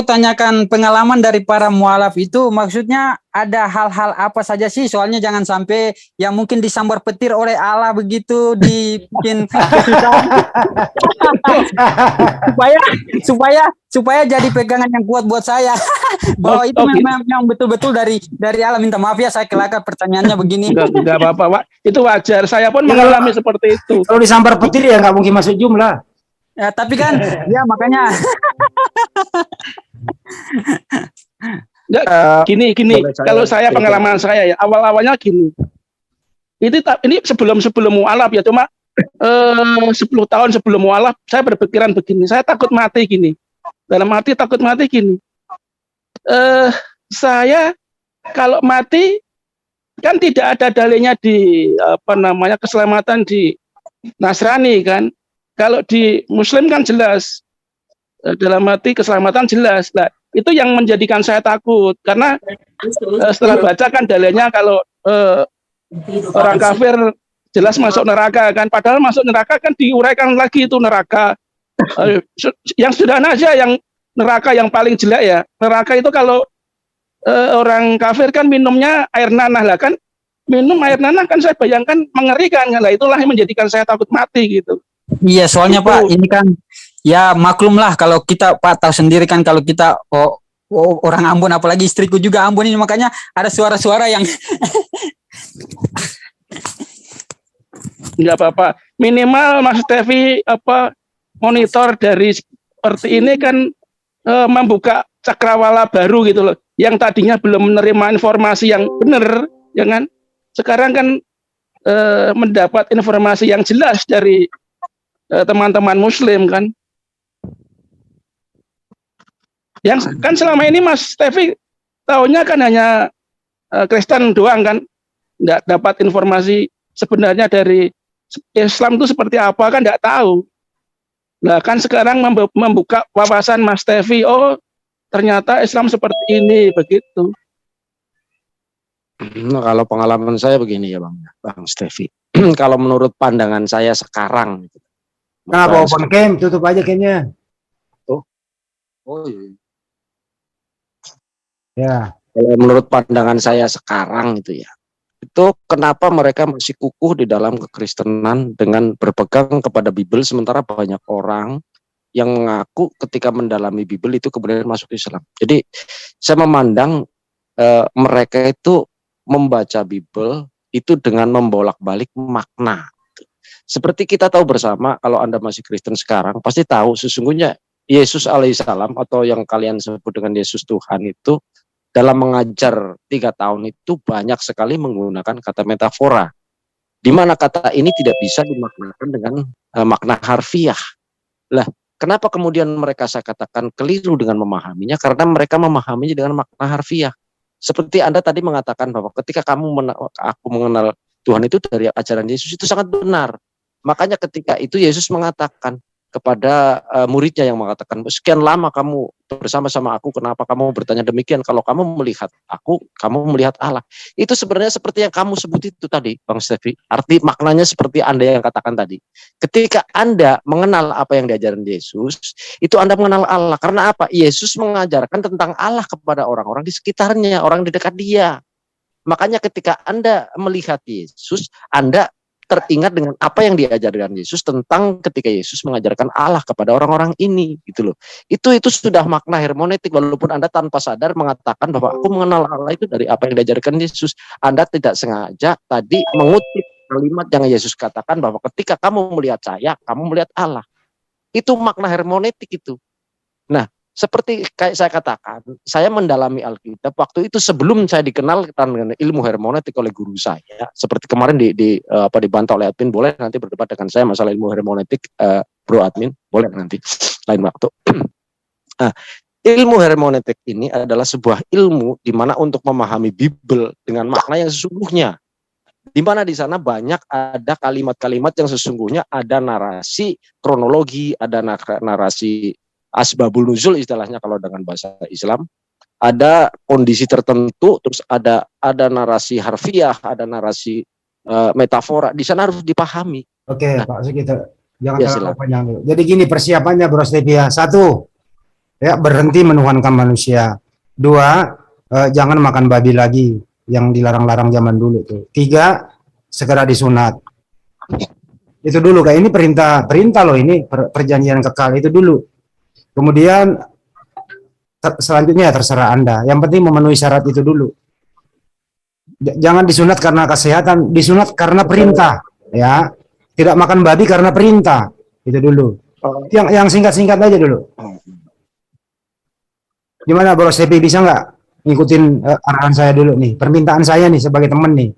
tanyakan pengalaman dari para mualaf itu, maksudnya ada hal-hal apa saja sih? Soalnya jangan sampai yang mungkin disambar petir oleh Allah begitu, dibikin supaya jadi pegangan yang kuat buat saya bahwa itu memang betul-betul dari Allah. Minta maaf ya saya kelakar pertanyaannya begini. Enggak apa-apa Pak, itu wajar. Saya pun mengalami seperti itu. Kalau disambar petir ya nggak mungkin masuk jumlah. Ya, tapi kan ya makanya gini kalau saya pengalaman saya ya awal-awalnya gini. Ini sebelum mualaf ya, cuma 10 tahun sebelum mualaf saya berpikiran begini, saya takut mati gini. Dalam hati takut mati gini. Saya kalau mati kan tidak ada dalilnya di keselamatan di Nasrani kan. Kalau di Muslim kan jelas dalam arti keselamatan jelas. Nah, itu yang menjadikan saya takut karena setelah baca kan dalilnya kalau orang kafir jelas masuk neraka kan, padahal masuk neraka kan diuraikan lagi itu neraka. Yang sederhana aja, yang neraka yang paling jelek ya. Neraka itu kalau orang kafir kan minumnya air nanah lah kan, minum air nanah kan saya bayangkan mengerikan. Nah, itulah yang menjadikan saya takut mati gitu. Iya, soalnya Itu. Pak, ini kan ya maklum lah kalau kita Pak tahu sendiri kan kalau kita orang Ambon, apalagi istriku juga Ambon, ini makanya ada suara-suara yang nggak apa-apa. Minimal Mas Tevi monitor dari seperti ini kan membuka cakrawala baru gitu loh. Yang tadinya belum menerima informasi yang benar, ya kan? Sekarang kan mendapat informasi yang jelas dari teman-teman Muslim kan. Yang kan selama ini Mas Tevi tahunya kan hanya Kristen doang kan, nggak dapat informasi sebenarnya dari Islam itu seperti apa kan nggak tahu. Nah kan sekarang membuka wawasan Mas Tevi, oh ternyata Islam seperti ini begitu. Nah, kalau pengalaman saya begini ya Bang Stevi. Kalau menurut pandangan saya sekarang, Kenapa open cam? Tutup aja camnya. Oh iya. Ya. Kalau menurut pandangan saya sekarang itu ya, itu kenapa mereka masih kukuh di dalam kekristenan dengan berpegang kepada Bible, sementara banyak orang yang mengaku ketika mendalami Bible itu kemudian masuk Islam. Jadi saya memandang mereka itu membaca Bible itu dengan membolak-balik makna. Seperti kita tahu bersama, kalau Anda masih Kristen sekarang pasti tahu sesungguhnya Yesus alaihissalam atau yang kalian sebut dengan Yesus Tuhan itu dalam mengajar 3 tahun itu banyak sekali menggunakan kata metafora, di mana kata ini tidak bisa dimaknakan dengan makna harfiah. Lah, kenapa kemudian mereka saya katakan keliru dengan memahaminya? Karena mereka memahaminya dengan makna harfiah. Seperti Anda tadi mengatakan bahwa ketika aku mengenal Tuhan itu dari ajaran Yesus, itu sangat benar. Makanya ketika itu Yesus mengatakan kepada muridnya yang mengatakan, sekian lama kamu bersama-sama aku, kenapa kamu bertanya demikian? Kalau kamu melihat aku, kamu melihat Allah. Itu sebenarnya seperti yang kamu sebut itu tadi, Bang Stevi. Arti maknanya seperti Anda yang katakan tadi. Ketika Anda mengenal apa yang diajarkan Yesus, itu Anda mengenal Allah. Karena apa? Yesus mengajarkan tentang Allah kepada orang-orang di sekitarnya, orang di dekat dia. Makanya ketika Anda melihat Yesus, Anda teringat dengan apa yang diajarkan Yesus tentang ketika Yesus mengajarkan Allah kepada orang-orang ini, gitu loh. Itu sudah makna hermeneutik, walaupun Anda tanpa sadar mengatakan bahwa aku mengenal Allah itu dari apa yang diajarkan Yesus. Anda tidak sengaja tadi mengutip kalimat yang Yesus katakan bahwa ketika kamu melihat saya, kamu melihat Allah. Itu makna hermeneutik itu. Nah, seperti kayak saya katakan, saya mendalami Alkitab waktu itu sebelum saya dikenal dengan ilmu hermeneutik oleh guru saya. Seperti kemarin dibantah oleh admin, boleh nanti berdebat dengan saya masalah ilmu hermeneutik, Bro admin, boleh nanti lain waktu. Nah, ilmu hermeneutik ini adalah sebuah ilmu di mana untuk memahami Bible dengan makna yang sesungguhnya. Di mana di sana banyak ada kalimat-kalimat yang sesungguhnya ada narasi kronologi, ada narasi asbabul nuzul istilahnya kalau dengan bahasa Islam, ada kondisi tertentu, terus ada narasi harfiah, ada narasi metafora, di sana harus dipahami. Oke, Nah, Pak Sugito, jangan ya, terlalu panjang dulu. Jadi gini persiapannya Bro Stevia. 1, ya berhenti menuhankan manusia. 2, jangan makan babi lagi yang dilarang-larang zaman dulu tuh. 3, segera disunat. Itu dulu, kayak ini perintah loh, ini perjanjian kekal itu dulu. Kemudian selanjutnya terserah Anda. Yang penting memenuhi syarat itu dulu. Jangan disunat karena kesehatan, disunat karena perintah, ya. Tidak makan babi karena perintah. Itu dulu. Yang singkat-singkat aja dulu. Gimana Bro Stepi, bisa nggak ngikutin arahan saya dulu nih, permintaan saya nih sebagai teman nih.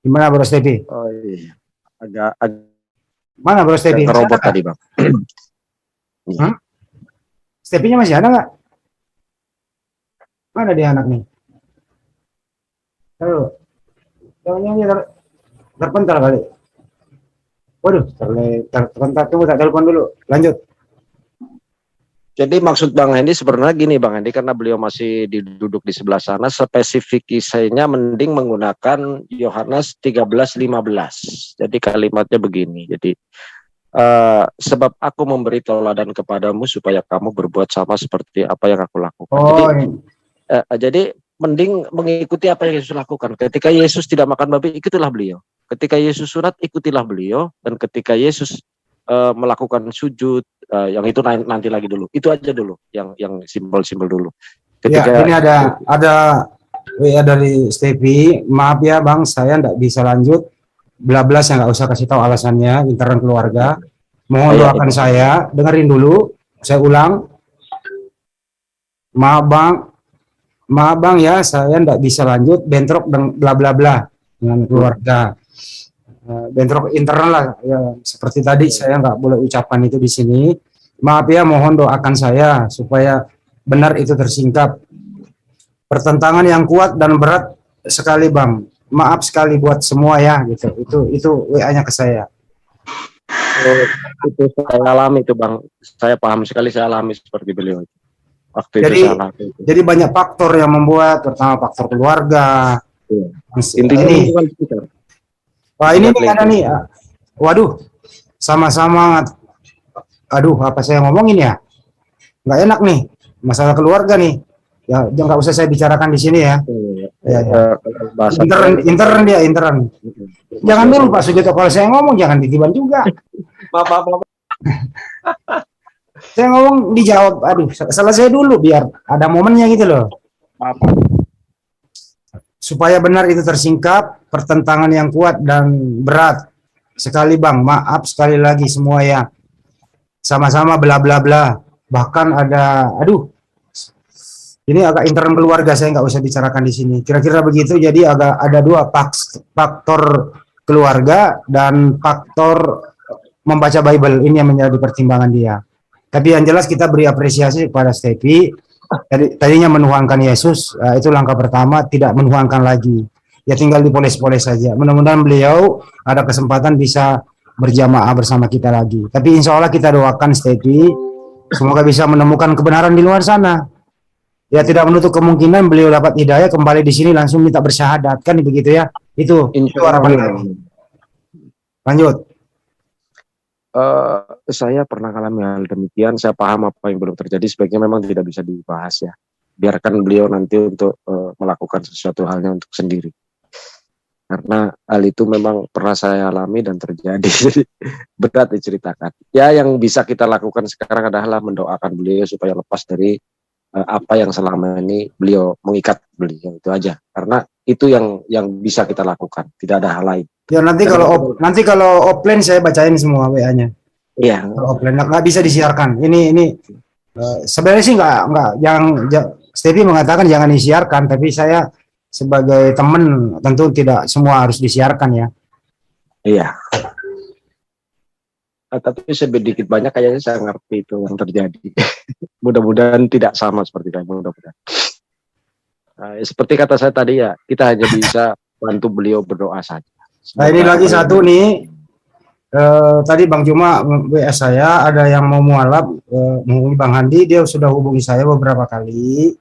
Gimana Bro Stepi? Oh iya. Agak mana Bro Stepi? Robot tadi, Bang. Stepinya masih ada nggak? Mana dia anak nih? Taruh. Jangan terpental kali. Waduh, terpental. Tunggu, tak telepon dulu. Lanjut. Jadi maksud Bang Hendy sebenarnya gini Bang Hendy, karena beliau masih duduk di sebelah sana, spesifikasinya mending menggunakan Yohanes 13:15. Jadi kalimatnya begini. Jadi sebab aku memberi teladan kepadamu supaya kamu berbuat sama seperti apa yang aku lakukan. Jadi mending mengikuti apa yang Yesus lakukan. Ketika Yesus tidak makan babi, ikutilah beliau. Ketika Yesus sunat, ikutilah beliau. Dan ketika Yesus melakukan sujud, yang itu nanti lagi dulu. Itu aja dulu, yang simbol-simbol dulu. Ketika ya, ini ada WA dari Stevi. Maaf ya Bang, saya enggak bisa lanjut. Bla-bla, saya nggak usah kasih tahu alasannya, internal keluarga. Mohon doakan saya, dengerin dulu, saya ulang. Maaf bang ya, saya nggak bisa lanjut, bentrok dan bla bla bla dengan keluarga. Bentrok internal lah, ya, seperti tadi saya nggak boleh ucapan itu di sini. Maaf ya, mohon doakan saya supaya benar itu tersingkap. Pertentangan yang kuat dan berat sekali bang. Maaf sekali buat semua ya, gitu. Itu WA-nya ke saya. Itu saya alami itu bang. Saya paham sekali, saya alami seperti beliau. Waktu jadi, itu saya alami. Jadi banyak faktor yang membuat, terutama faktor keluarga. Ya. Intinya ini. Wah ini nih ada nih. Waduh, sama-sama. Aduh, apa saya ngomongin ya? Nggak enak nih. Masalah keluarga nih. Ya, nggak usah saya bicarakan di sini ya. Ya. Intern dia. Jangan dulu Pak Sugito, kalau saya ngomong jangan ditiban juga. Maaf. Saya ngomong dijawab. Aduh, selesai dulu biar ada momennya gitu loh. Maaf. Supaya benar itu tersingkap, pertentangan yang kuat dan berat sekali bang. Maaf sekali lagi semua ya. Sama-sama bla bla bla. Bahkan ada, ini agak intern keluarga, saya nggak usah bicarakan di sini. Kira-kira begitu. Jadi agak ada dua faktor keluarga dan faktor membaca Bible. Ini yang menjadi pertimbangan dia. Tapi yang jelas kita beri apresiasi kepada Stevi. Tadinya menuhankan Yesus, itu langkah pertama, tidak menuhankan lagi. Ya tinggal dipoles-poles saja. Mudah-mudahan beliau ada kesempatan bisa berjamaah bersama kita lagi. Tapi insya Allah kita doakan Stevi, semoga bisa menemukan kebenaran di luar sana. Ya tidak menutup kemungkinan beliau dapat hidayah kembali di sini langsung minta bersyahadat, kan begitu ya? Itu harapan. Lanjut. Saya pernah alami hal demikian. Saya paham apa yang belum terjadi. Sebaiknya memang tidak bisa dibahas ya. Biarkan beliau nanti untuk melakukan sesuatu halnya untuk sendiri. Karena hal itu memang pernah saya alami dan terjadi. Jadi berat diceritakan. Ya yang bisa kita lakukan sekarang adalah mendoakan beliau supaya lepas dari apa yang selama ini beliau mengikat beliau, itu aja. Karena itu yang bisa kita lakukan. Tidak ada hal lain. Ya nanti kalau offline saya bacain semua WA-nya. Iya. Kalau offline nggak bisa disiarkan. Ini sebenarnya sih nggak Stevi mengatakan jangan disiarkan, tapi saya sebagai teman tentu tidak semua harus disiarkan ya. Iya. Tapi sedikit banyak kayaknya saya ngerti itu yang terjadi. Mudah-mudahan tidak sama seperti saya. Mudah-mudahan. Seperti kata saya tadi ya, kita hanya bisa bantu beliau berdoa saja. Nah ini lagi satu nih, tadi Bang Juma WA saya ada yang mau mualaf, menghubungi Bang Handi, dia sudah hubungi saya beberapa kali,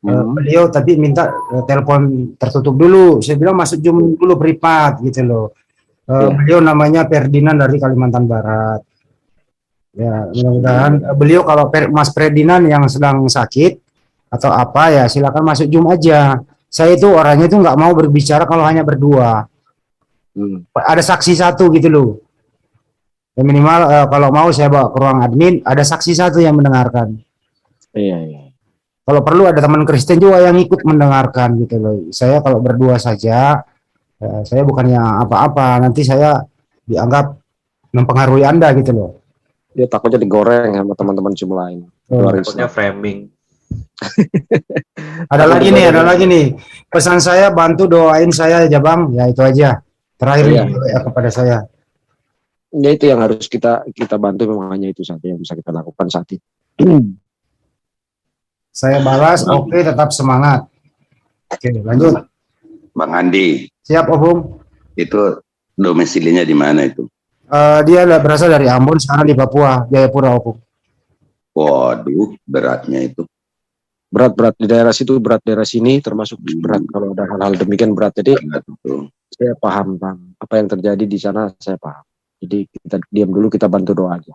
beliau tapi minta telepon tertutup dulu, saya bilang masuk Zoom dulu privat gitu loh. Beliau namanya Ferdinand dari Kalimantan Barat. Ya mudah-mudahan beliau kalau Mas Ferdinand yang sedang sakit atau apa ya silakan masuk Zoom aja. Saya itu orangnya itu nggak mau berbicara kalau hanya berdua. Ada saksi satu gitu loh. Ya, minimal kalau mau saya bawa ke ruang admin, ada saksi satu yang mendengarkan. Iya. Kalau perlu ada teman Kristen juga yang ikut mendengarkan gitu loh. Saya kalau berdua saja, saya bukannya apa-apa, nanti saya dianggap mempengaruhi Anda gitu loh. Dia takutnya digoreng sama teman-teman Zoom lain. Takutnya framing. Ada lagi nih. Pesan saya bantu doain saya aja Bang, ya itu aja. Terakhir kepada saya. Ya itu yang harus kita bantu, memang hanya itu saja yang bisa kita lakukan saat ini. Saya balas, oke, tetap semangat. Oke, lanjut. Bang Andi. Siap, Om. Itu domisilinya di mana itu? Dia berasal dari Ambon, sekarang di Papua, Jayapura, Om. Waduh, beratnya itu. Berat di daerah situ, berat daerah sini termasuk berat kalau ada hal-hal demikian berat. Jadi saya paham apa yang terjadi di sana, saya paham. Jadi kita diam dulu, kita bantu doa aja.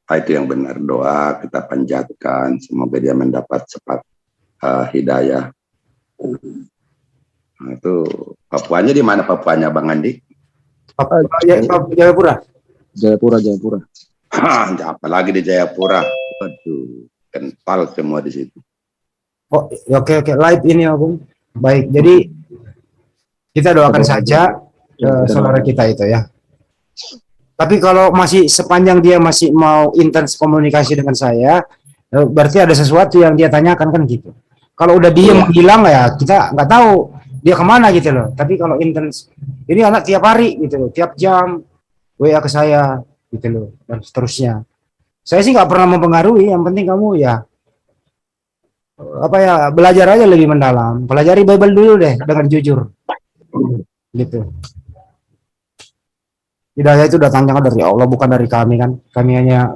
Itu yang benar, doa kita panjatkan semoga dia mendapat cepat hidayah. Nah, itu Papuanya di mana Papuanya Bang Andi? Jayapura. Jayapura. Apalagi di Jayapura. Waduh, kental semua di situ. Oh, oke, live ini ya, Bung. Baik, jadi kita doakan saja saudara kita itu ya. Tapi kalau masih sepanjang dia masih mau intens komunikasi dengan saya, berarti ada sesuatu yang dia tanyakan kan gitu. Kalau udah diem hilang ya kita nggak tahu dia kemana gitu loh. Tapi kalau intens, ini anak tiap hari gitu loh, tiap jam WA ke saya gitu loh dan seterusnya. Saya sih nggak pernah mempengaruhi. Yang penting kamu ya belajar aja lebih mendalam. Pelajari Bible dulu deh dengan jujur gitu. Hidayah itu datangnya dari Allah, bukan dari kami kan. Kami hanya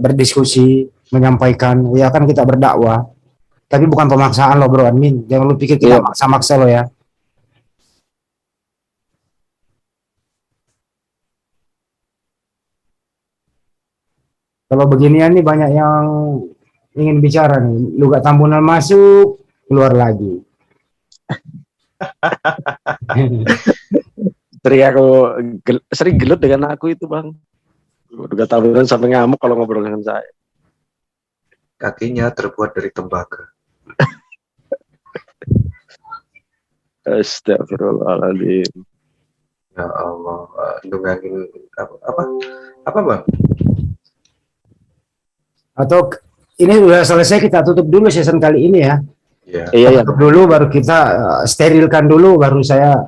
berdiskusi, menyampaikan. Ya kan kita berdakwah. Tapi bukan pemaksaan lo bro, admin. Jangan lu pikir kita maksa-maksa lo ya. Kalau beginian nih banyak yang ingin bicara nih. Lu gak tambunan masuk, keluar lagi. Sering gelut dengan aku itu bang. Udah tahunan sampai ngamuk kalau ngobrol dengan saya. Kakinya terbuat dari tembaga. Astagfirullahaladzim. Ya Allah, nunggangin apa bang? Atau ini udah selesai, kita tutup dulu season kali ini ya. Iya. Tutup dulu, baru kita sterilkan dulu, baru saya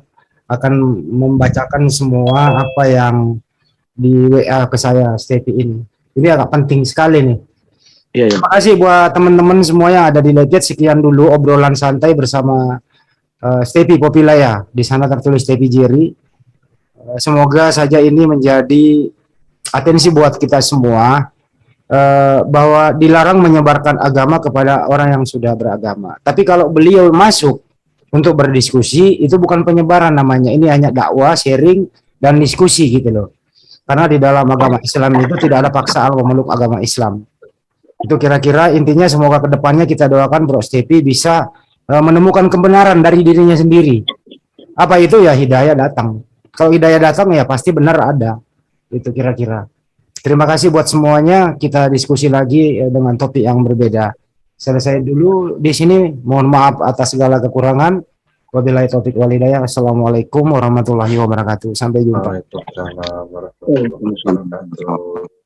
akan membacakan semua apa yang di WA ke saya Stepi ini. Ini agak penting sekali nih. Iya. Terima kasih buat teman-teman semua yang ada di Legit. Sekian dulu obrolan santai bersama Stepi Popilaya. Di sana tertulis Stepi Jerry. Semoga saja ini menjadi atensi buat kita semua bahwa dilarang menyebarkan agama kepada orang yang sudah beragama. Tapi kalau beliau masuk untuk berdiskusi, itu bukan penyebaran namanya. Ini hanya dakwah, sharing, dan diskusi gitu loh. Karena di dalam agama Islam itu tidak ada paksaan memeluk agama Islam. Itu kira-kira intinya. Semoga kedepannya kita doakan Bro Stepi bisa menemukan kebenaran dari dirinya sendiri. Apa itu ya? Hidayah datang. Kalau hidayah datang ya pasti benar ada. Itu kira-kira. Terima kasih buat semuanya. Kita diskusi lagi dengan topik yang berbeda. Selesai dulu di sini. Mohon maaf atas segala kekurangan. Wabillahi taufiq wal hidayah. Assalamualaikum warahmatullahi wabarakatuh. Sampai jumpa. Waalaikumsalam warahmatullahi wabarakatuh.